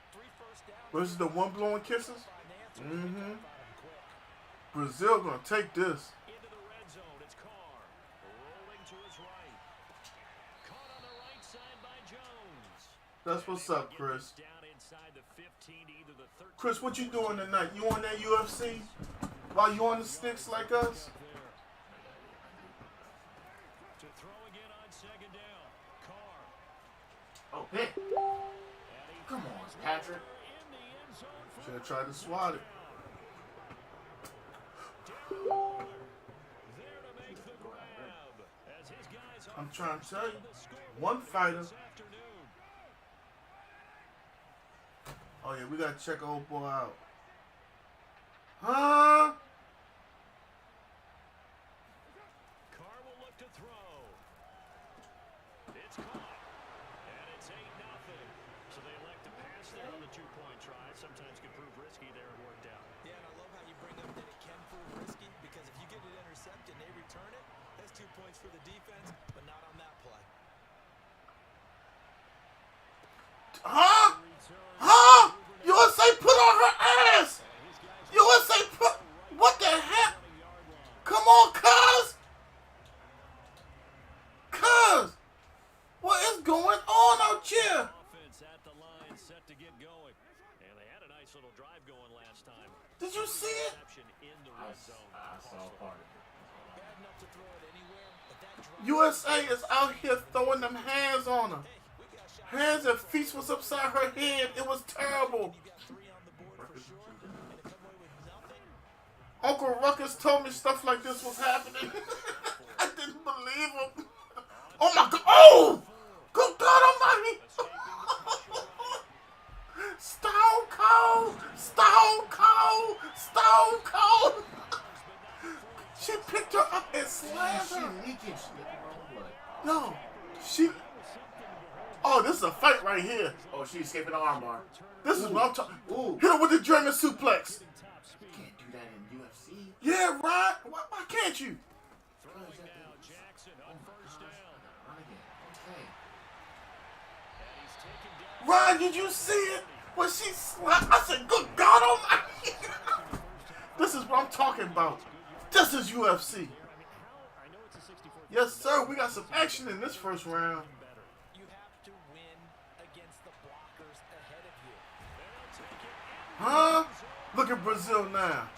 versus the one blowing kisses? Mm-hmm. Brazil gonna take this. Into the red zone, it's Carr. Rolling to his right. Caught on the right side by Jones. That's what's up, Chris. Down inside the 15 to either the 13. Chris, what you doing tonight? You on that UFC? While you on the sticks like us? To throw again on second down. Carr. Oh, hit. Come on, Patrick. In the end zone for Should have tried to swat it. there to make the grab. As his guys I'm trying to tell you, the scoreboard one fighter. this afternoon. Oh yeah, we gotta check old boy out. Huh? Carr will look to throw. It's caught. And it's 8-0. So they elect to pass there on the two-point try. Sometimes can prove risky there. It worked out. Yeah, and I love how you bring up that it can prove risky because if you get it intercepted and they return it, that's 2 points for the defense, but not on that play. Huh? Huh? USA put on her ass! USA put... What the heck? Come on, cuz! Cuz! What is going on out here? Offense at the line, set to get going. And they had a nice little drive going last time. Did you see it? Reception in the I red zone. saw part of it. Bad enough to throw it anywhere, but that drive USA is out here throwing them hands on her. Hands and feet was upside her head. It was terrible. you got 3 on the board for sure, and to come away with nothing. Uncle Ruckus told me stuff like this was happening. I didn't believe him. Oh my God! Oh! Good God Almighty! Stone Cold! Stone Cold! Stone Cold! She picked her up and slammed She her. leaking shit. No, she. Oh, this is a fight right here. Oh, she's escaping the armbar. This is what I'm talking. Ooh. Hit her with the German suplex. Can't do that in UFC. Yeah, right. Why can't you? Ryan, did you see it? When she slapped, I said, good God almighty. This is what I'm talking about. This is UFC. Yes, sir. We got some action in this first round. You have to win against the blockers ahead of you. Huh? Look at Brazil now.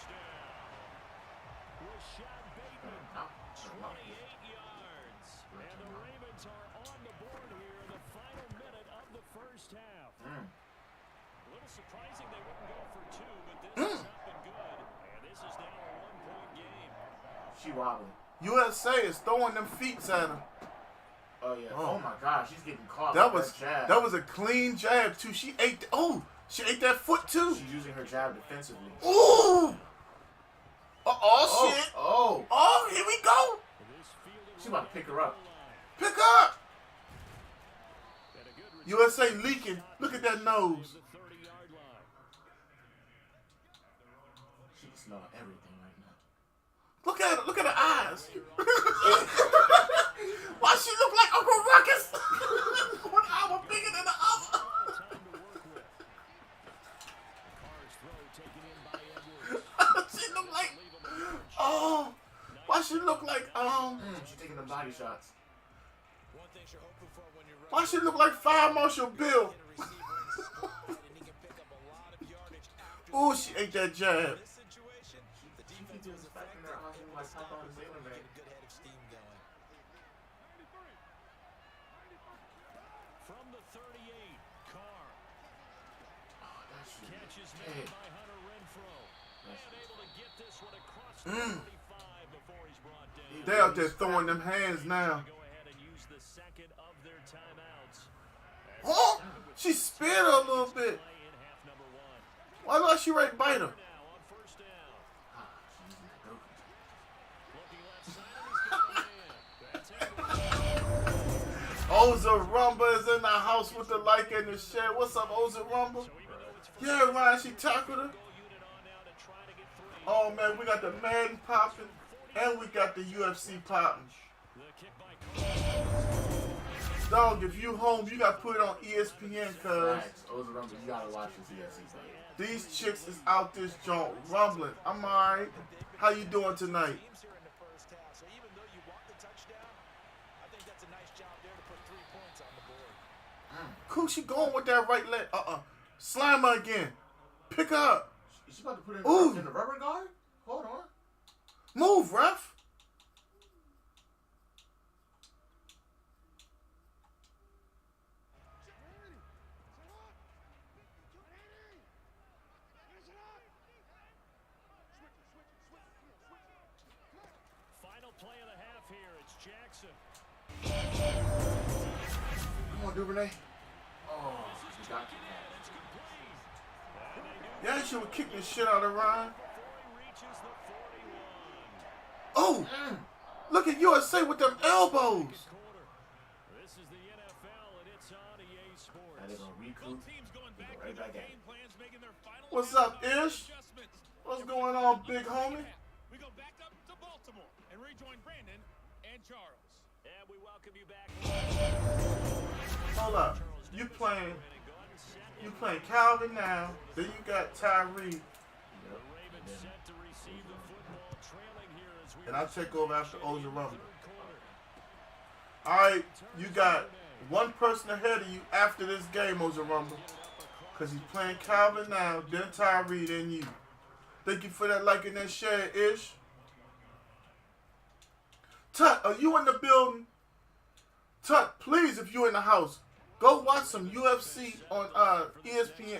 28 yards. And the Ravens are on the board here in the final minute of the first half. A little surprising they wouldn't go for two, but this has not been good. And this is now a one-point game. She wobbling. USA is throwing them feet at him. Oh yeah. Oh my gosh, she's getting caught. That with was jab. that was a clean jab too. She ate. She ate that foot too. She's using her jab defensively. Ooh. Shit. Oh. Oh, here we go. She's about to pick her up. Pick up. USA leaking. Look at that nose. She can smell everything right now. Look at her. Look at her eyes. Why she look like Uncle Ruckus? One eye bigger than the other. She look like. Oh. Why she look like She's taking the body shots. One thing you're hoping for when you're Why she look like Fire Marshal Bill? Ooh, she ate that jab. this situation, the defense was effective. Like top on the ceiling, man. Get a good head of steam going. From the 38, Carr catches made by Hunter Renfro. And able to get this one across the 35 before he's brought down. They out there throwing them hands now. Go ahead and use the second of their timeouts. Oh, she spit her a little bit. Play in half number one. Why not she right bite her? Now on first down. Looking left side, he's got a man. That's it. Oza Rumba is in the house with the like and the share. What's up, Oza Rumba? Yeah, Ryan, she tackled her. Oh man, we got the Madden popping, and we got the UFC popping. Dog, if you home, you got to put it on ESPN, cuz. Facts. Oza Rumble, you gotta watch this UFC fight. These chicks is out this joint rumbling. I'm alright. How you doing tonight? Teams here in the first half, so even though you want the touchdown, I think that's a nice job there to put 3 points on the board. Cool, she going with that right leg. Slam her again. Pick her up. Is she about to put it Ooh. in the rubber guard? Hold on. Move, ref. Final play of the half here. It's Jackson. Come on, Duvernay. Oh, she got you. Yeah, she would kick the shit out of Ryan. Before he reaches the 41. Oh, look at USA with them elbows. Quarter. This is the NFL and it's on EA Sports. Now they're gonna recoup. Both teams going back Right to back their at it. game plans, making their final What's up, Ish? adjustments. What's going on, big homie? We go back up to Baltimore and rejoin Brandon and Charles. And we welcome you back. Hold up. You playing Calvin now. Then you got Tyree. The Ravens set to receive the football, trailing here as we And I'll take over after Oza Rumble. third quarter. Alright, you got one person ahead of you after this game, Oza Rumble. Because he's playing Calvin now, then Tyree, then you. Thank you for that like and that share, Ish. Tut, are you in the building? Tut, please, if you're in the house, go watch some UFC on ESPN.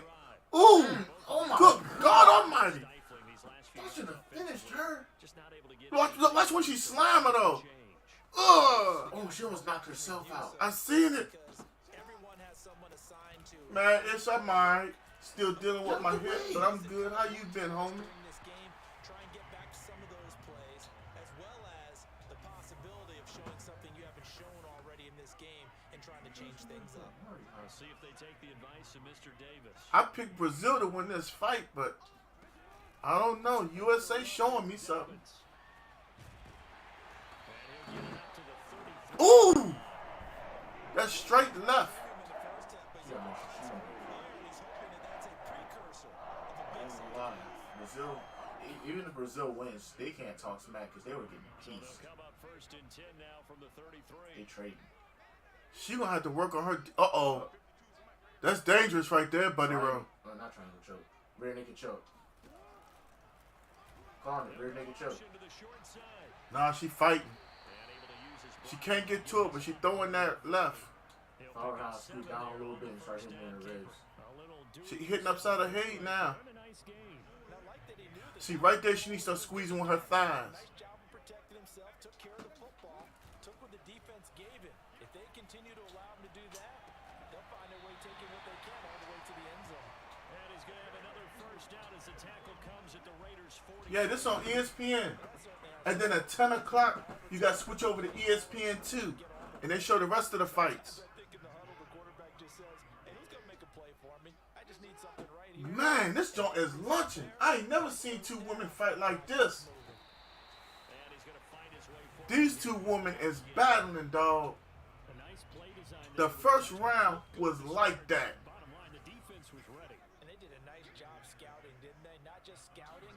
Ooh, Oh my good God Almighty! Stifling these last few That should have finished her. just not able to get Watch when she slam her though. change. Ugh, Oh, she almost knocked herself out. I seen it, Because everyone has someone assigned to man. Ish, I'm alright. Still dealing with my hip, but I'm good. How you been, homie? in this game, try and get back to some of those plays, as well as the possibility of showing something you haven't shown already in this game and trying to change things up. We'll see if they take the advice of Mr. Davis. I picked Brazil to win this fight, but I don't know. USA showing me something. And he'll get it up to the 33. Ooh, that's straight left. She got more- she Brazil, even if Brazil wins, they can't talk smack because they were getting So peace. they'll come up first and 10 now from the 33. They trading. She gonna have to work on her. Uh-oh. That's dangerous right there, Buddy Rowe. Oh, not triangle choke. Rear naked choke. Calling it, rear naked choke. Motion to the short side. Nah, she fighting. And able to use his She block. can't get to it, but she throwing that left. He'll pick Follow up how I 7 scoot down a there little on bit the and start first hitting me in down the kick. ribs. A little She do hitting upside her head now. and a nice gain. Now, like that he knew the See, right there, she needs to start squeezing with her thighs. nice job of protecting himself, took care of the football, took what the defense gave him. If they continue to allow him to do that, they'll find their way taking what they can all the way to the end zone. And he's going to have another first down as the tackle comes at the Raiders' 40. Yeah, this on ESPN. And then at 10 o'clock, you got to switch over to ESPN 2. And they show the rest of the fights. I think in the huddle, the quarterback just says, hey, who's going to make a play for me? I just need something right here. Man, this joint is lunching. I ain't never seen two women fight like this. And he's going to find his way forward. These two women is battling, dog. A nice play design The there. first round was like that. Bottom line, the defense was ready. And they did a nice job scouting, didn't they? Not just scouting,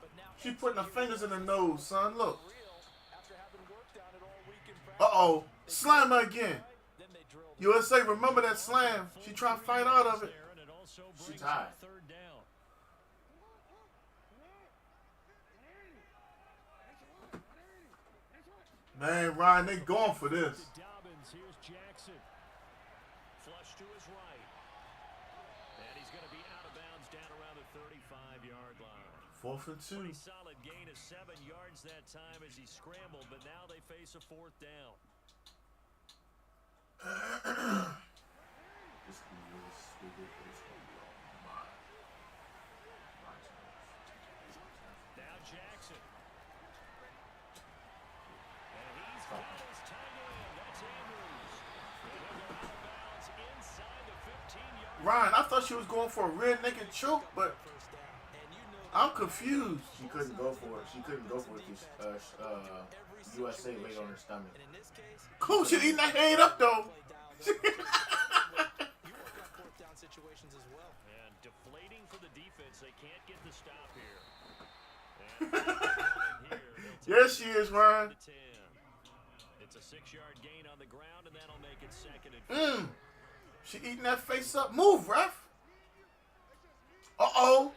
but now She putting her fingers in her nose, son. Look. real after having worked on it all week in practice. Uh-oh. Slam her again. Then they drilled USA, remember that slam. She trying to fight out of it. There, and it also She brings tied. up third down. Man, Ryan, they going for this. To Dobbins, here's Jackson. Flush to his right. And he's going to be out of bounds down around the 35-yard line. 4th and 2. Pretty solid gain of 7 yards that time as he scrambled, but now they face a 4th down. This could be really stupid, but it's going to be all my turn. Now Jackson. And he's got his tight end. That's Andrews. And he'll go out of bounds inside the 15-yard line. Ryan, I thought she was going for a rear naked choke, but first down. And you know I'm confused. She couldn't go for it. She couldn't go for it because USA laid on her stomach. and in this case, Cool, she eating that head up, though. play dialed up. You work on fourth down situations as well. And deflating for the defense. They can't get the stop here. And here, they'll take Yes, she is, Ryan. it to 10. It's a 6-yard gain on the ground, and that'll make it 2nd and 4. She eating that face up. Move, ref. Uh-oh.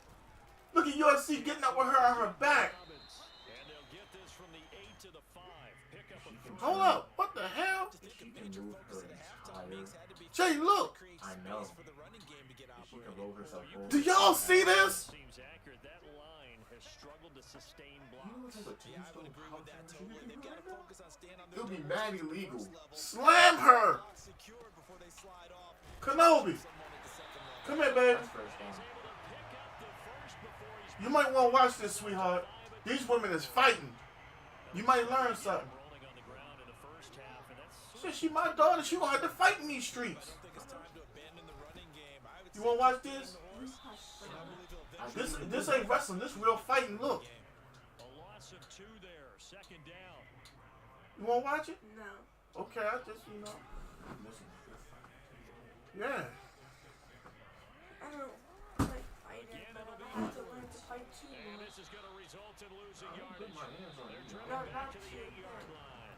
Look at USC getting up with her on her back. Dobbins. And they'll get this from the 8 to the 5. Pick up a first. Hold up. What the hell? Just think She a can major move focus her at halftime entire- meetings had to be Jay, look. create I space know. for the running game to get She can operated. roll herself over. Do y'all see this? Seems accurate. That line has struggled to sustain You know blocks. what type of Yeah, I would tombstone agree power with that she totally. can They've do got to right now? focus on staying on their It'll be toes mad at the illegal. first level. Slam her. Block secured before they slide off. Kenobi. Someone at the second level. Come here, baby. That's first down. Able to pick up the first before he's You might want to watch this, sweetheart. These women is fighting. You might learn something. rolling on the ground in the first half, and that's Shit, she my daughter. She gonna have to fight in these streets. I don't think it's time to abandon the running game. I would You say wanna watch this? I believe he'll eventually This ain't wrestling. This real fighting. Look. a loss of 2 there. 2nd down. You wanna watch it? No. Okay, I just Listen, yeah. I don't like fighting, but I have to learn to fight too. And this is going to result in losing I don't put yardage. my hands on They're you. dropping No, back not to the you. 8-yard line.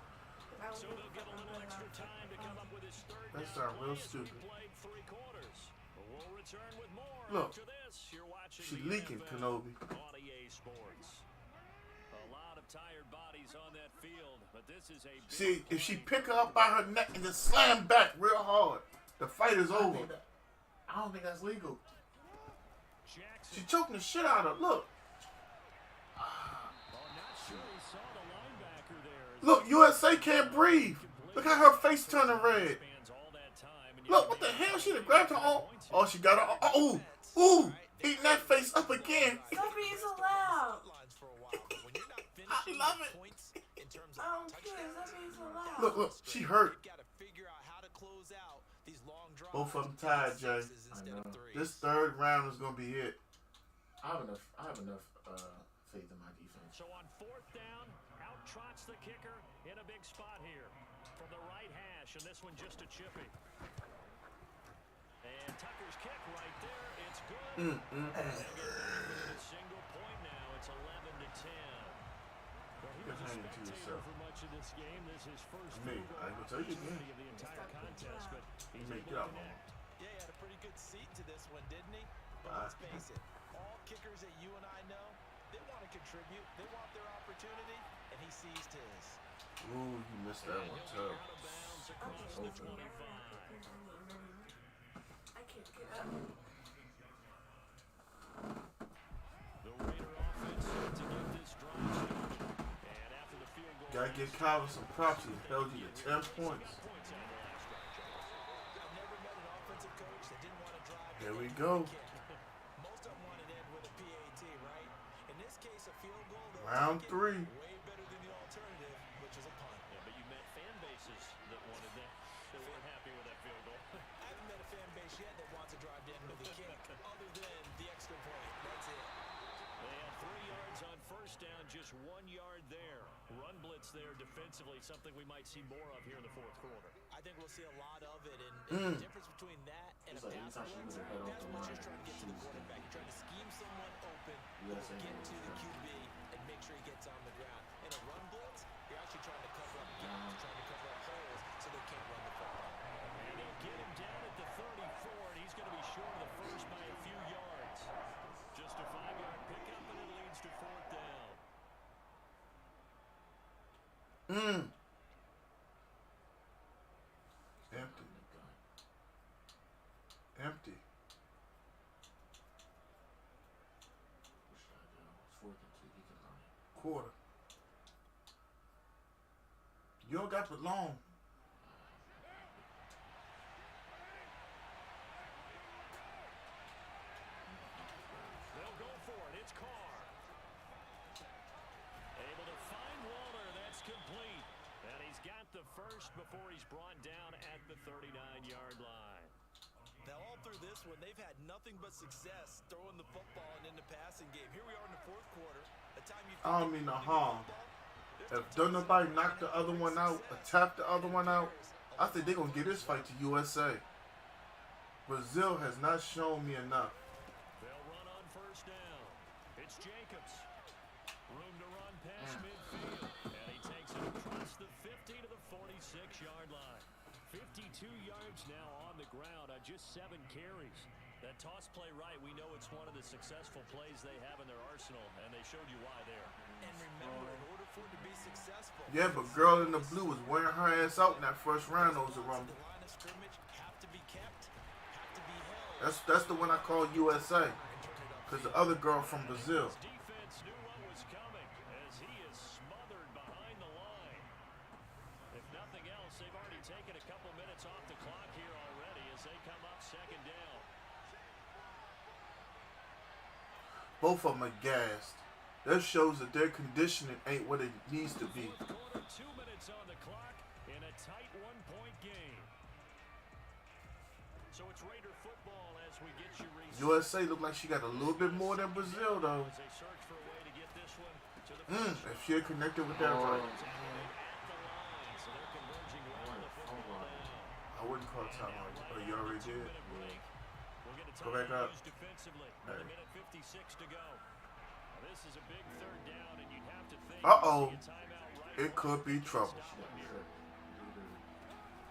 I So they'll get a little extra time to come up with his third That down sound play real as we stupid. played 3 quarters. But we'll return with more Look. after this. You're watching She the leaking, NFL Kenobi. on EA Sports. A lot of tired bodies on that field, but this is a big See, if she play. pick her up by her neck and just slam back real hard, the fight is over. I don't think that's legal. Jackson. She choking the shit out of her. Look. Oh, not sure he saw the linebacker there. Look, USA can't breathe. Look how her face turning red. Spans all that time, and Look, what the hell? She done grabbed her own. Oh, she got her. Oh, ooh. Eating that face up again. Somebody is allowed. lines for a while. But when you're not I finishing love with it. points in terms of I don't care. touchdowns, Somebody is allowed. Look, she hurt. you got to figure out how to close out these long drives. Both of them tied, Jay. Instead I of know. threes. This third round is gonna be it. I have enough faith in my defense. So on 4th down, out trots the kicker in a big spot here from the right hash, and this one just a chippy. And Tucker's kick right there, it's good. Single point Well, he You're was a hanging to spectator yourself. for much of this game. This is his first Me, field goal I can tell you again. opportunity of the entire contest, but he's Me, able get to out, mama. connect. Yeah, he had a pretty good seat to this one, didn't he? But Bye. let's face it, all kickers that you and I know, they want to contribute. They want their opportunity, and he seized his. Ooh, you missed that one, too. Out of bounds across Okay, the 25. I can't get up. The Raider offense set to get this drive started. And after the field goal, Gotta give Calvin some props. He held you to 10 points. points out of the last drive, Charles. I've never met an offensive coach that didn't want to drive. Here to we end go. with a kick. Most of them want it end with a PAT, right? In this case, a field goal. they'll Round take it 3. Way better than the alternative, which is a punt. Yeah, but you met fan bases that wanted that. They weren't happy with that field goal. I haven't met a fan base yet that wants to drive to end with a kick, other than the extra point. That's it. They had 3 yards on first down, just 1 yard there. Run blitz there defensively, something we might see more of here in the fourth quarter. I think we'll see a lot of it, and the difference between that and It's a like pass anytime she blitz, moves her head off pass the blitz line, just trying to get to the she's quarterback. You're trying to scheme someone open, Yes, I get know. to the QB, and make sure he gets on the ground. In a run blitz, you're actually trying to cover up gaps, trying to cover up holes so they can't run the football. And they'll get him down at the 34, and he's going to be short of the first by a few yards. Just a 5-yard pickup, and it leads to fourth down. Empty. Empty. What should I do? It's 4th and 2. He can run it. Quarter. You don't got but long. They'll go for it. It's Carr. Able to find Waller. That's complete. And he's got the first before he's brought down at the 39-yard line. Now, all through this one, they've had nothing but success throwing the football and in the passing game. Here we are in the fourth quarter. A time you I don't mean to harm. If don't nobody knock the other one out, or tap the other one out, I think they're going to give this fight to USA. Brazil has not shown me enough. They'll run on first down. It's Jacobs. Room to run past midfield. And he takes it across the 50 to the 46-yard line. 52 yards now on the ground on just 7 carries. That toss play right, we know it's one of the successful plays they have in their arsenal, and they showed you why there. And remember, in order for it to be successful, Yeah, but girl in the blue was wearing her ass out in that first round. Those the are rumble. line of scrimmage have to be kept, have to be held. That's the one I call USA, because the other girl from Brazil. His defense knew what was coming as he is smothered behind the line. If nothing else, they've already taken a couple minutes off the clock here already as they come up second down. Both of them are gassed. That shows that their conditioning ain't what it needs to be. Fourth quarter, 2 minutes on the clock in a tight 1-point game. So it's Raider football as we get you reset. USA look like she got a little bit more than Brazil though. As they search for a way to get this one to the If you're connected with that right, at the line, so they're converging well on the football down. I wouldn't call timeout. Oh, you already did. We'll get a Go back up. used defensively. Hey. With a minute 56 to go. Now, this is a big third down, and you'd have to think Uh-oh. you see a timeout right It could be trouble. Stop him here.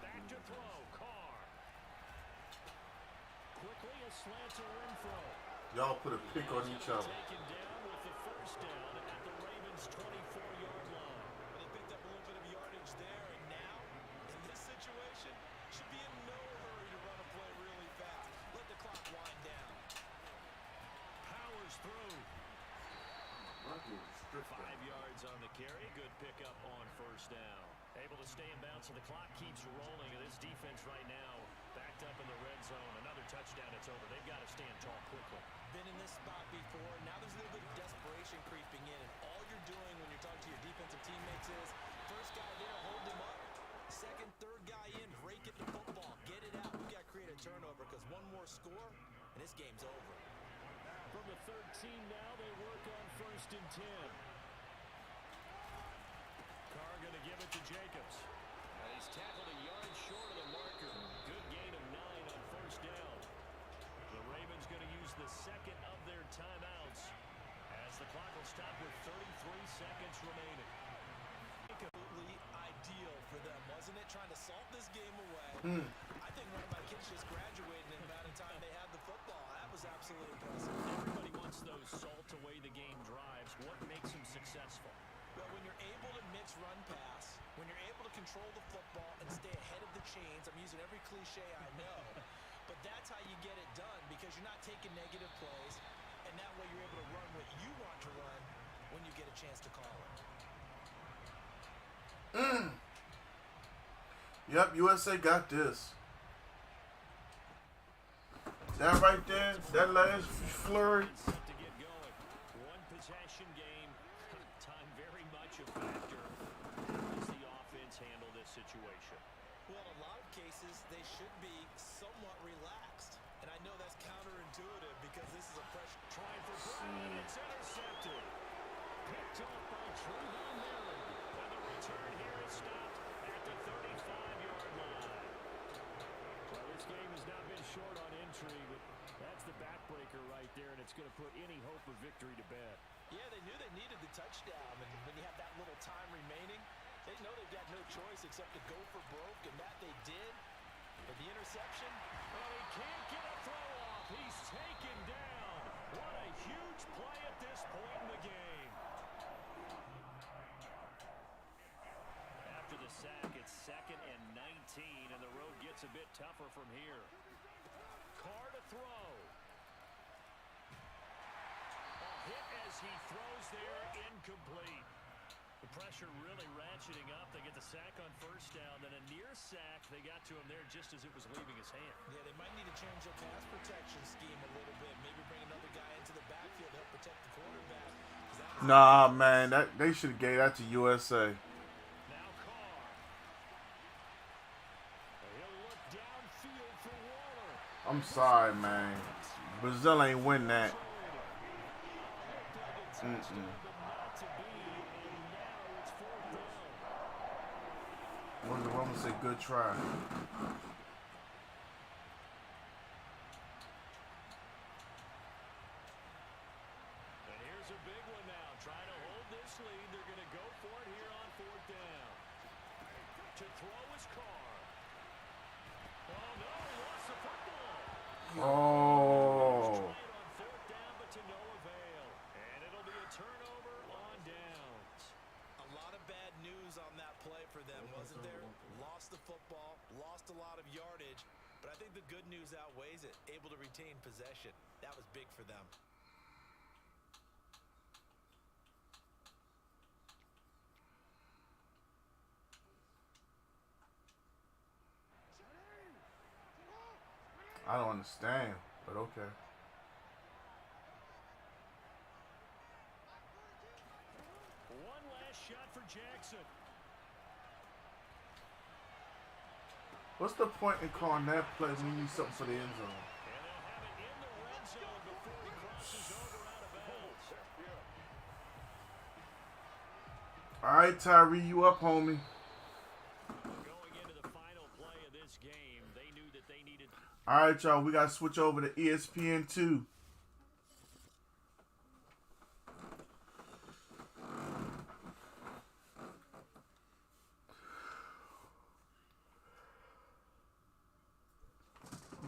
Back to throw, Carr. Quickly a slant to Renfro. Y'all put a pick on each other. Taken down with the first down at the Ravens' 24-yard line. Well, they picked up a little bit of yardage there, and now, in this situation, should be in no hurry to run a play really fast. Let the clock wind down. Powers through. 5 yards on the carry. Good pickup on first down. Able to stay in bounds, so the clock keeps rolling. And this defense right now backed up in the red zone. Another touchdown, it's over. They've got to stand tall quickly. Been in this spot before. Now there's a little bit of desperation creeping in, and all you're doing when you're talking to your defensive teammates is first guy there, hold him up. Second, third guy in, break it to football. Get it out. We got to create a turnover because one more score, and this game's over. From the 13 now, they work on first and 10. Carr going to give it to Jacobs. And he's tackled a yard short of the marker. Good gain of 9 on first down. The Ravens going to use the second of their timeouts as the clock will stop with 33 seconds remaining. Completely ideal for them, wasn't it? Trying to salt this game away. I think one of my kids just graduated in the amount of time they had the football. That was absolutely impressive. Everybody wants those salt away the game drives. What makes them successful? Well, when you're able to mix run pass, when you're able to control the football and stay ahead of the chains, I'm using every cliche I know, but that's how you get it done because you're not taking negative plays, and that way you're able to run what you want to run when you get a chance to call it. Yep, USA got this. That right there, that last flurry. To get going. One possession game. Time very much a factor. How does the offense handle this situation? Well, in a lot of cases, they should be somewhat relaxed. And I know that's counterintuitive because this is a fresh Trying for Brown, it's intercepted. Picked off by Trayvon Merritt. And the return here is stopped at the 35-yard line. Well, this game has not been short on intrigue, but that's the backbreaker right there, and it's going to put any hope of victory to bed. Yeah, they knew they needed the touchdown, and when you have that little time remaining, they know they've got no choice except to go for broke, and that they did. But the interception, Well, he can't get a throw off. He's taken down. What a huge play at this point in the game. After the sack, it's 2nd and 19, and the road gets a bit tougher from here. Carr to throw. A hit as he throws there, incomplete. The pressure really ratcheting up. They get the sack on first down, then a near sack. They got to him there just as it was leaving his hand. yeah, they might need to change their pass protection scheme a little bit. Maybe bring another guy into the backfield to help protect the quarterback. 'Cause that was Nah, man, they should have gave that to USA. Now Carr. He'll look downfield for Waller. I'm sorry, man. Brazil ain't win that. But not to be, and now it's 4th down. One of the Romans say good try. And here's a big one now. Trying to hold this lead. They're going to go for it here on 4th down. To throw is Carr. Oh, no, he lost the football. Oh. Try it on 4th down, but to no avail. And it'll be a turnover on downs. a lot of bad news on that play for them, wasn't there? Lost the football, lost a lot of yardage, but I think the good news outweighs it. Able to retain possession. That was big for them. I don't understand, but okay. One last shot for Jackson. What's the point in calling that play when you need something for the end zone? And they'll have it in the red zone before he crosses over out of bounds. All right, Tyree, you up, homie. Going into the final play of this game, they knew that they needed. All right, y'all, we got to switch over to ESPN2.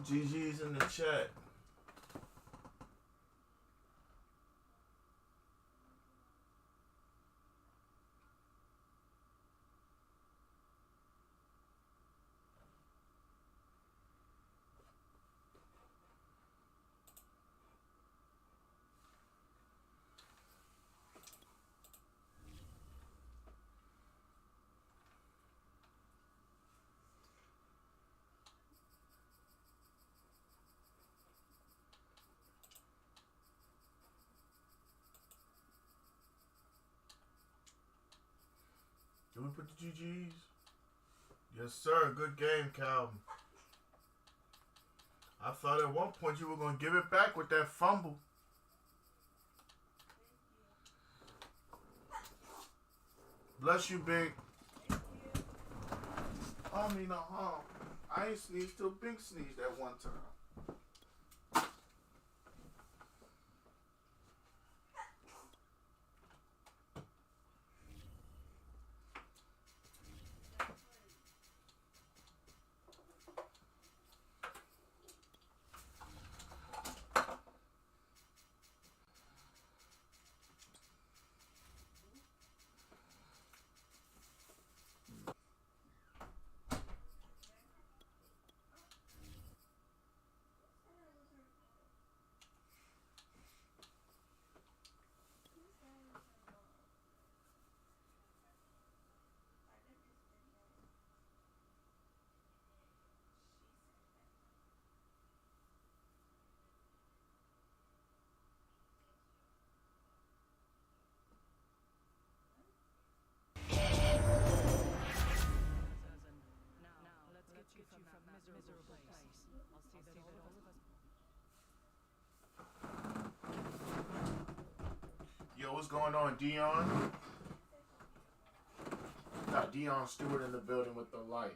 GG's in the chat. Did we put the GG's? Yes, sir. Good game, Calvin. I thought at one point you were going to give it back with that fumble. Bless you, Bink. I mean, I ain't sneezed till Bink sneezed at one time. what's going on, Dion? Got Dion Stewart in the building with the light.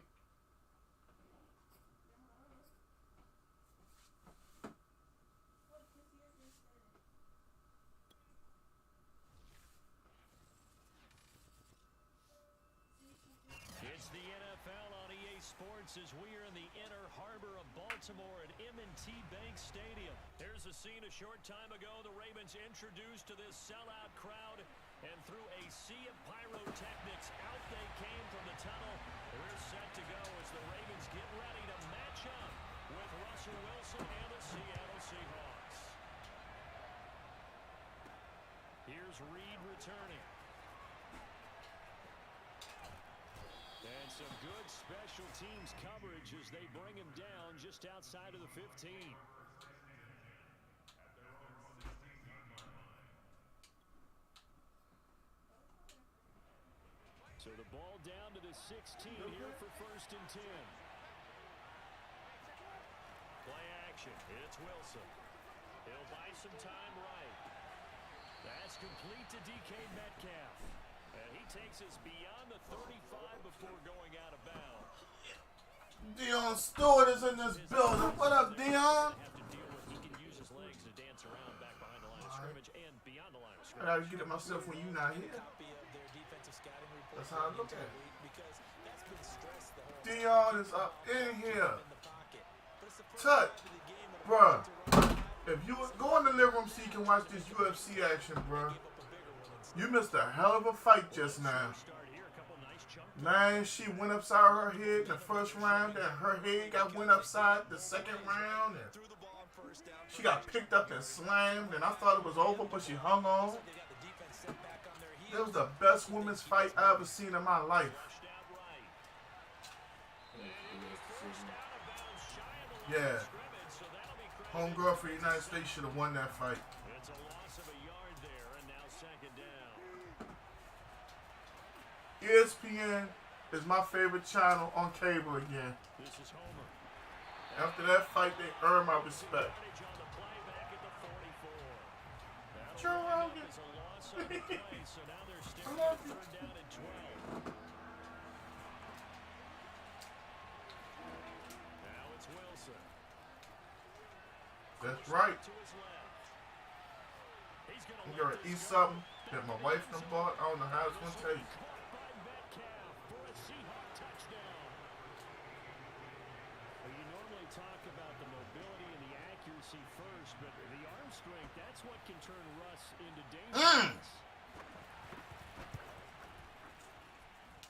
It's the NFL on EA Sports as we are in the inner harbor of Baltimore at M&T Bank Stadium. Here's a scene a short time ago. The Ravens introduced to this sellout crowd, and through a sea of pyrotechnics, out they came from the tunnel. We're set to go as the Ravens get ready to match up with Russell Wilson and the Seattle Seahawks. Here's Reed returning. And some good special teams coverage as they bring him down just outside of the 15. So the ball down to the 16 here for 1st and 10. Play action. It's Wilson. He'll buy some time right. That's complete to DK Metcalf. And he takes us beyond the 35 before going out of bounds. Dion Stewart is in this building. What up, Dion? He can use his legs to dance around back behind the line of scrimmage and beyond the line of I scrimmage. gotta get it myself when you're not here. That's how I look at it. Dion is up in here. Tut, bruh. If you go in the living room so you can watch this UFC action, bruh. You missed a hell of a fight just now. Man, she went upside her head in the first round, and her head went upside the second round, and she got picked up and slammed, and I thought it was over, but she hung on. It was the best women's fight I ever seen in my life. Yeah. Homegirl for the United States should have won that fight. It's a loss of a yard there, and now 2nd down. ESPN is my favorite channel on cable again. This is Homer. After that fight, they earned my respect. Joe Rogan. So now they're sticking to 3rd down and 12. Now it's Wilson. That's right. To his left. He's I'm gonna gonna eat something that my wife done bought. I don't know how it's gonna taste. by Metcalf for a Seahawk touchdown. Well, you normally talk about the mobility and the accuracy first, but the arm strength, that's what can turn Russ into danger.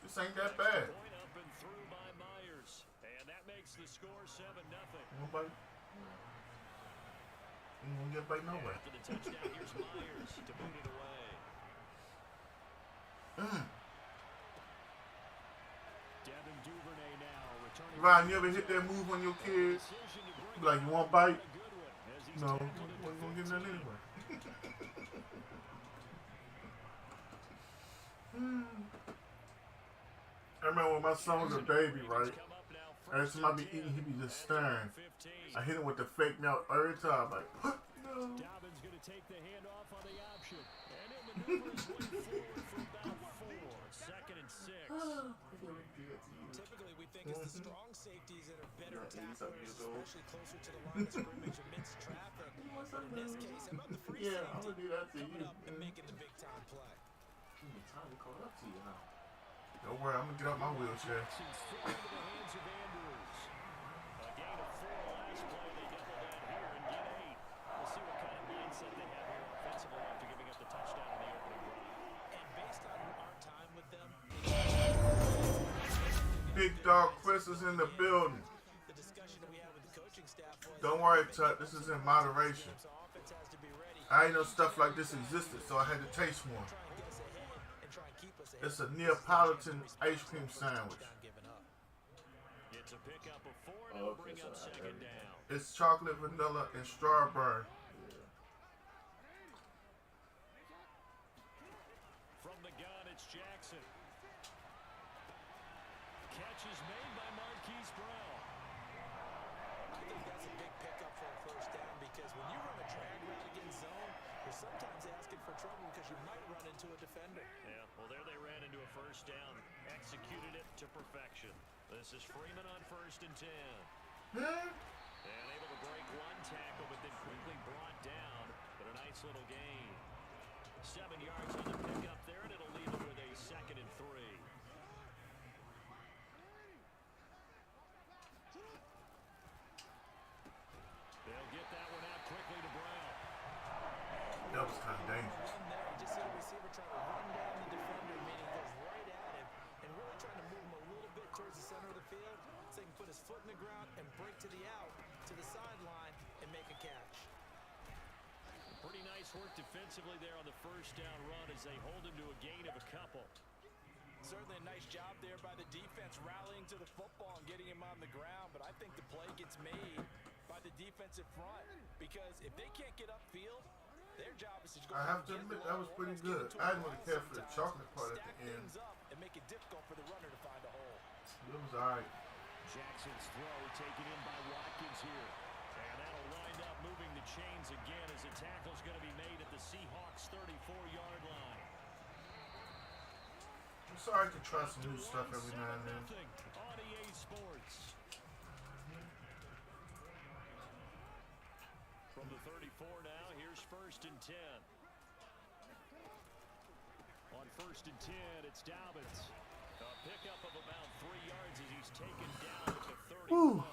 This ain't that bad. Point up and through by Myers. And that makes the score 7-0. Nobody. You won't get by nowhere. After the touchdown, here's Myers to boot it away. Devin Duvernay now returning. Ryan, you ever hit that move on your kids? Be like, you want a bite? No, you wasn't gonna get none anyway. I remember when my son was a baby, right? Every time I be eating, he be just staring. I hit him with the fake mouth every time. Like, what? No. Dobbins going to take the handoff on the option. And he'll maneuver his way forward for about 4. 2nd and 6. Typically, we think it's the strong safeties that are better tacklers, especially closer to the line of scrimmage amidst traffic. But in this case, how about the free Yeah, I'm gonna do that to coming you. up and making the big-time play? Time to call up to you now. Don't worry, I'm gonna get out my wheelchair. Straight into the hands of Andrews. A gain of 4 last play. They double that here and get 8. We'll see what kind of mindset they have here offensively after giving up the touchdown in the opening drive. And based on our time with them, Big dog Chris is in the building. the discussion that we had with the coaching staff was Don't worry, Tut. This is in moderation. so offense has to be ready, I didn't know stuff like this existed, so I had to taste one. try and get us ahead and try and keep us ahead. It's a Neapolitan ice cream sandwich. Not giving up. It's a pickup of 4 and it'll bring up 2nd down. It's chocolate, vanilla, and strawberry. From the gun, it's Jackson. Catch is made by Marquise Brown. I think that's a big pickup for a 1st down because when you run a drag route against zone, You're sometimes asking for trouble because you might run into a defender. Yeah, well, there they ran into a first down. Executed it to perfection. This is Freeman on 1st and 10. And able to break one tackle, but then quickly brought down. But a nice little gain. 7 yards on the pickup there, and it'll leave it with a 2nd and 3. They'll get that one out quickly to Brown. That was kind of dangerous. You just see the receiver trying to run down the defender, meaning goes right at him, and really trying to move him a little bit towards the center of the field so he can put his foot in the ground and break to the out, to the sideline, and make a catch. Pretty nice work defensively there on the first down run as they hold him to a gain of a couple. Certainly a nice job there by the defense rallying to the football and getting him on the ground, but I think the play gets made by the defensive front because if they can't get upfield, their job is to go. I have to admit, that was pretty good. I didn't really care for the chocolate part at the end. And make it difficult for the runner to find a hole. It was all right. Jackson's throw taken in by Watkins here. And that'll wind up moving the chains again as the tackle's going to be made at the Seahawks' 34-yard line. I'm sorry to try some new stuff every now and then. On EA Sports. From the 34 now, here's 1st and 10. On 1st and 10, it's Dobbins. A pickup of about 3 yards as he's taken down at the 31.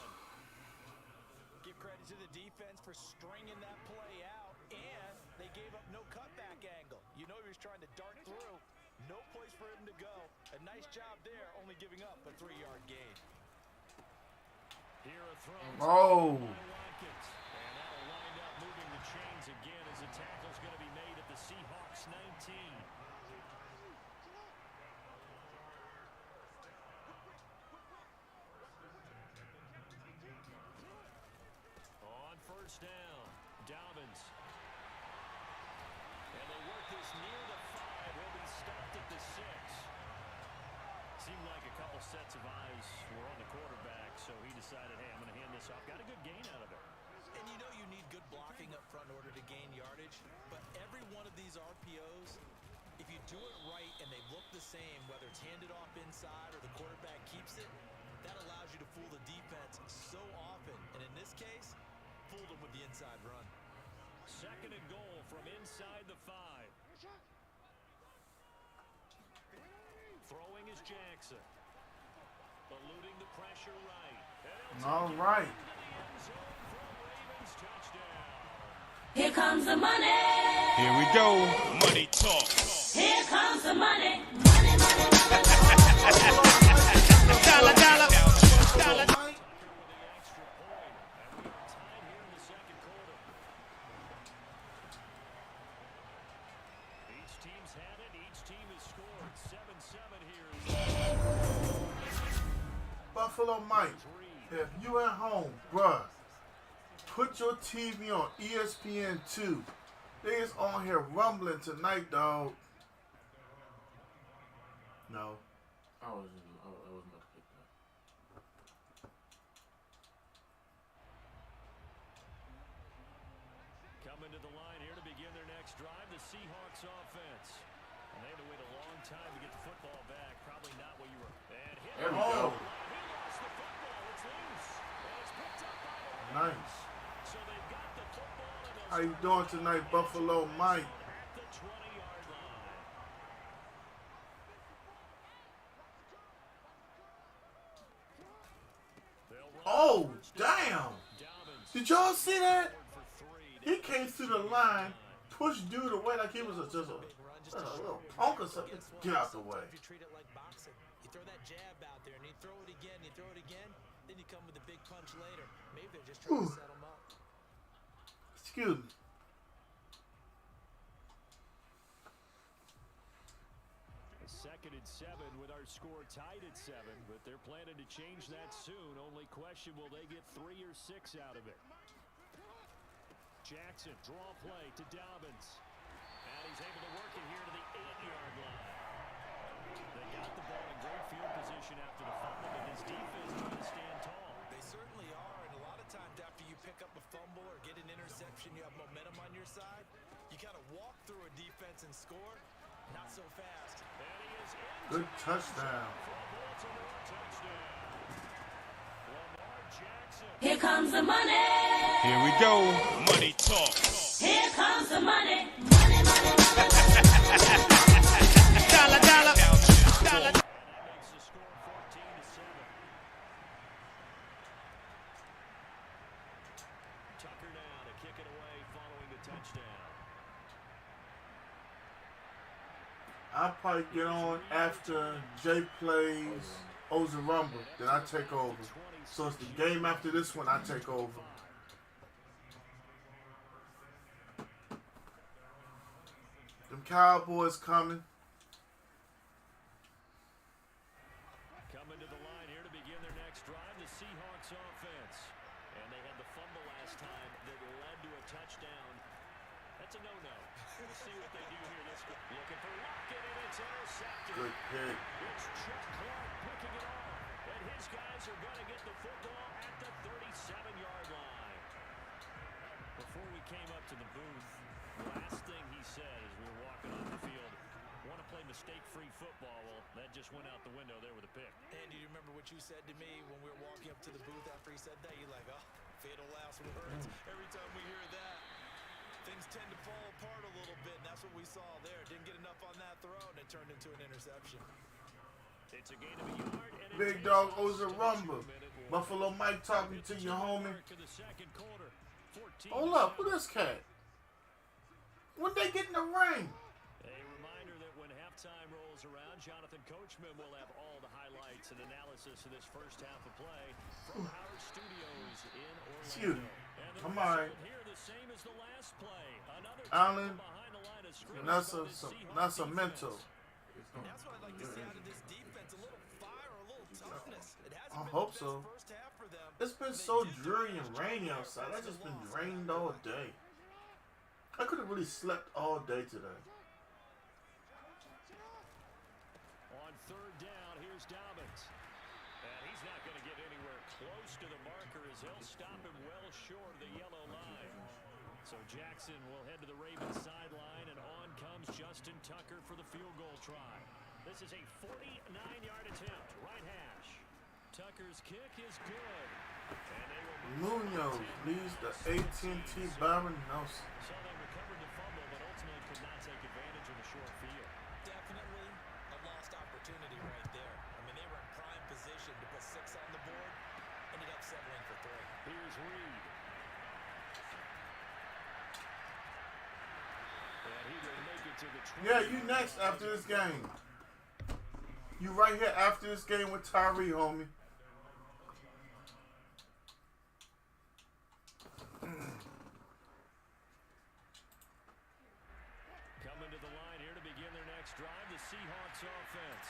Give credit to the defense for stringing that play out, and they gave up no cutback angle. You know he was trying to dart through. No place for him to go. A nice job there, only giving up a 3-yard gain. Here a throw. Oh. Watkins. And that'll wind up moving the chains again as the tackle's going to be made at the Seahawks' 19. On 1st down, Dobbins. And they work this near the 5. He'll be stopped at the 6. Seemed like a couple sets of eyes were on the quarterback, so he decided, hey, I'm going to hand this off. Got a good gain out of it. And you know you need good blocking up front in order to gain yardage, but every one of these RPOs, if you do it right and they look the same, whether it's handed off inside or the quarterback keeps it, that allows you to fool the defense so often. And in this case, fool them with the inside run. 2nd and goal from inside the 5. Throwing is Jackson. Eluding the pressure right. All right. Here comes the money. Here we go. Money talk. Here comes the money. Money, money, money. Dollar, dollar. Dollar. Each team's had it. Each team has scored. 7-7 here. Buffalo Mike, if you at home, bruh, put your TV on ESPN2. They is on here rumbling tonight, dog. No. I wasn't about to pick that. Coming to the line here to begin their next drive, the Seahawks offense. And they had to wait a long time to get the football back. Probably not what you were. And hit. There we go. He lost the football. It's loose. And it's picked up by the Nice. So they've got the football. And How you doing tonight, Buffalo Mike? at the 20-yard line. They'll run Oh, first down. damn. Dobbins Did y'all see that? for 3. He came through the line, pushed dude away like he was just a little punk or something. Get out the way. If you treat it like boxing, you throw that jab out there and you throw it again, then you come with a big punch later. Maybe they're just trying to set him up. Excuse me. Second and 7 with our score tied at 7, but they're planning to change that soon. Only question, will they get 3 or 6 out of it? Jackson, draw play to Dobbins. And he's able to work it here to the 8-yard line. They got the ball in great field position after the fumble, but his defense trying to stand tall. They certainly are, and a lot of times after you pick up a fumble or get an interception, you have momentum on your side. You kind of so fast. And he is in. Good touchdown. Baltimore touchdown. Lamar Jackson. Here comes the money. Here we go. Money talk. Here comes the money. Money, money, money. Dollar, dollar. Dollar. And that makes the score 14-7. Tucker now to kick it away following the touchdown. I'll probably get on after Jay plays Ozarumba, then I take over. So it's the game after this one, I take over. Them Cowboys coming. Coming to the line here to begin their next drive, the Seahawks offense. And they had the fumble last time that led to a touchdown. That's a no-no. We'll see what they do here this week. Looking for Lockett, and it's intercepted. Good pick. It's Chuck Clark picking it off. And his guys are going to get the football at the 37-yard line. Before we came up to the booth, the last thing he said as we were walking off the field, want to play mistake-free football. Well, that just went out the window there with a pick. And do you remember what you said to me when we were walking up to the booth after he said that? You're like, oh, fatal last words. Every time we hear that, things tend to fall apart a little bit, and that's what we saw there. Didn't get enough on that throw, and it turned into an interception. It's a gain of a yard, and Big dog Ozarumba. Buffalo Mike talking to you, homie. Hold up, who this cat? When they get in the ring? A reminder that when halftime rolls around, Jonathan Coachman will have all the highlights and analysis of this first half of play from our studios in Excuse Orlando. me. And the Come on. result here the same as the last play. Another Alan, tackle behind the line of scrimmage That's by the Seahawks Nascimento. And that's what I'd like to see out of this defense, a little fire, a little toughness. It hasn't I been hope the best so. first half for them. It's been so dreary and rainy outside. I just been rained all day. I could have really slept all day today. On third down, here's Dobbins. And he's not going to get anywhere close to the marker as he'll stop him well short of the yellow line. So Jackson will head to the Ravens sideline, and on comes Justin Tucker for the field goal try. This is a 49-yard attempt, right hash. Tucker's kick is good. And they will Munoz leads the AT&T Byron Nelson. So they recovered the fumble, but ultimately could not take advantage of the short field. Definitely a lost opportunity right there. I mean, they were in prime position to put 6 on the board. Ended up settling for 3. Here's Reed. And he will make it to the 20. Yeah, you next after this game. You right here after this game with Tyree, homie. Coming to the line here to begin their next drive, the Seahawks offense.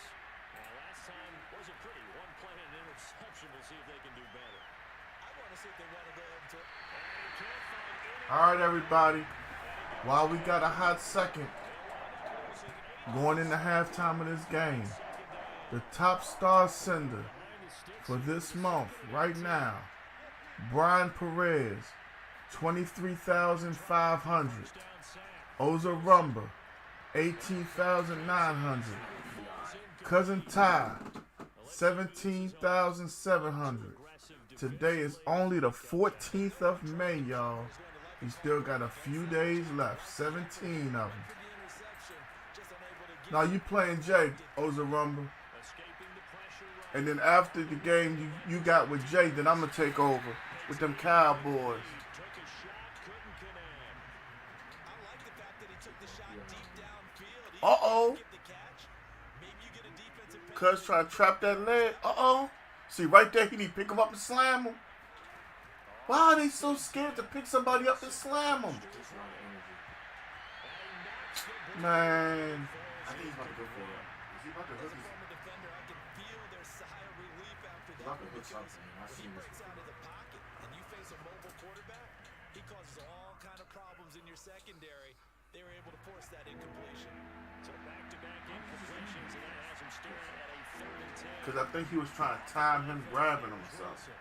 Now, last time wasn't pretty. One play and an interception. We'll see if they can do better. I want to see if they want to go into it. And he can't find any. All right, everybody. While we got a hot second going into halftime of this game, the top star sender for this month right now, Brian Perez, 23,500. Ozarumba, 18,900. Cousin Ty, 17,700. Today is only the 14th of May, y'all. We still got a few days left, 17 of them. Now you playing Jay, Ozarumba. And then after the game you got with Jay, then I'm going to take over with them Cowboys. Uh-oh. Cuz trying to trap that leg. Uh-oh. See, right there, he need to pick him up and slam him. Why are they so scared to pick somebody up and slam him? Man. I think he's about to go for it. Is he about to hook his... He's about to hook something. I see this before. And you face a mobile quarterback, he causes all kind of problems in your secondary. They were able to force that incompletion. So back-to-back incompletions, and that has him staring at a 3rd and 10. Because I think he was trying to time him grabbing him or something.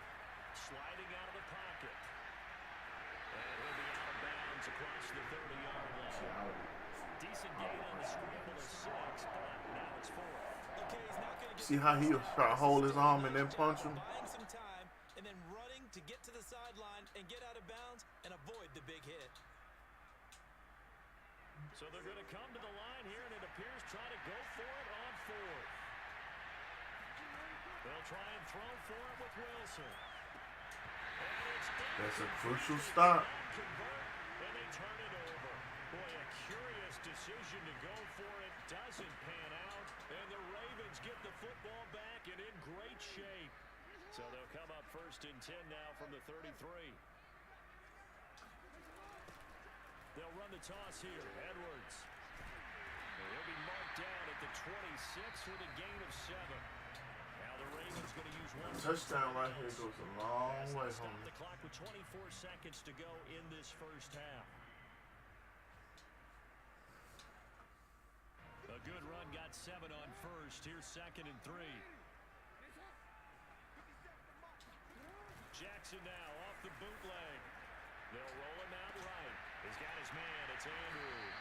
Sliding out of the pocket. And he'll be out of bounds across the 30-yard line. Decent gain on the scramble to 6, but now it's 4. Okay, he's not going to get See how he'll try to hold his arm and then punch him? buying some time and then running to get to the sideline and get out of bounds and avoid the big hit. So they're going to come to the line here, and it appears try to go for it on 4th. They'll try and throw for it with Wilson. That's a crucial stop. And they turn it over. Boy, a curious decision to go for it. Doesn't pan out. And the Ravens get the football back and in great shape. So they'll come up 1st and 10 now from the 33. They'll run the toss here. Edwards. He'll be marked down at the 26 with a gain of 7. Now the Ravens going to use one Touchdown right here goes a long way, stop homie. the clock with 24 seconds to go in this first half. A good run, got 7 on 1st. Here's 2nd and 3. Jackson now off the bootleg. They'll roll him out right. He's got his man. It's Andrews.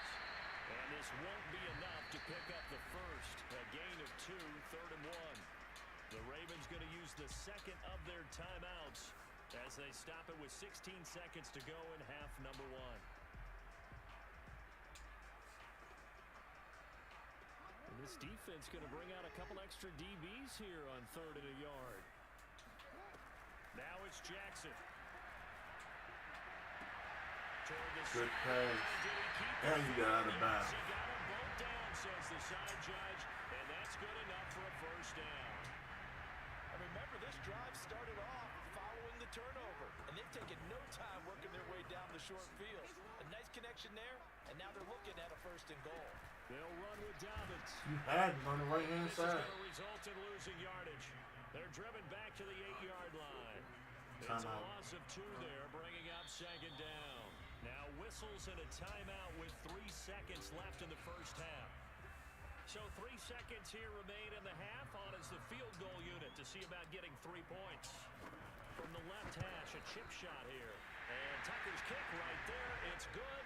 And this won't be enough to pick up the first. A gain of 2, 3rd and 1. The Ravens going to use the 2nd of their timeouts as they stop it with 16 seconds to go in half number 1. And this defense going to bring out a couple extra DBs here on 3rd and a yard. Now it's Jackson. Good pass. And you got out of bounds. He got them both down, says the side judge, and that's good enough for a first down. And remember, this drive started off following the turnover, and they've taken no time working their way down the short field. A nice connection there, and now they're looking at a 1st and goal. They'll run with Dobbins. You had him on the right-hand This is side. going to result in losing yardage. They're driven back to the 8-yard line. It's a Timeout. loss of 2 there, bringing up 2nd down. Now whistles and a timeout with 3 seconds left in the first half. So 3 seconds here remain in the half. On is the field goal unit to see about getting 3 points. From the left hash, a chip shot here. And Tucker's kick right there. It's good.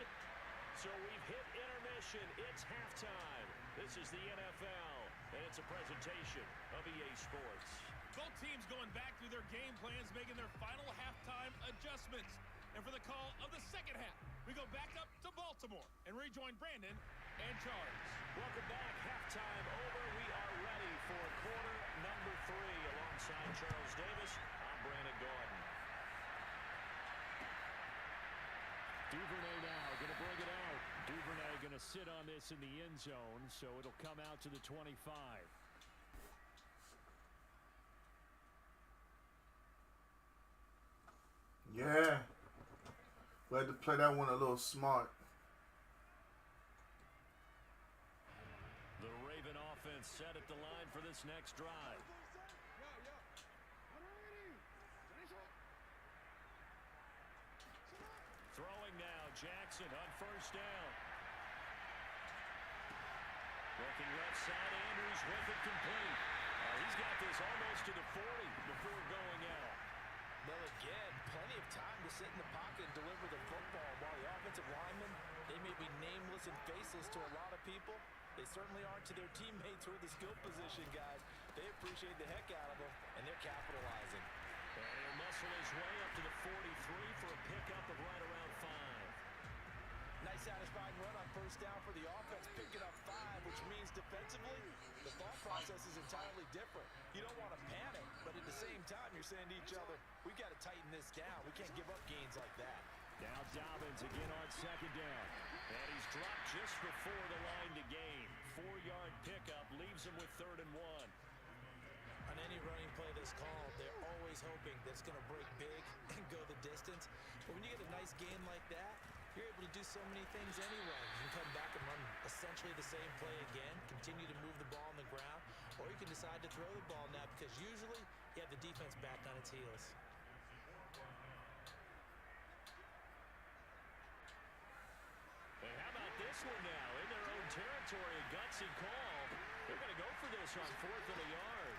So we've hit intermission. It's halftime. This is the NFL, and it's a presentation of EA Sports. Both teams going back through their game plans, making their final halftime adjustments. And for the call of the second half, we go back up to Baltimore and rejoin Brandon and Charles. Welcome back. Halftime over. We are ready for quarter number 3. Alongside Charles Davis, I'm Brandon Gordon. Duvernay now going to bring it out. Duvernay going to sit on this in the end zone, so it'll come out to the 25. Yeah. We had to play that one a little smart. The Raven offense set at the line for this next drive. Throwing now, Jackson on 1st down. Looking left side, Andrews with it complete. He's got this almost to the 40 before going out. Well, again, plenty of time to sit in the pocket and deliver the football, while the offensive linemen, they may be nameless and faceless to a lot of people. They certainly aren't to their teammates who are the skill position guys. They appreciate the heck out of them, and they're capitalizing. And he'll muscle his way up to the 43 for a pickup of right around 5. Nice satisfying run on 1st down for the offense, picking up 5, which means defensively, the thought process is entirely different. You don't want to panic, but at the same time, you're saying to each other, we've got to tighten this down. We can't give up gains like that. Now Dobbins again on 2nd down. And he's dropped just before the line to gain. 4-yard pickup leaves him with 3rd and 1. On any running play that's called, they're always hoping that it's going to break big and go the distance. But when you get a nice gain like that, you're able to do so many things anyway. You can come back and run essentially the same play again, continue to move the ball on the ground, or you can decide to throw the ball now because usually you have the defense back on its heels. And how about this one now? In their own territory, a gutsy call. They're going to go for this on 4th and a yard.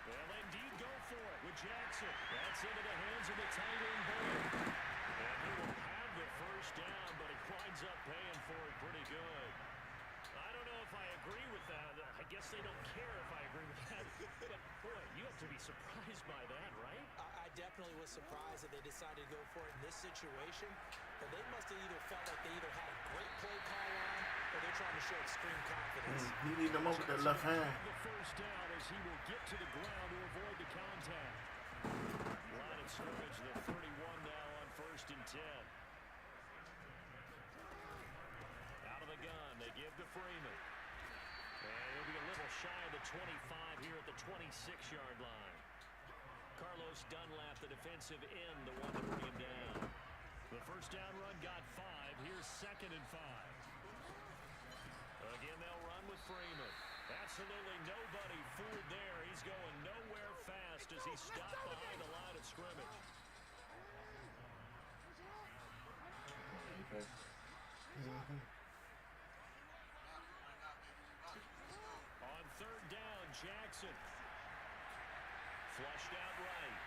They'll indeed go for it with Jackson. That's into the hands of the tight end, Boyd. And he will have the first down, but he winds up paying for it pretty good. I don't if I agree with that. I guess they don't care if I agree with that. But, boy, you have to be surprised by that, right? I definitely was surprised that they decided to go for it in this situation. But they must have either felt like they either had a great play call on or they're trying to show extreme confidence. He need them up with that left hand. The first down as he will get to the ground to avoid the contact. Line of scrimmage, the 31 now on 1st and 10. Out of the gun, they give to Freeman. And he'll be a little shy of the 25 here at the 26-yard line. Carlos Dunlap, the defensive end, the one to bring him down. The first down run got 5. Here's 2nd and 5. Again, they'll run with Freeman. Absolutely nobody fooled there. He's going nowhere fast as he stopped behind the line of scrimmage. Okay. On 3rd down, Jackson. Flushed out right.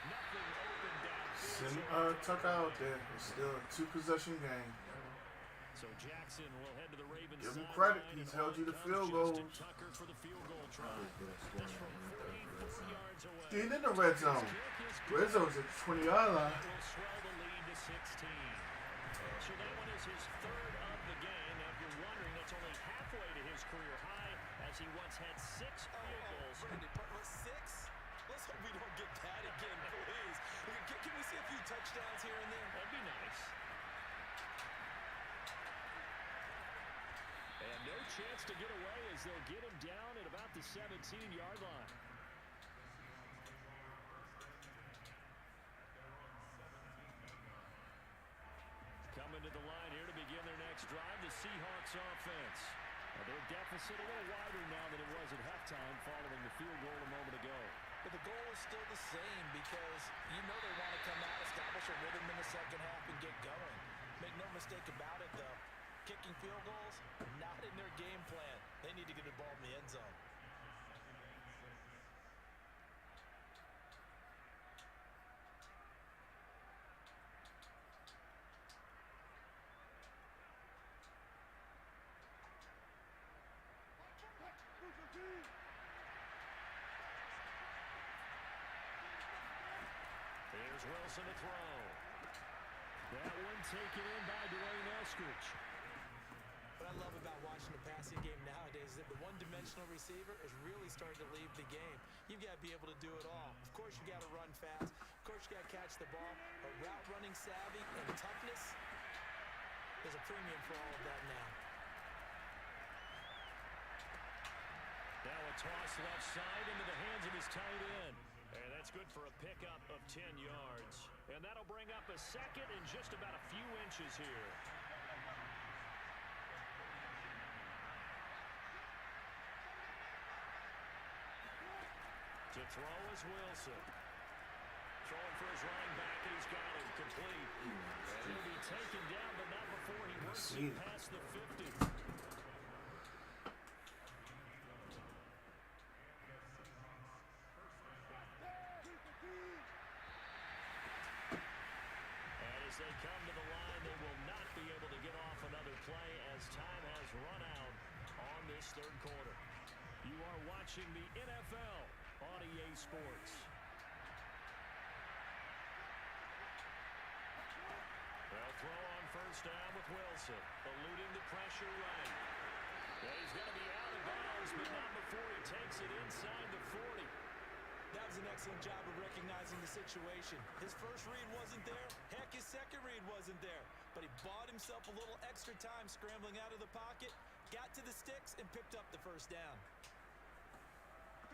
Nothing open downfield. Send Tucker out there. It's still a 2-possession game. So Jackson will head to the Ravens. Give him credit. He's held you to field goals. Tucker for the field goal try. That's from 44 yards away. He's in the red zone. Red zone's at the 20-yard line. Will swell the lead to 16. So that one is his 3rd of the game. Now, if you're wondering, that's only halfway to his career high, as he once had 6 field goals. Brandon, but 6? Let's hope we don't get that again, please. Can we see a few touchdowns here and there? That'd be nice. And no chance to get away as they'll get him down at about the 17-yard line. Coming to the line here to begin their next drive, the Seahawks offense. Their deficit a little wider now than it was at halftime following the field goal a moment ago. But the goal is still the same because you know they want to come out, establish a rhythm in the second half, and get going. Make no mistake about it, though. Kicking field goals, not in their game plan. They need to get the ball in the end zone. Here's Wilson to throw. That one taken in by Dwayne Eskridge. What I love about watching the passing game nowadays is that the one-dimensional receiver is really starting to leave the game. You've got to be able to do it all. Of course, you got to run fast. Of course, you got to catch the ball. But route running savvy and toughness, there's a premium for all of that now. Now a toss left side into the hands of his tight end. And that's good for a pickup of 10 yards. And that'll bring up a 2nd and just about a few inches here. To throw is Wilson. Throwing for his running back, and he's got him complete. And he'll be taken down, but not before he works it past the 50. As they come to the line, they will not be able to get off another play as time has run out on this 3rd quarter. You are watching the NFL on EA Sports. They'll throw on 1st down with Wilson, eluding the pressure right. Yeah, he's going to be out of bounds, but not before he takes it inside the 40. That was an excellent job of recognizing the situation. His first read wasn't there. Heck, his second read wasn't there. But he bought himself a little extra time scrambling out of the pocket, got to the sticks, and picked up the 1st down.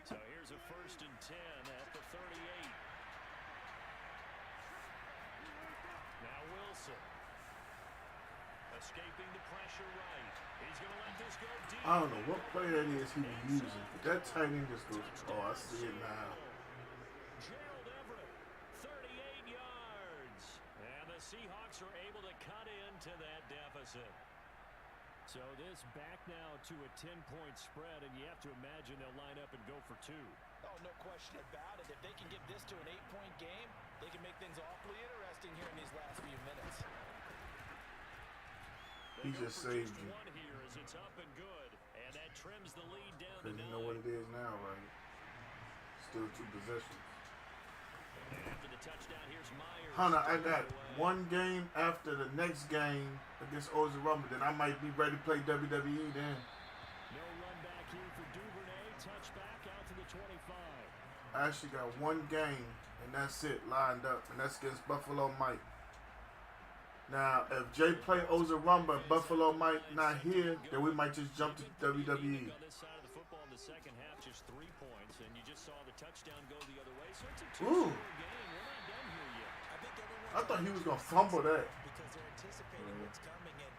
So here's a 1st and 10 at the 38. Now Wilson. Escaping the pressure right. He's going to let this go deep. I don't know what player that is he was using. That tight end just goes, oh, I see it now. Gerald Everett, 38 yards. And the Seahawks are able to cut into that deficit. So this back now to a 10-point spread, and you have to imagine they'll line up and go for 2. Oh, no question about it. If they can get this to an 8-point game, they can make things awfully interesting here in these last few minutes. He just saved you. One here as it's up and good. And And that trims the lead down to Because you know what it is now, right? Still 2 possessions. And after the touchdown, here's Myers. Hunter, I got 1 game after the next game against Oza Rumble. Then I might be ready to play WWE then. No run back here for Duvernay. Touchback out to the 25. I actually got 1 game, and that's it, lined up. And that's against Buffalo Mike. Now, if Jay play Oza Rumble, Buffalo Mike not here, then we might just jump to WWE. On this side of the football in the second half, just 3 points, and you just saw the touchdown go the other way. So it's a 2-score game. We're not done here yet. I think everyone I thought he was going to fumble that. because they're anticipating what's coming, and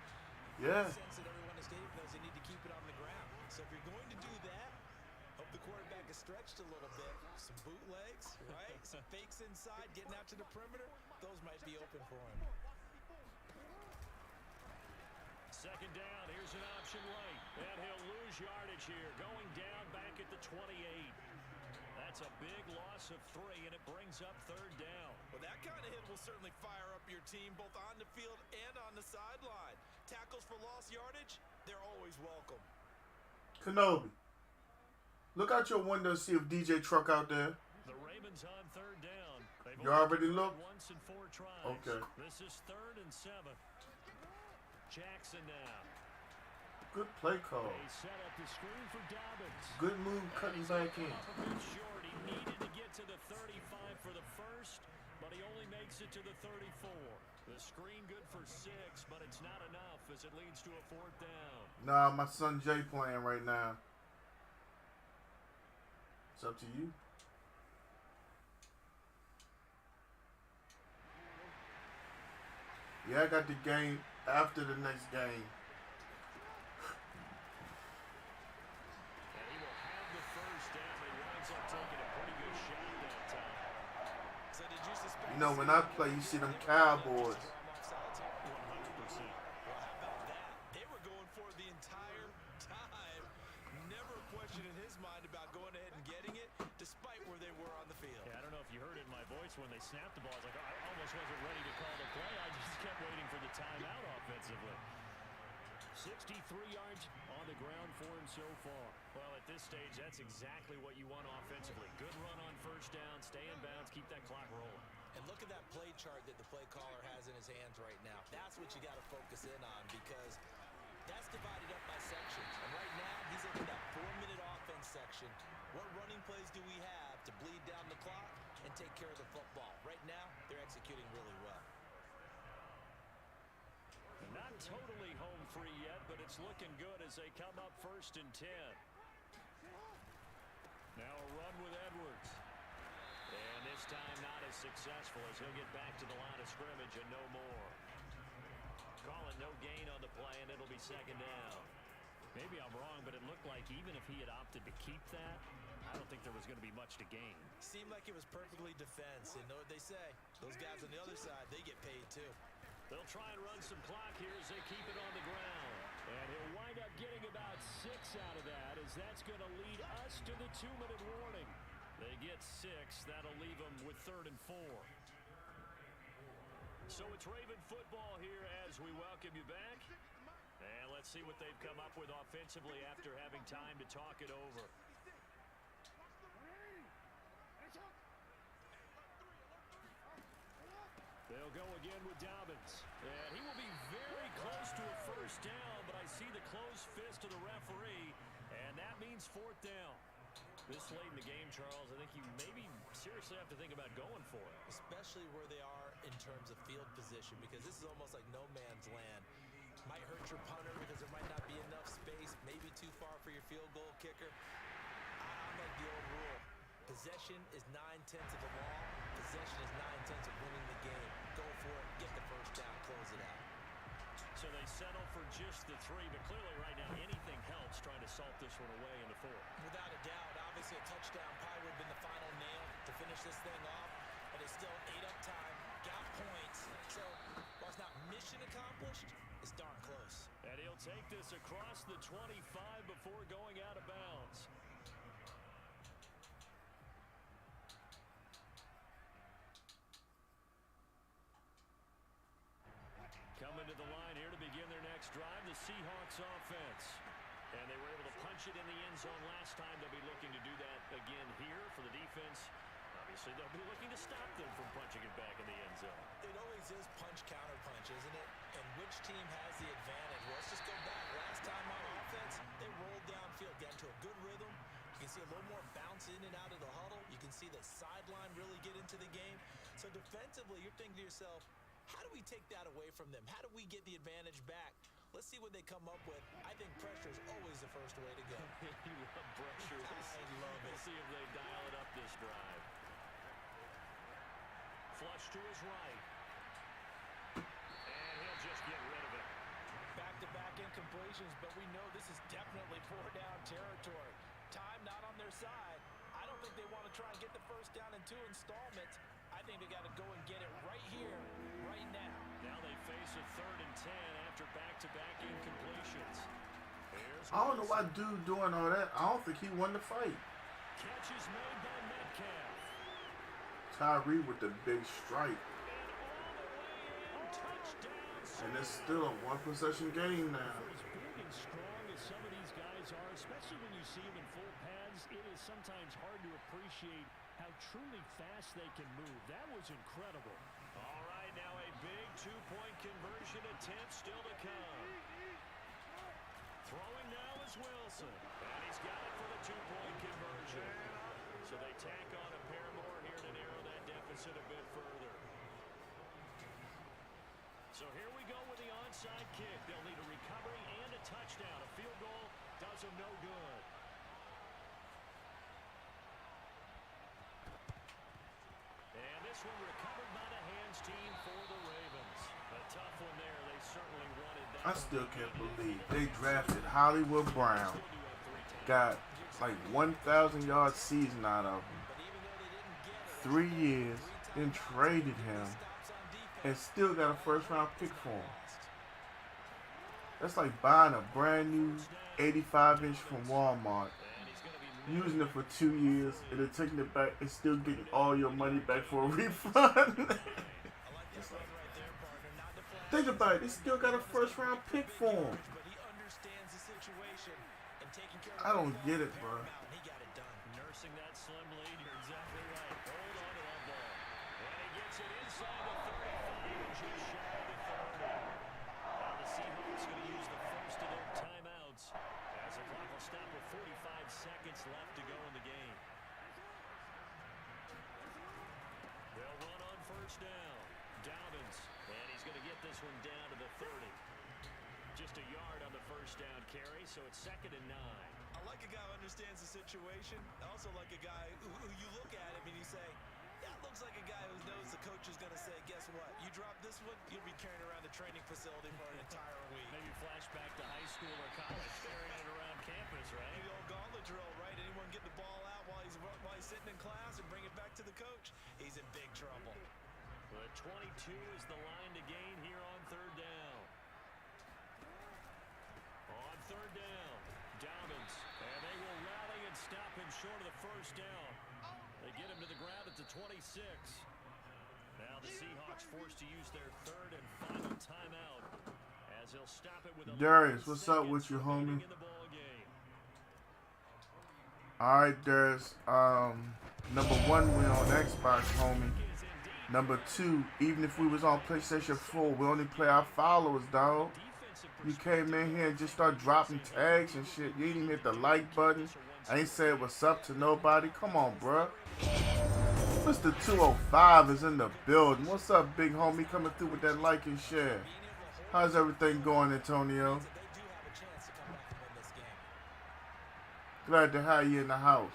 Yeah. the sense that everyone in the stadium knows they need to keep it on the ground. So if you're going to do that, hope the quarterback is stretched a little bit. Some bootlegs, right? Some fakes inside, getting out to the perimeter. Those might be open for him. Second down, here's an option late. And he'll lose yardage here, going down back at the 28. That's a big loss of 3, and it brings up 3rd down. Well, that kind of hit will certainly fire up your team, both on the field and on the sideline. Tackles for lost yardage, they're always welcome. Kenobi, look out your window and see if DJ Truck out there. The Ravens on 3rd down. They've You only already converted looked? once in 4 tries. Okay. This is 3rd and 7. Jackson now. Good play call. They set up the screen for Dobbins. Good move cutting back in. A bit short. He needed to get to the 35 for the first, but he only makes it to the 34. The screen good for 6, but it's not enough as it leads to a 4th down. Nah, my son Jay playing right now. It's up to you. Yeah, I got the game after the next game. And he will have the first down, but he winds up taking a pretty good shot that time. So did you suspect? You know, when I play, you see them Cowboys. 100%. Well, how about that? They were going for it the entire time. Never a question in his mind about going ahead and getting it, despite where they were on the field. Yeah, I don't know if you heard it in my voice when they snapped the ball. I was like, I almost wasn't ready to call the play. I just kept waiting for the timeout offensively. 63 yards on the ground for him so far. Well, at this stage, that's exactly what you want offensively. Good run on first down, stay in bounds, keep that clock rolling. And look at that play chart that the play caller has in his hands right now. That's what you got to focus in on, because that's divided up by sections. And right now, he's in that 4-minute offense section. What running plays do we have to bleed down the clock and take care of the football? Right now, they're executing really well. Not totally home free yet, but it's looking good as they come up 1st and 10. Now a run with Edwards. And this time not as successful as he'll get back to the line of scrimmage and no more. Call it no gain on the play, and it'll be 2nd down. Maybe I'm wrong, but it looked like even if he had opted to keep that, I don't think there was going to be much to gain. Seemed like it was perfectly defense. And know what they say? Those guys on the other side, they get paid too. They'll try and run some clock here as they keep it on the ground. And he'll wind up getting about 6 out of that, as that's going to lead us to the 2-minute warning. They get 6. That'll leave them with 3rd and 4. So it's Raven football here as we welcome you back. And let's see what they've come up with offensively after having time to talk it over. They'll go again with Dobbins. And he will be very close to a first down, but I see the closed fist of the referee, and that means 4th down. This late in the game, Charles, I think you maybe seriously have to think about going for it. Especially where they are in terms of field position, because this is almost like no man's land. Might hurt your punter because there might not be enough space, maybe too far for your field goal kicker. I'm like the old rule. Possession is 9/10 of the law. Possession is 9/10 of winning the game. Go for it, get the first down, close it out. So they settle for just the 3, but clearly right now anything helps trying to salt this one away in the 4th. Without a doubt, obviously a touchdown probably would have been the final nail to finish this thing off, but it's still ate up time, got points. So while it's not mission accomplished, it's darn close. And he'll take this across the 25 before going out of bounds. Coming to the line here to begin their next drive, the Seahawks offense. And they were able to punch it in the end zone last time. They'll be looking to do that again here for the defense. Obviously, they'll be looking to stop them from punching it back in the end zone. It always is punch-counter-punch, isn't it? And which team has the advantage? Well, let's just go back. Last time on offense, they rolled downfield, got into a good rhythm. You can see a little more bounce in and out of the huddle. You can see the sideline really get into the game. So defensively, you're thinking to yourself, how do we take that away from them? How do we get the advantage back? Let's see what they come up with. I think pressure is always the first way to go. You love pressure. I love it. We'll see if they dial it up this drive. Flush to his right. And he'll just get rid of it. Back-to-back incompletions, but we know this is definitely four-down territory. Time not on their side. I don't think they want to try and get the first down in 2 installments. I think they got to go and get it right here, right now. Now they face a 3rd and 10 after back-to-back incompletions. I don't know why dude doing all that. I don't think he won the fight. Catch is made by Metcalf. Tyree with the big strike. And it's still a 1-possession game now. As big and strong as some of these guys are, especially when you see them in full pads, it is sometimes hard to appreciate how truly fast they can move. That was incredible. All right, now a big 2-point conversion attempt still to come. Throwing now is Wilson. And he's got it for the 2-point conversion. So they tack on a pair more here to narrow that deficit a bit further. So here we go with the onside kick. They'll need a recovery and a touchdown. A field goal does them no good. And this one recovered by the hands team for the Ravens. A tough one there. They certainly wanted that. I still can't believe they drafted Hollywood Brown. Got like 1,000-yard season out of him. 3 years, then traded him, and still got a first-round pick for him. That's like buying a brand new 85-inch from Walmart, using it for 2 years, and then taking it back and still getting all your money back for a refund. Think about it, they still got a first-round pick for him. I don't get it, bro. Nursing that slim lead, you're exactly right. Hold on to that ball. And he gets it inside the 35 and just shy of the 30. Now the Seahawks going to use the first of their timeouts as the clock will stop with 45 seconds left to go in the game. They'll run on first down. Dobbins, and he's going to get this one down to the 30. Just a yard on the first down carry, so it's 2nd and 9. I like a guy who understands the situation. I also like a guy who you look at him and you say, that looks like a guy who knows the coach is going to say, guess what? You drop this one, you'll be carrying around the training facility for an entire week. Maybe flashback to high school or college, carrying it around campus, right? The old gauntlet drill, right? Anyone get the ball out while he's sitting in class and bring it back to the coach? He's in big trouble. But 22 is the line to gain here on 3rd down. On 3rd down, Dobbins, and they will rally and stop him short of the first down. They get him to the ground at the 26. Now the Seahawks forced to use their 3rd and final timeout as they'll stop it with Darius, what's up with you, homie? Alright, Darius. Number 1, we on Xbox, homie. Number 2, even if we was on PlayStation 4, we only play our followers, dog. You came in here and just start dropping tags and shit. You didn't even hit the like button. I ain't said what's up to nobody. Come on, bruh. Mr. 205 is in the building. What's up, big homie? Coming through with that like and share. How's everything going, Antonio? Glad to have you in the house.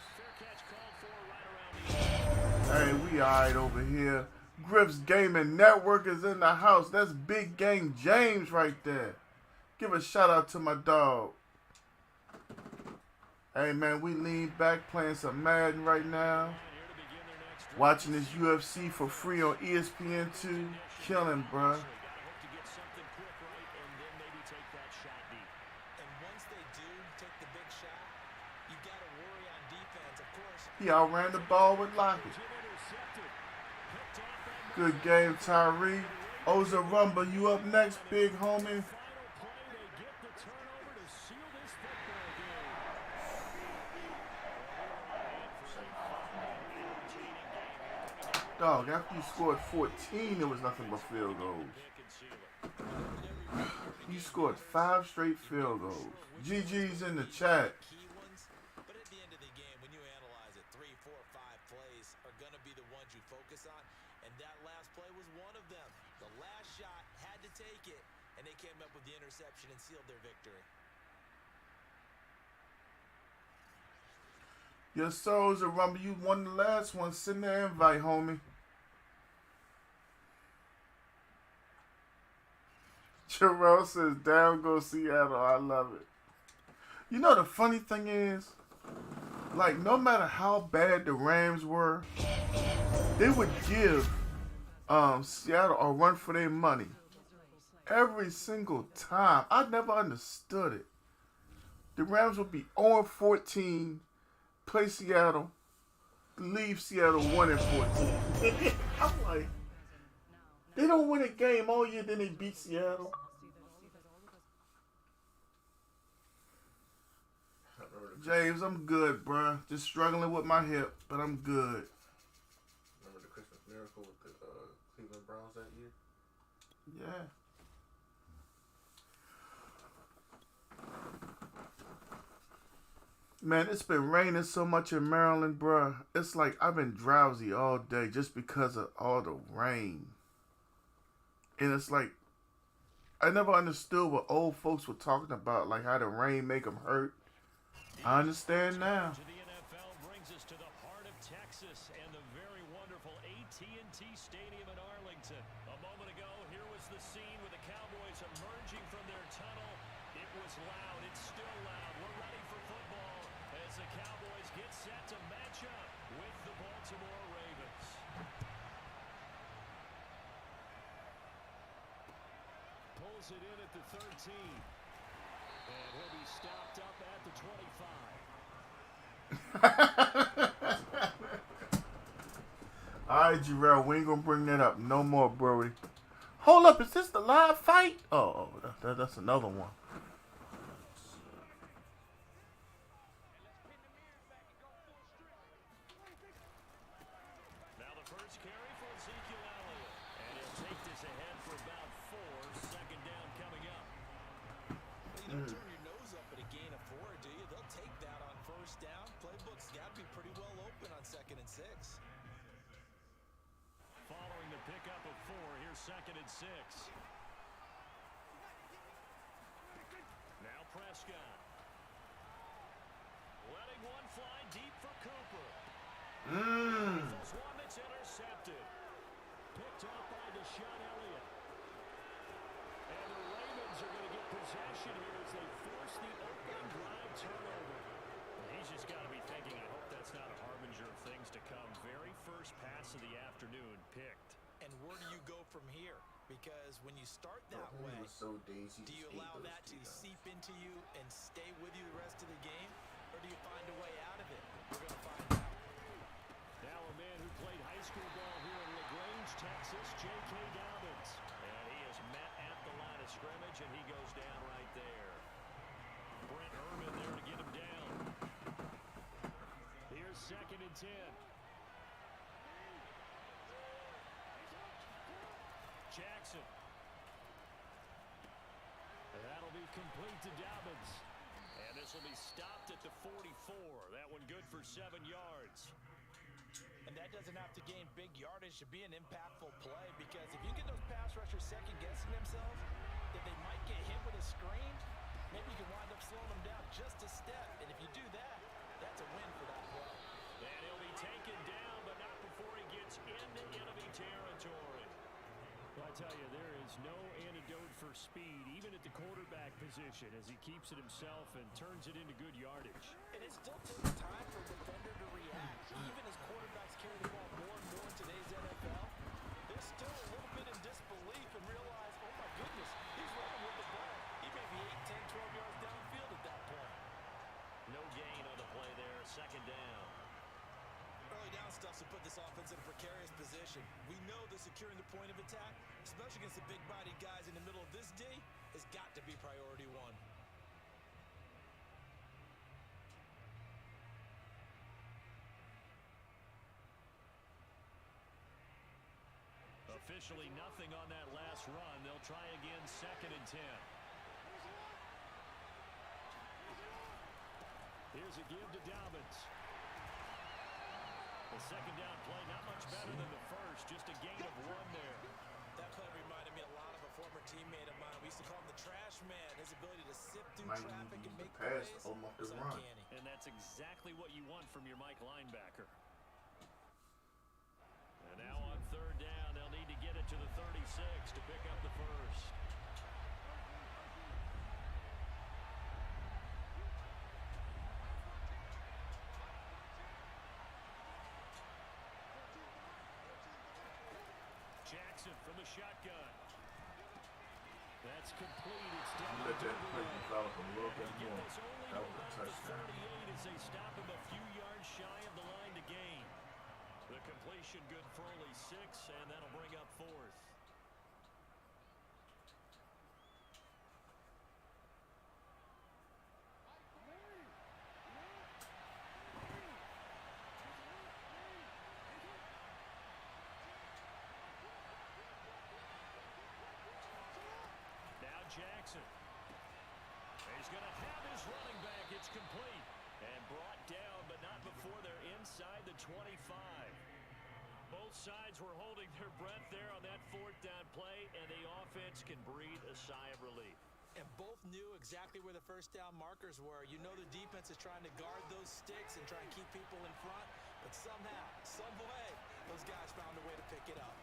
Hey, we alright over here. Griff's Gaming Network is in the house. That's Big Game James right there. Give a shout out to my dog. Hey man, we lean back playing some Madden right now. Watching this UFC for free on ESPN2. Killing, bruh. He outran the ball with Lockett. Good game, Tyree. Oza Rumba, you up next, big homie. Dog, after you scored 14, there was nothing but field goals. You scored 5 straight field goals. GG's in the chat. Key ones, but at the end of the game, when you analyze it, 3, 4, 5 plays are going to be the ones you focus on, and that last play was one of them. The last shot had to take it, and they came up with the interception and sealed their victory. Your souls are rumble. You won the last one. Send the invite, homie. Jarrell says, down go Seattle. I love it. You know the funny thing is, like, no matter how bad the Rams were, they would give Seattle a run for their money. Every single time. I never understood it. The Rams would be 0-14, play Seattle, leave Seattle 1-14. I'm like, they don't win a game all year, then they beat Seattle. James, I'm good, bruh. Just struggling with my hip, but I'm good. Remember the Christmas miracle with the Cleveland Browns that year? Yeah. Man, it's been raining so much in Maryland, bruh. It's like I've been drowsy all day just because of all the rain. And it's like, I never understood what old folks were talking about, like how the rain make them hurt. I understand now. To the NFL brings us to the heart of Texas and the very wonderful AT&T Stadium in Arlington. A moment ago, here was the scene with the Cowboys emerging from their tunnel. It was loud. It's still loud. We're ready for football as the Cowboys get set to match up with the Baltimore Ravens. Pulls it in at the 13. And he'll be stopped up at the 25. All right, Jarrell, we ain't gonna bring that up no more, Brody. Hold up, is this the live fight? Oh, that's another one. Now the first carry for Ezekiel Elliott. And he'll take this ahead for about 4. Second down coming up. You don't turn your nose up at a gain of 4, do you? They'll take that on first down. Playbook's got to be pretty well open on 2nd and 6. Following the pickup of 4, here's 2nd and 6. Now Prescott. Letting one fly deep for Cooper. This one that's intercepted. Picked off by Deshaun Elliott. And the Ravens are going to get possession here as they force the opening drive turnover. He's just got to be thinking, I hope that's not a harbinger of things to come. Very first pass of the afternoon picked. And where do you go from here? Because when you start that way, do you allow that to seep into you and stay with you the rest of the game? Or do you find a way out of it? We're going to find out. Now a man who played high school ball here in LaGrange, Texas, J.K. Dobbins. And he is met at the line of scrimmage, and he goes down right there. Brent Erman there to get him down. Here's 2nd and 10. Jackson. That'll be complete to Dobbins. And this will be stopped at the 44. That one good for 7 yards. And that doesn't have to gain big yardage to be an impactful play, because if you get those pass rushers second-guessing themselves, that they might get hit with a screen, maybe you can wind up slowing them down just a step. And if you do that, that's a win for that play. And he'll be taken down, but not before he gets into enemy territory. Well, I tell you, there is no antidote for speed, even at the quarterback position, as he keeps it himself and turns it into good yardage. And it still takes time for a defender to react. Even as quarterbacks carry the ball more and more in today's NFL, they're still a little bit in disbelief and realize, oh my goodness, he's running with the ball. He may be 8, 10, 12 yards downfield at that point. No gain on the play there, 2nd down. Early down stuffs will put this offense in a precarious position. We know that securing the point of attack, especially against the big-bodied guys in the middle of this D, has got to be priority 1. Officially nothing on that last run. They'll try again, 2nd and 10. Here's a give to Dobbins. The second down play, not much better than the first. Just a gain of 1 there. That play reminded me a lot of a former teammate of mine. We used to call him the trash man. His ability to sift through Might traffic and need make to pass plays almost was the run. uncanny. And that's exactly what you want from your Mike linebacker. And now on 3rd down, they'll need to get it to the 36 to pick up the first. Jackson from the shotgun. That's complete. It's down. Let that play develop a little bit Get more. this only That to was a about the touchdown. 38 as they stop him a few yards shy of the line to gain. The completion good for only 6, and that'll bring up 4th. Now Jackson. He's going to have his running back. It's complete. And brought down, but not before they're inside the 25. Both sides were holding their breath there on that 4th down play, and the offense can breathe a sigh of relief. And both knew exactly where the first down markers were. You know the defense is trying to guard those sticks and try and keep people in front, but somehow, some way, those guys found a way to pick it up.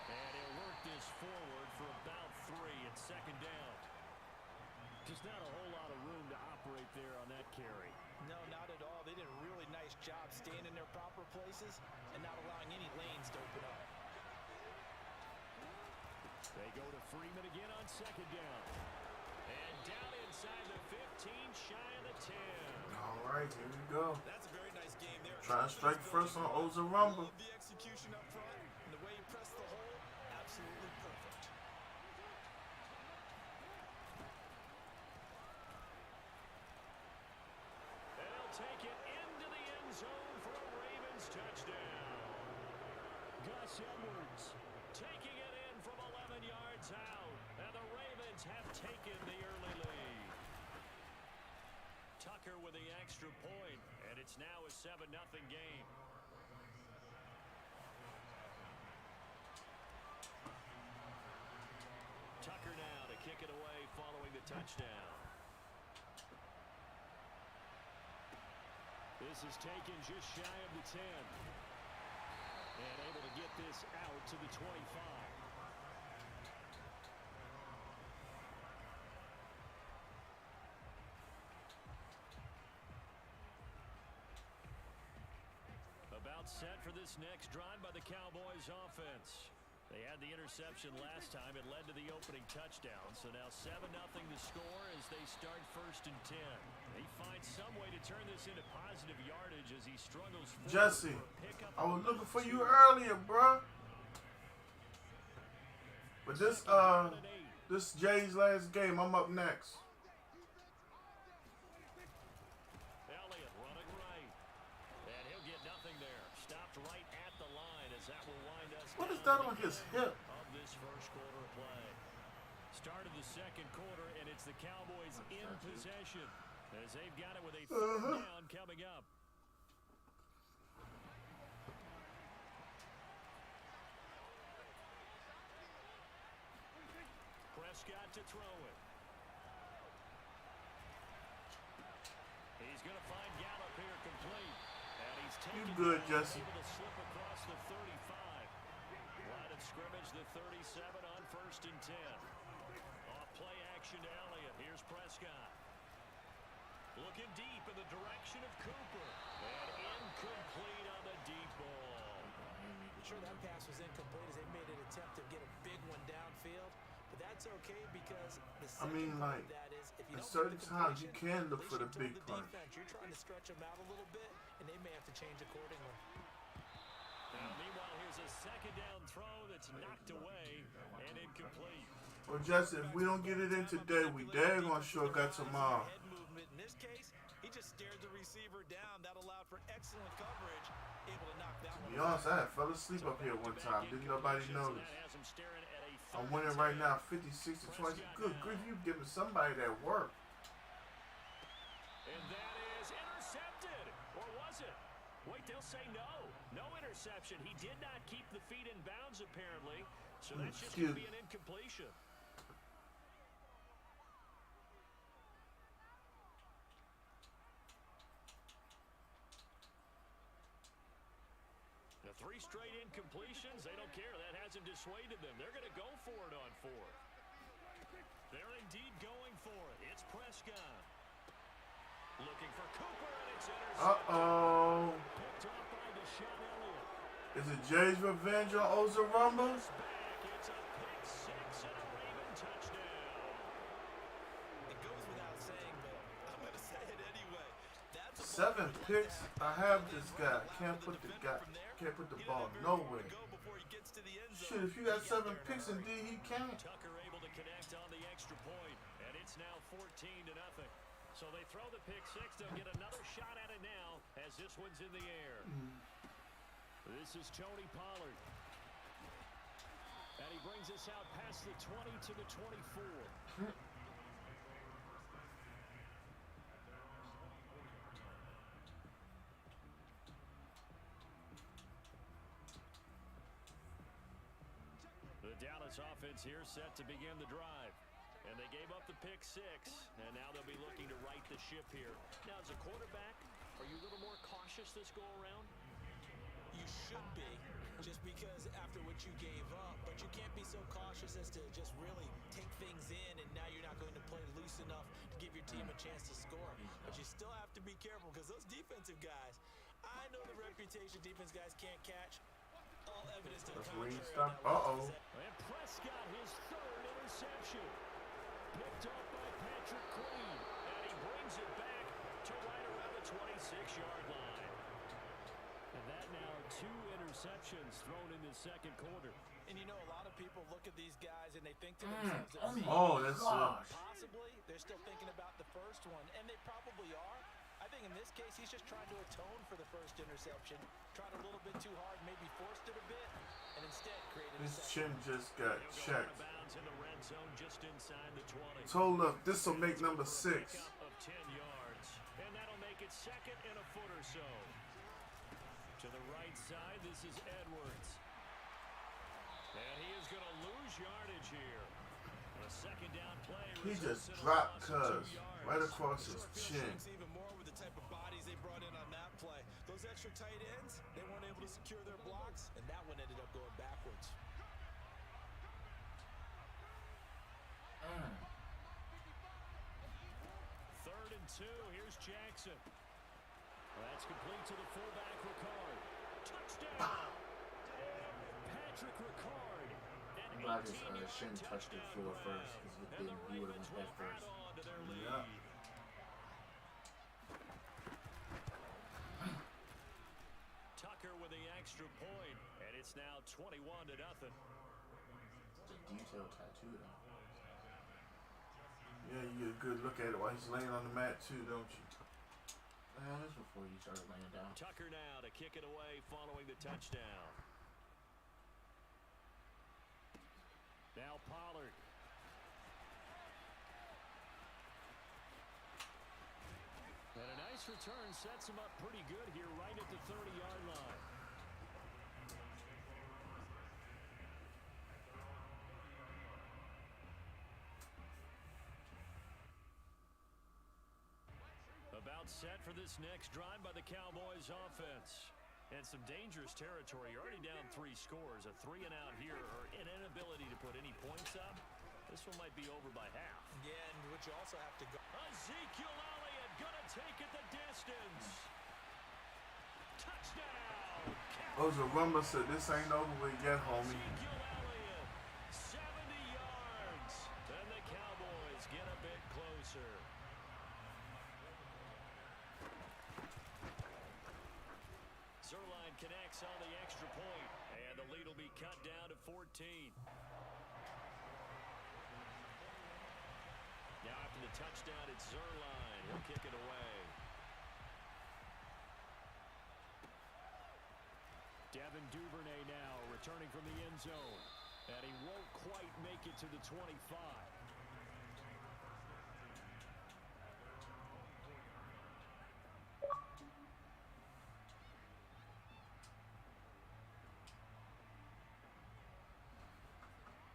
And he'll work this forward for about 3 at 2nd down. Just not a whole lot of room to operate there on that carry. No, not at all. They did a really nice job staying in their proper places and not allowing any lanes to open up. They go to Freeman again on 2nd down. And down inside the 15, shy of the 10. All right, here we go. That's a very nice game there. Try to strike first on Ozarumba. Love the execution up front and the way you press the hole, absolutely perfect. They'll take it into the end zone for a Ravens touchdown. Gus Edwards taking it in from 11 yards out. And the Ravens have taken the early lead. Tucker with the extra point, and it's now a 7-0 game. Tucker now to kick it away following the touchdown. This is taken just shy of the 10. And able to get this out to the 25. About set for this next drive by the Cowboys offense. They had the interception last time. It led to the opening touchdown. So now 7-0 the score as they start 1st and 10. He finds some way to turn this into positive yardage as he struggles forward. Jesse, for a pickup. I was looking for you earlier, bro. But this Jay's last game. I'm up next. Elliott running right. And he'll get nothing there. Stopped right at the line as that will wind us. What is down that on to his the end hip? of this first quarter of play. Start of the second quarter, and it's the Cowboys in possession as they've got it with a 3rd down coming up. Prescott to throw it. He's going to find Gallup here complete. And he's taken good, down, Jesse. able to slip across the 35. Line of scrimmage, the 37 on 1st and 10. Off play action to Elliott. Here's Prescott. Looking deep in the direction of Cooper. And incomplete on the deep ball. Sure, that pass was incomplete as they made an attempt to get a big one downfield. But that's okay because the second part of that is if you at don't certain get the times you completion, can look for the at least big you told punch. the defense you're trying to stretch them out a little bit, and they may have to change accordingly. Now, meanwhile, here's a 2nd down throw that's knocked away and incomplete. Well, Jesse, if we don't get it in today, we dang on sure got tomorrow. Head movement. In this case, he just stared the receiver down. That allowed for excellent coverage, able to knock that one. To be be honest, I had fell asleep up here one time. Didn't nobody notice. I'm winning right now, 56 to 20. Good grief, you giving somebody that work. And that is intercepted. Or was it? Wait, they'll say no. No interception. He did not keep the feet in bounds, apparently. So that's just going to be an incompletion. The 3 straight incompletions, they don't care. That hasn't dissuaded them. They're going to go for it on 4. They're indeed going for it. It's Prescott. Looking for Cooper, and it's intercepted. Uh-oh. Picked off by Deshaun Elliott. Is it Jay's revenge on Ozarumba? It's a pick 6 and a Raven touchdown. It goes without saying, but I'm going to say it anyway. That's 7 picks. I have this guy. Can't put the ball nowhere. Shit, if you got 7 picks, indeed he can. Tucker able to connect on the extra point, and it's now 14 to nothing. So they throw the pick 6. They'll get another shot at it now as this one's in the air. This is Tony Pollard. And he brings us out past the 20 to the 24. The Dallas offense here set to begin the drive. And they gave up the pick 6, and now they'll be looking to right the ship here. Now, as a quarterback, are you a little more cautious this go-around? You should be, just because after what you gave up, but you can't be so cautious as to just really take things in, and now you're not going to play loose enough to give your team a chance to score. But you still have to be careful, because those defensive guys, I know the reputation defense guys can't catch. All evidence to the contrary. And Prescott, his 3rd interception. Picked up by Patrick Queen, and he brings it back to right around the 26-yard line. And that now 2 interceptions thrown in the second quarter. And you know, a lot of people look at these guys and they think to themselves, That's possibly they're still thinking about the first one, and they probably are. I think in this case, he's just trying to atone for the first interception. Tried a little bit too hard, maybe forced it a bit, and instead created His a chin just got checked. In the red zone just inside the 20. So look, this will make number 6. Of 10 yards, and that'll make it 2nd and a foot or so. To the right side, this is Edwards. And he is going to lose yardage here. A 2nd down play. He just dropped Cuz right across his chin. Even more with the type of bodies they brought in on that play. Those extra tight ends, they weren't able to secure their blocks, and that one ended up going backwards. 3rd and 2. Here's Jackson. That's complete to the fullback, Ricard. Touchdown! Patrick Ricard. I'm glad his shin touched the floor first, because if it didn't, he would have went head first. Yeah. Tucker with the extra point, and it's now 21 to nothing. It's a detailed tattoo, though. Yeah, you get a good look at it while he's laying on the mat too, don't you? That's before you started laying down. Tucker now to kick it away following the touchdown. Now Pollard. And a nice return sets him up pretty good here right at the 30-yard line. About set for this next drive by the Cowboys offense. And some dangerous territory. You're already down 3 scores. A 3-and-out here, or an inability to put any points up. This one might be over by half. Yeah, and what you also have to go. Ezekiel Elliott gonna take it the distance. Touchdown! Ozarumba said this ain't over with yet, homie. Ezekiel Elliott, 70 yards. And the Cowboys get a bit closer. Zerline connects on the extra point, and the lead will be cut down to 14. Now after the touchdown, it's Zerline. He'll kick it away. Devin Duvernay now returning from the end zone. And he won't quite make it to the 25.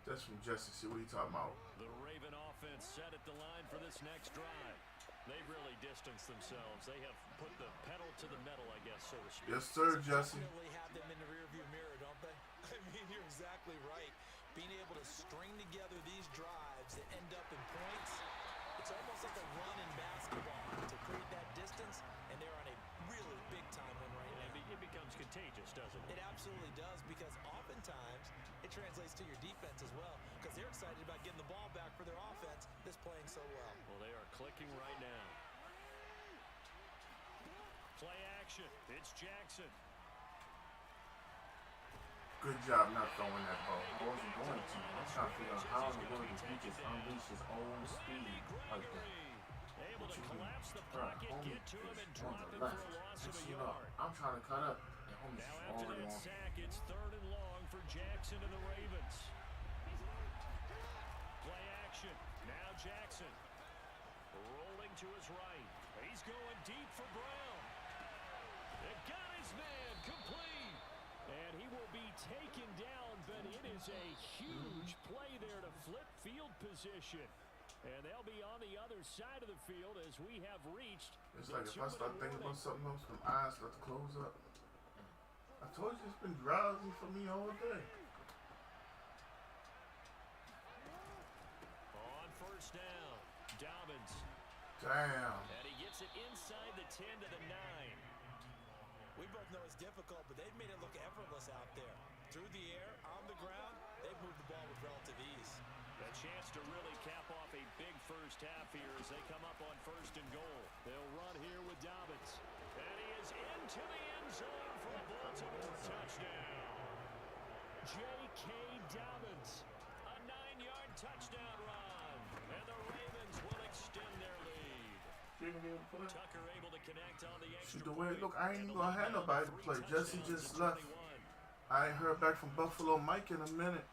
That's from Jesse. See what he talking about. The Raven offense set at the line for this next drive. They've really distanced themselves. They have put the pedal to the metal, I guess, so to speak. Yes, sir, Jesse. Definitely have them in the rearview mirror, don't they? I mean, you're exactly right. Being able to string together these drives that end up in points, it's almost like a run in basketball to create that distance, and they're on a really big-time one right now. It becomes contagious, doesn't it? It absolutely does, because oftentimes it translates to your defense as well, because they're excited about getting the ball back for their offense that's playing so well. Well, they are clicking right now. Play action. It's Jackson. Good job not throwing that ball. I wasn't going to. I'm trying to figure out how in the world did he just unleash his own speed like that. Able to What you collapse the Bruh, pocket, homie get to him, and is drop on him the for left. a loss of a Just, you know, yard. I'm trying to cut up, and homie's Now just after already that on. sack, it's 3rd and long for Jackson and the Ravens. Play action. Now Jackson. Rolling to his right. He's going deep for Brown. It got his man complete. And he will be taken down, but it is a huge play there to flip field position. And they'll be on the other side of the field as we have reached. It's like if I start thinking about something else, my eyes start to close up. I told you it's been drowsy for me all day. On 1st down, Dobbins. Damn. And he gets it inside the 10 to the 9. We both know it's difficult, but they've made it look effortless out there. Through the air, on the ground, they've moved the ball with relative ease. A chance to really cap off a big first half here as they come up on 1st and goal. They'll run here with Dobbins. And he is into the end zone for a Baltimore touchdown. J.K. Dobbins, a 9-yard touchdown run. And the Ravens will extend their lead. Tucker able to connect on the extra See the way it look, I ain't point. even gonna have nobody to play. Jesse just left. I ain't heard back from Buffalo Mike in a minute.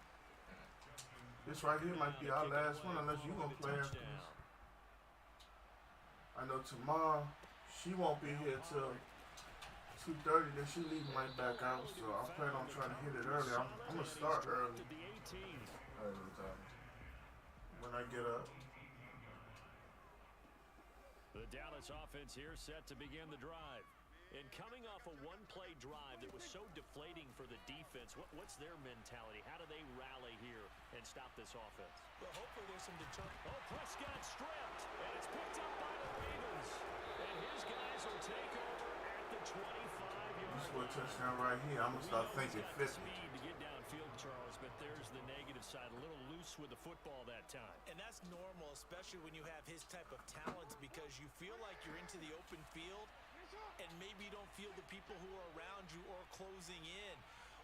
This right here might be our last one unless you gonna play after this. I know tomorrow she won't be here till 2:30. Then she leaving right back out, so I'm planning on trying to hit it early. I'm gonna start early when I get up. The Dallas offense here set to begin the drive. And coming off a one-play drive that was so deflating for the defense, what's their mentality? How do they rally here and stop this offense? Well, hopefully there's some determination. Oh, Prescott stripped, and it's picked up by the Ravens. And his guys will take over at the 25-yard This is a touchdown right here. I'm gonna start thinking 50. Speed to get downfield, Charles, but there's the negative side. A little loose with the football that time. And that's normal, especially when you have his type of talents, because you feel like you're into the open field and maybe you don't feel the people who are around you or closing in.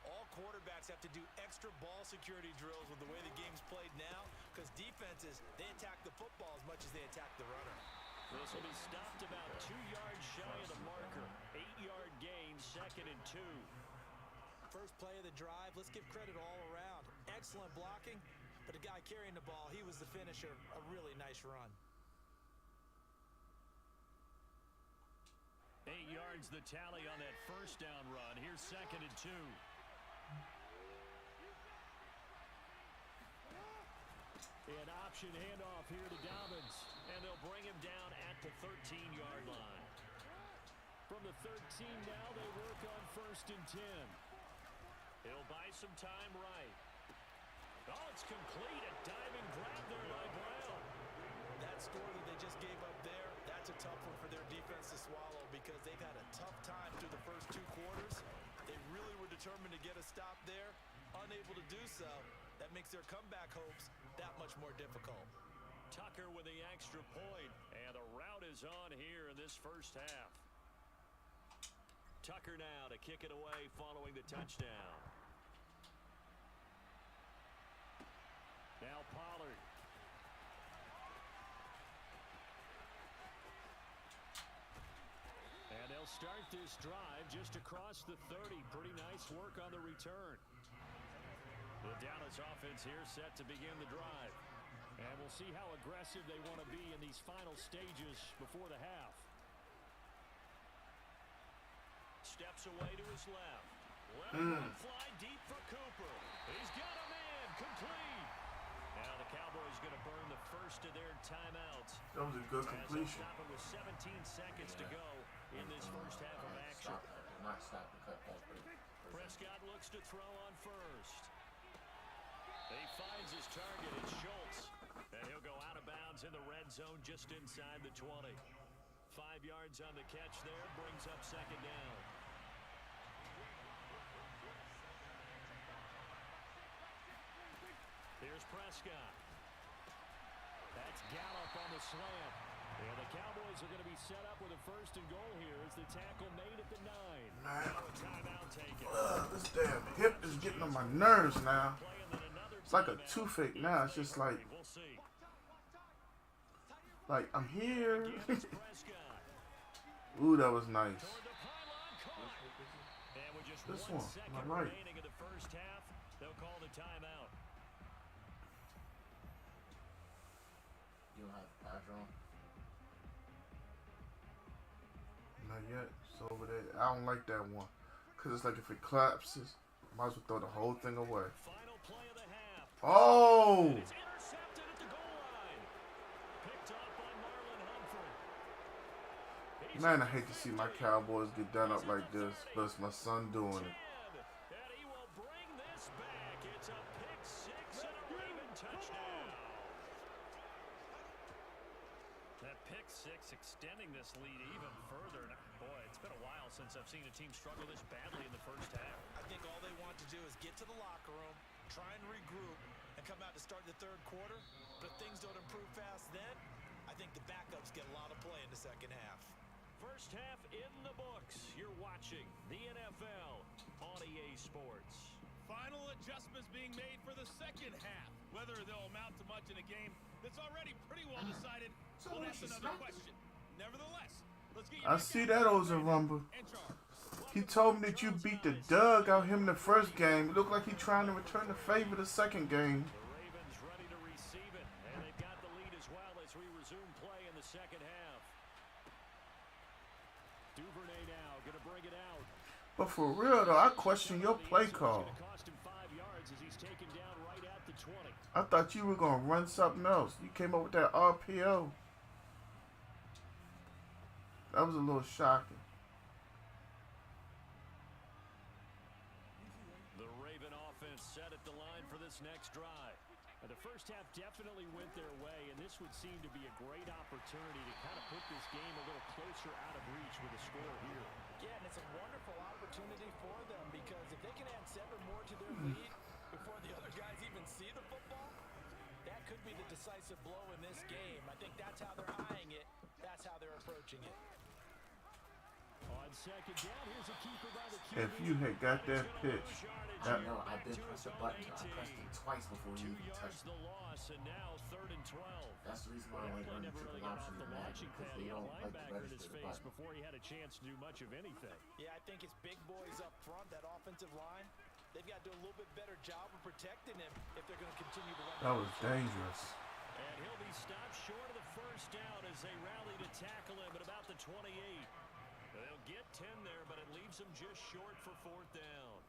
All quarterbacks have to do extra ball security drills with the way the game's played now, because defenses, they attack the football as much as they attack the runner. This will be stopped about 2 yards shy of the marker. 8-yard gain, 2nd and 2. First play of the drive, let's give credit all around. Excellent blocking, but the guy carrying the ball, he was the finisher. A really nice run. 8 yards the tally on that 1st down run. Here's 2nd and 2. An option handoff here to Dobbins, and they'll bring him down at the 13-yard line. From the 13 now, they work on 1st and 10. He'll buy some time right. Oh, it's complete. A diving grab there by Brown. That score that they just gave up there, that's a tough one for their defense to swallow, because they've had a tough time through the first 2 quarters. They really were determined to get a stop there, unable to do so. That makes their comeback hopes that much more difficult. Tucker with the extra point, and the route is on here in this first half. Tucker now to kick it away following the touchdown. Now Pollard. And they'll start this drive just across the 30. Pretty nice nice work on the return. The Dallas offense here set to begin the drive. And we'll see how aggressive they want to be in these final stages before the half. Steps away to his left. Let him fly deep for Cooper. He's got a man complete. Now the Cowboys going to burn the first of their timeouts. That was a good completion. Stop it with 17 seconds to go in this first half of action. Not stop the cut back. Prescott looks to throw on first. He finds his target. It's Schultz. And he'll go out of bounds in the red zone just inside the 20. 5 yards on the catch there. Brings up second down. Here's Prescott. That's Gallup on the slant. And the Cowboys are going to be set up with a first and goal here as the tackle made at the 9. Man. Now a timeout taken. This damn hip is getting on my nerves now. It's like a toothache now. It's just like I'm here. Ooh, that was nice. This one, my right. They'll call the timeout. You don't have pass on? Not yet. It's over there. I don't like that one. Because it's like if it collapses, might as well throw the whole thing away. Final play of the half. Oh! It's intercepted at the goal line. Picked up by Marlon Humphrey. Man, I hate to see my Cowboys get done up like this, but it's my son doing it. And he will bring this back. It's a pick six and a Raven touchdown. That pick six extending this lead even further. And boy, it's been a while since I've seen a team struggle this badly in the first half. I think all they want to do is get to the locker room, try and regroup, and come out to start the third quarter. But if things don't improve fast then, I think the backups get a lot of play in the second half. First half in the books. You're watching the NFL on EA Sports. Final adjustments being made for the second half. Whether they'll amount to much in a game that's already pretty well decided, well, that's another question. Nevertheless, let's get you I see that, Ozarumba. He told me that you beat the Doug out him in the first game. It looked like he's trying to return the favor the second game. The Ravens ready to receive it, and they've got the lead as well as we resume play in the second half. Duvernay now going to bring it out. But for real though, I question your play call. It's going to cost him 5 yards as he's taken down right at the 20. I thought you were gonna run something else. You came up with that RPO. That was a little shocking. The Raven offense set at the line for this next drive. And the first half definitely went their way, and this would seem to be a great opportunity to kind of put this game a little closer out of reach with a score here. Yeah, and it's a wonderful opportunity for them because if they can add 7 more to their lead before the other guys even see the football, that could be the decisive blow in this game. I think that's how they're eyeing it. That's how they're approaching it. On second down, here's a keeper by the QB. If you had got that pitch, I know, I did press the button. I pressed it twice before you 2 even yards touched the it. loss, and now 3rd and 12. That's the reason why I like running triple option in Madden, because they don't like to register the button. Before he had a chance to do much of anything. Yeah, I think it's big boys up front, that offensive line. They've got to do a little bit better job of protecting him if they're going to continue to run. that was dangerous. And he'll be stopped short of the first down as they rally to tackle him at about the 28. They'll get 10 there, but it leaves them just short for 4th down.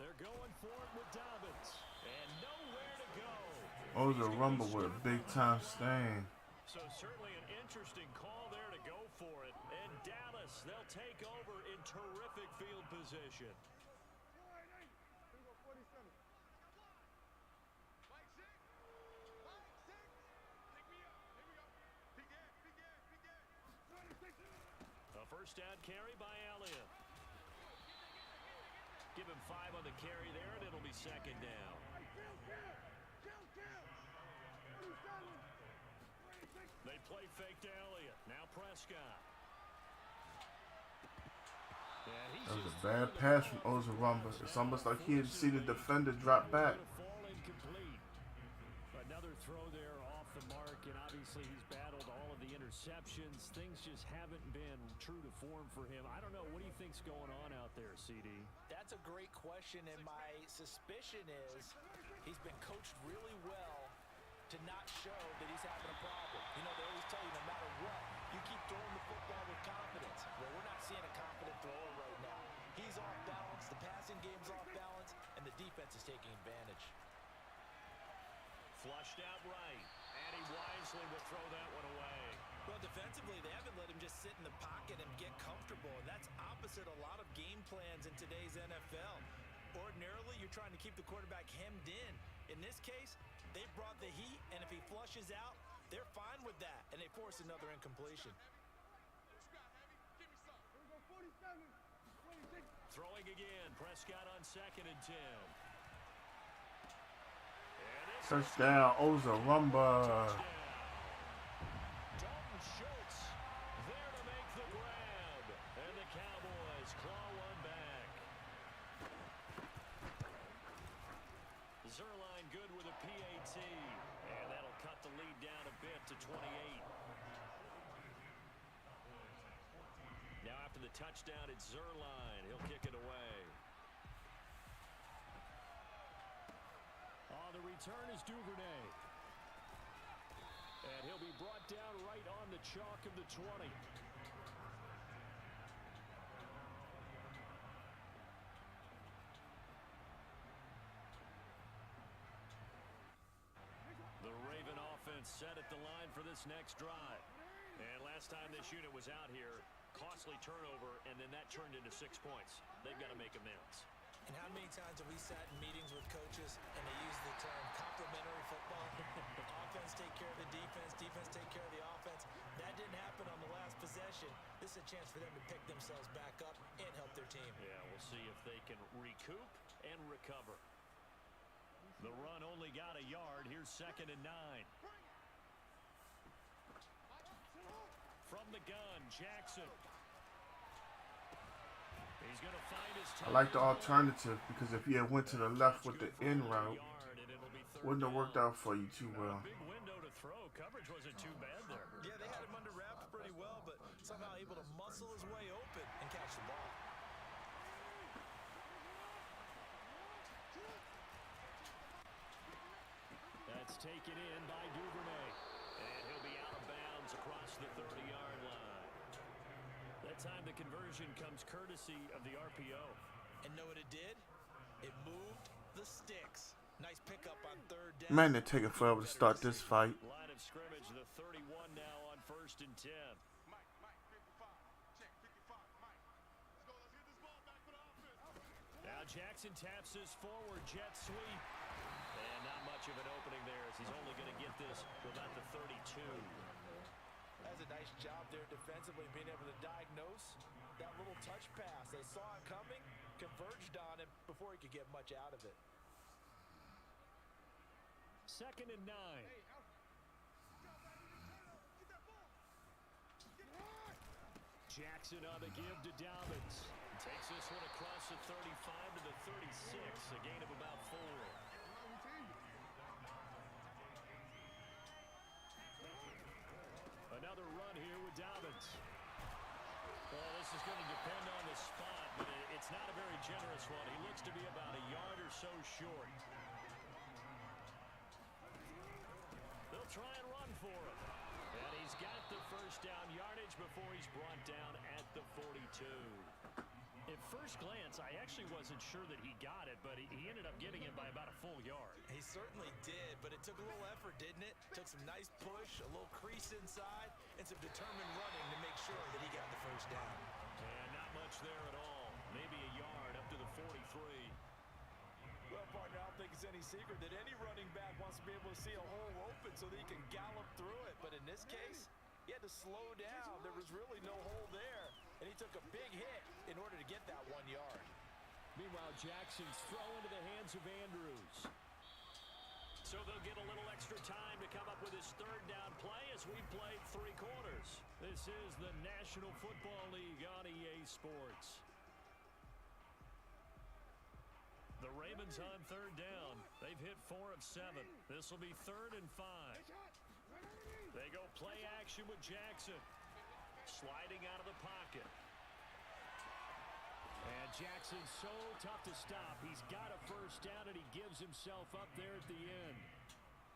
They're going for it with Dobbins. And nowhere to go. Ozarumba with a big time stand. So certainly an interesting call there to go for it. And Dallas, they'll take over in terrific field position. A first down carry by Elliott. Give him 5 on the carry there, and it'll be second down. They play fake to Elliott. Now Prescott. That was a bad pass from Ozarumba. It's almost like he didn't see the defender drop back. throw there off the mark, and obviously he's battled all of the interceptions. Things just haven't been true to form for him. I don't know. What do you think's going on out there, CD? That's a great question, and my suspicion is he's been coached really well to not show that he's having a problem. You know, they always tell you no matter what, you keep throwing the football with confidence. Well, we're not seeing a confident thrower right now. He's off balance, the passing game's off balance, and the defense is taking advantage. Flushed out right, and he wisely will throw that one away. Well, defensively, they haven't let him just sit in the pocket and get comfortable, and that's opposite a lot of game plans in today's NFL. Ordinarily, you're trying to keep the quarterback hemmed in. In this case, they brought the heat, and if he flushes out, they're fine with that, and they force another incompletion. Throwing again, Prescott on 2nd and 10. Touchdown, Ozarumba. Dalton Schultz there to make the grab, and the Cowboys claw one back. Zerline good with a PAT, and that'll cut the lead down a bit to 28. Now after the touchdown, it's Zerline. He'll kick it away. The return is Duvernay. And he'll be brought down right on the chalk of the 20. The Raven offense set at the line for this next drive. And last time this unit was out here, costly turnover, and then that turned into 6 points. They've got to make amends. And how many times have we sat in meetings with coaches and they use the term complementary football? Offense take care of the defense, defense take care of the offense. That didn't happen on the last possession. This is a chance for them to pick themselves back up and help their team. Yeah, we'll see if they can recoup and recover. The run only got a yard. Here's 2nd and 9. From the gun, Jackson. He's going to find his I like the alternative because if you had went to the left with the in route, wouldn't have worked out for you too well. Big window to throw. Coverage wasn't too bad there. Yeah, they had him under wraps pretty well, but somehow able to muscle his way open and catch the ball. That's taken in by Duvernay. And he'll be out of bounds across the 30-yard line. That time the conversion comes courtesy of the RPO. And know what it did? It moved the sticks. Nice pickup on 3rd down. Man, they're taking forever to start this fight. Line of scrimmage, the 31 now on 1st and 10. Now Jackson taps his forward jet sweep. And not much of an opening there as he's only going to get this to about the 32. That's a nice job there defensively, being able to diagnose that little touch pass. They saw it coming, converged on him before he could get much out of it. 2nd and 9. Jackson on the give to Dobbins. Takes this one across the 35 to the 36, a gain of about 4. Another run here with Dobbins. Well, this is going to depend on the spot, but it's not a very generous one. He looks to be about a yard or so short. They'll try and run for him. And he's got the first down yardage before he's brought down at the 42. At first glance, I actually wasn't sure that he got it, but he ended up getting it by about a full yard. He certainly did, but it took a little effort, didn't it? Took some nice push, a little crease inside, and some determined running to make sure that he got the first down. And not much there at all. Maybe a yard up to the 43. Well, partner, I don't think it's any secret that any running back wants to be able to see a hole open so that he can gallop through it. But in this case, he had to slow down. There was really no hole there. And he took a big hit in order to get that 1 yard. Meanwhile, Jackson's throw into the hands of Andrews. So they'll get a little extra time to come up with his 3rd down play as we've played 3 quarters. This is the National Football League on EA Sports. The Ravens on third down. They've hit 4 of 7. This will be 3rd and 5. They go play action with Jackson. Sliding out of the pocket. And Jackson's so tough to stop. He's got a first down, and he gives himself up there at the end.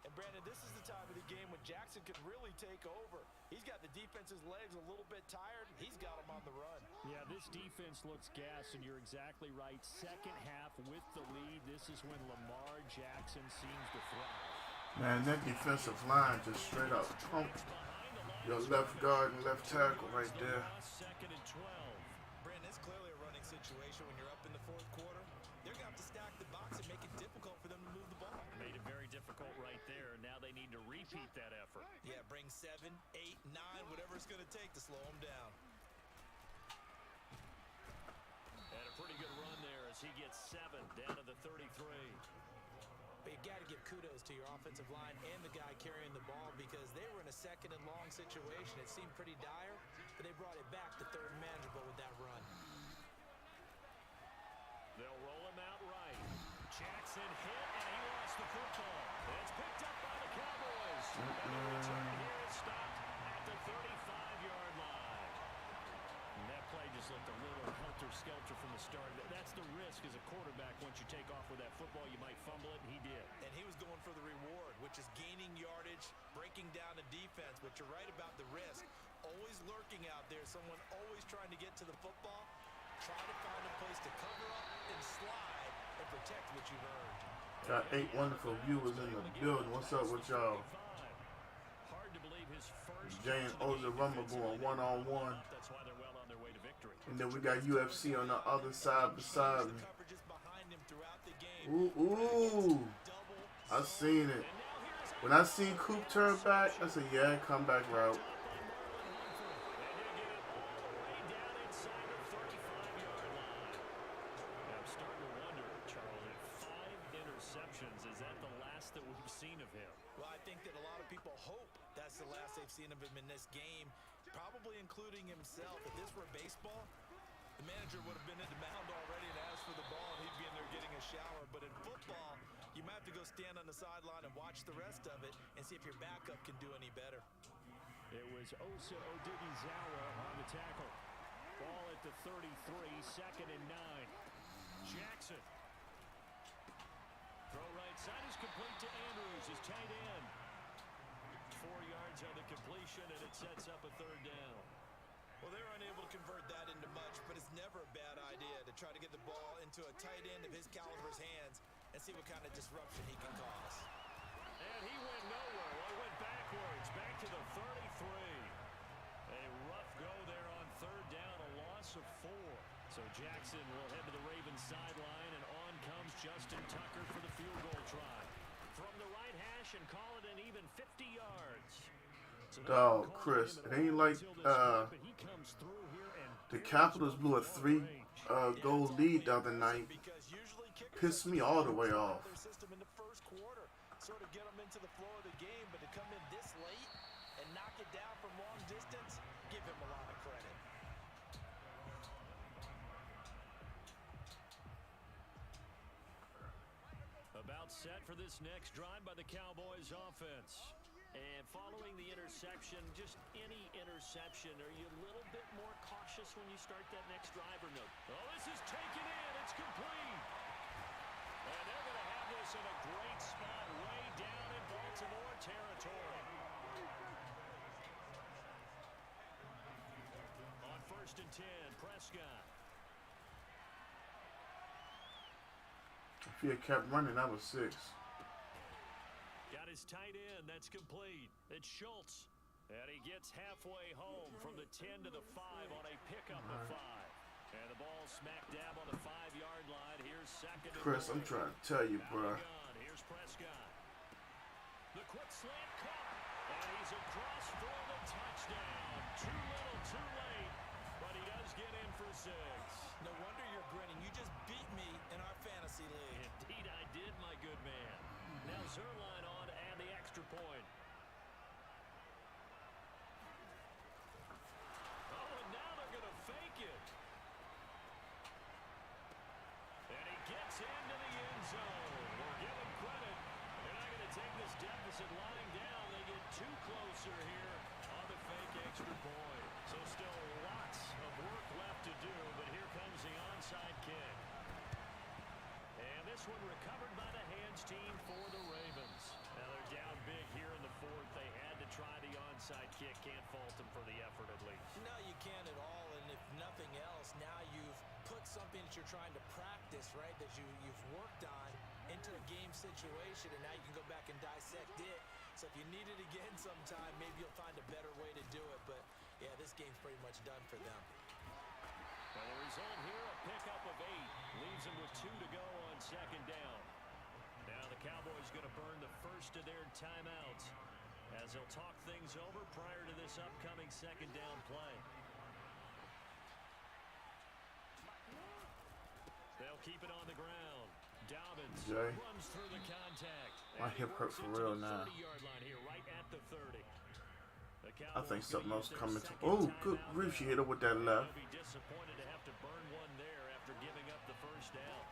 And, Brandon, this is the time of the game when Jackson can really take over. He's got the defense's legs a little bit tired. He's got them on the run. Yeah, this defense looks gassed, and you're exactly right. Second half with the lead, this is when Lamar Jackson seems to thrive. Man, that defensive line just straight up pumped your left guard and left tackle right there. 2nd and 12. Brandon, it's clearly a running situation when you're up in the 4th quarter. They're going to have to stack the box and make it difficult for them to move the ball. Made it very difficult right there. Now they need to repeat that effort. Yeah, bring 7, 8, 9, whatever it's going to take to slow them down. And a pretty good run there as he gets 7 down to the 33. But you've got to give kudos to your offensive line and the guy carrying the ball because they were in a 2nd and long situation. It seemed pretty dire, but they brought it back to 3rd and manageable with that run. They'll roll him out right. Jackson hit, and he lost the football. It's picked up by the Cowboys. And the return here is stopped at the 35-yard line. And that play just looked a little helter-skelter from the start. That's the risk as a quarterback. Once you take off with that football, you might fumble it, and he did. And he was going for the reward, which is gaining yardage, breaking down the defense. But you're right about the risk. Always lurking out there, someone always trying to get to the football. Try to find a place to cover up and slide and protect what you've earned. Got 8 wonderful viewers in the building. What's up with y'all? Hard to believe his first Jay and Oza Rumble going one-on-one. That's why they're well on their way to victory. And then we got UFC on the other side beside me. Coverages behind him throughout the game. Ooh. I seen it. When I seen Coop turn back, I said, yeah, comeback route. Is that the last that we've seen of him? Well, I think that a lot of people hope that's the last they've seen of him in this game, probably including himself. If this were baseball, the manager would have been in the mound already and asked for the ball, and he'd be in there getting a shower. But in football, you might have to go stand on the sideline and watch the rest of it and see if your backup can do any better. It was Osa Odighizuwa on the tackle. Ball at the 33, 2nd and 9. Jackson. Throw right side is complete to Andrews, his tight end. 4 yards on the completion, and it sets up a 3rd down. Well, they're unable to convert that into much, but it's never a bad idea to try to get the ball into a tight end of his caliber's hands and see what kind of disruption he can cause. And he went nowhere. Well, he went backwards, back to the 33. A rough go there on 3rd down, a loss of 4. So Jackson will head to the Ravens sideline, and on comes Justin Tucker for the field goal try. From the right hash and call it an even 50 yards. So Dog, Chris, it ain't like the Capitals blew a 3-goal lead the other night. Pissed me all the way off. In the 1st quarter, sort of get them into the flow of the game, but to come in this late and knock it down from long distance, give him a lot of credit. About set for this next drive by the Cowboys offense. And following the interception, just any interception, are you a little bit more cautious when you start that next drive or no? Oh, this is taken in. It's complete. And they're going to have this in a great spot way down in Baltimore territory. On 1st and 10, Prescott. If he had kept running, that was 6. Got his tight end. That's complete. It's Schultz. And he gets halfway home from the 10 to the 5 on a pickup of 5. And the ball smack dab on the 5-yard line. Here's 2nd and Chris, I'm trying to tell you, bro. Here's Prescott. The quick slant caught. And he's across for the touchdown. Too little, too late. But he does get in for 6. No wonder you're grinning. You just beat me in our fantasy league. Indeed I did, my good man. Now Zerline on to add the extra point. Oh, and now they're going to fake it. And he gets into the end that you're trying to practice, right, that you've worked on into a game situation, and now you can go back and dissect it. So if you need it again sometime, maybe you'll find a better way to do it. But, yeah, this game's pretty much done for them. Well, the result here, a pickup of 8. Leaves them with 2 to go on second down. Now the Cowboys going to burn the first of their timeouts as they'll talk things over prior to this upcoming second down play. They'll keep it on the ground. Dobbins runs through the contact. My hip hurt for real now. 30-yard line here, right at the 30. I think something else coming to. Oh, good grief! She hit her with that left. They'll be disappointed to have to burn one there after giving up the first down.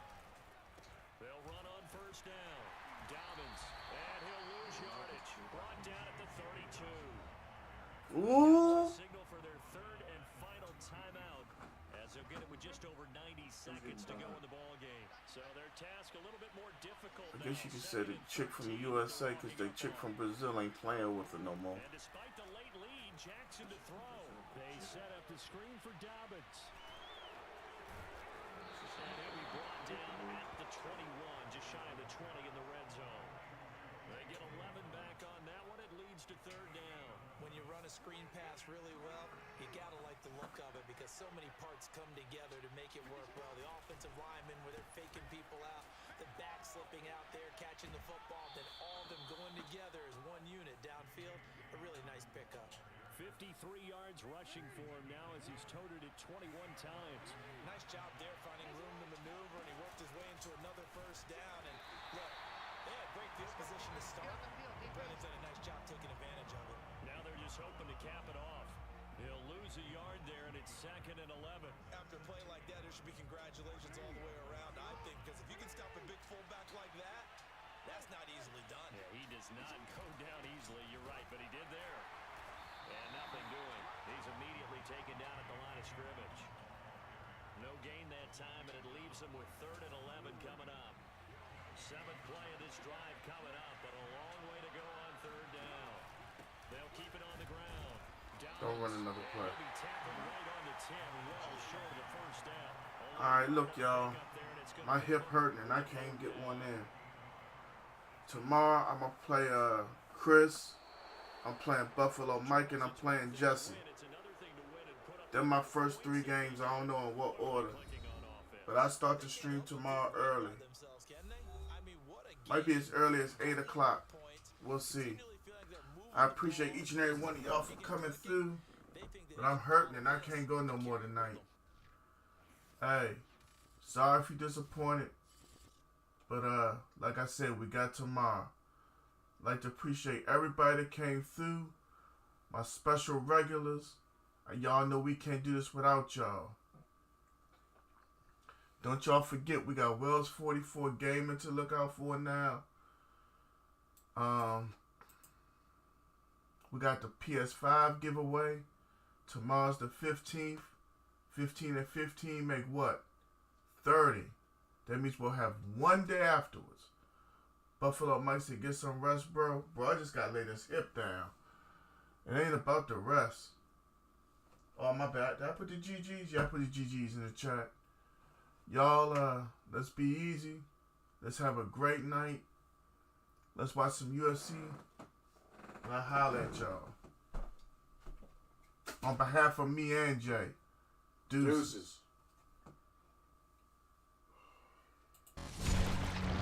They'll run on first down. Dobbins, and he'll lose yardage. Brought down at the 32. Ooh! Signal for their third and final timeout as they'll get it with just over 90 seconds to go in the ball game. So their task a little bit more difficult. I guess you could say the chick from the USA because the chick from Brazil ain't playing with her no more. And despite the late lead, Jackson to throw. They set up the screen for Dobbins. And he'll be brought down at the 21, just shy of the 20 in the red zone. They get 11 back on that one. It leads to third down. When you run a screen pass really well, you gotta like the look of it because so many parts come together to make it work well. The offensive linemen where they're faking people out, the back slipping out there, catching the football, then all of them going together as one unit downfield. A really nice pickup. 53 yards rushing for him now as he's toted it 21 times. Nice job there finding room to maneuver, and he worked his way into another first down. And look, they had great field position to start. Brennan's done a nice job taking advantage of it. Now they're just hoping to cap it off. He'll lose a yard there, and it's 2nd and 11. After a play like that, there should be congratulations all the way around, I think, because if you can stop a big fullback like that, that's not easily done. Yeah, he does not go down easily, you're right, but he did there. And nothing doing. He's immediately taken down at the line of scrimmage. No gain that time, and it leaves him with 3rd and 11 coming up. 7th play of this drive coming up, but a long way to go on 3rd down. They'll keep it on the ground. Don't run another play. He'll be tackled right on the 10, well short of the first down. Alright, look, y'all. My hip hurting and I can't get one in. Tomorrow, I'm going to play Chris. I'm playing Buffalo Mike, and I'm playing Jesse. They're my first 3 games. I don't know in what order. But I start the stream tomorrow early. Might be as early as 8 o'clock. We'll see. I appreciate each and every one of y'all for coming through. But I'm hurting and I can't go no more tonight. Hey, sorry if you're disappointed. But like I said, we got tomorrow. Like to appreciate everybody that came through. My special regulars. Y'all know we can't do this without y'all. Don't y'all forget we got Wells 44 Gaming to look out for now. We got the PS5 giveaway. Tomorrow's the 15th. 15 and 15 make what? 30. That means we'll have one day afterwards. Buffalo Mike said, get some rest, bro. Bro, I just got to lay this hip down. It ain't about the rest. Oh, my bad. Did I put the GGs? Yeah, I put the GGs in the chat. Y'all, let's be easy. Let's have a great night. Let's watch some UFC. And I'll holler at y'all. On behalf of me and Jay. Deuces.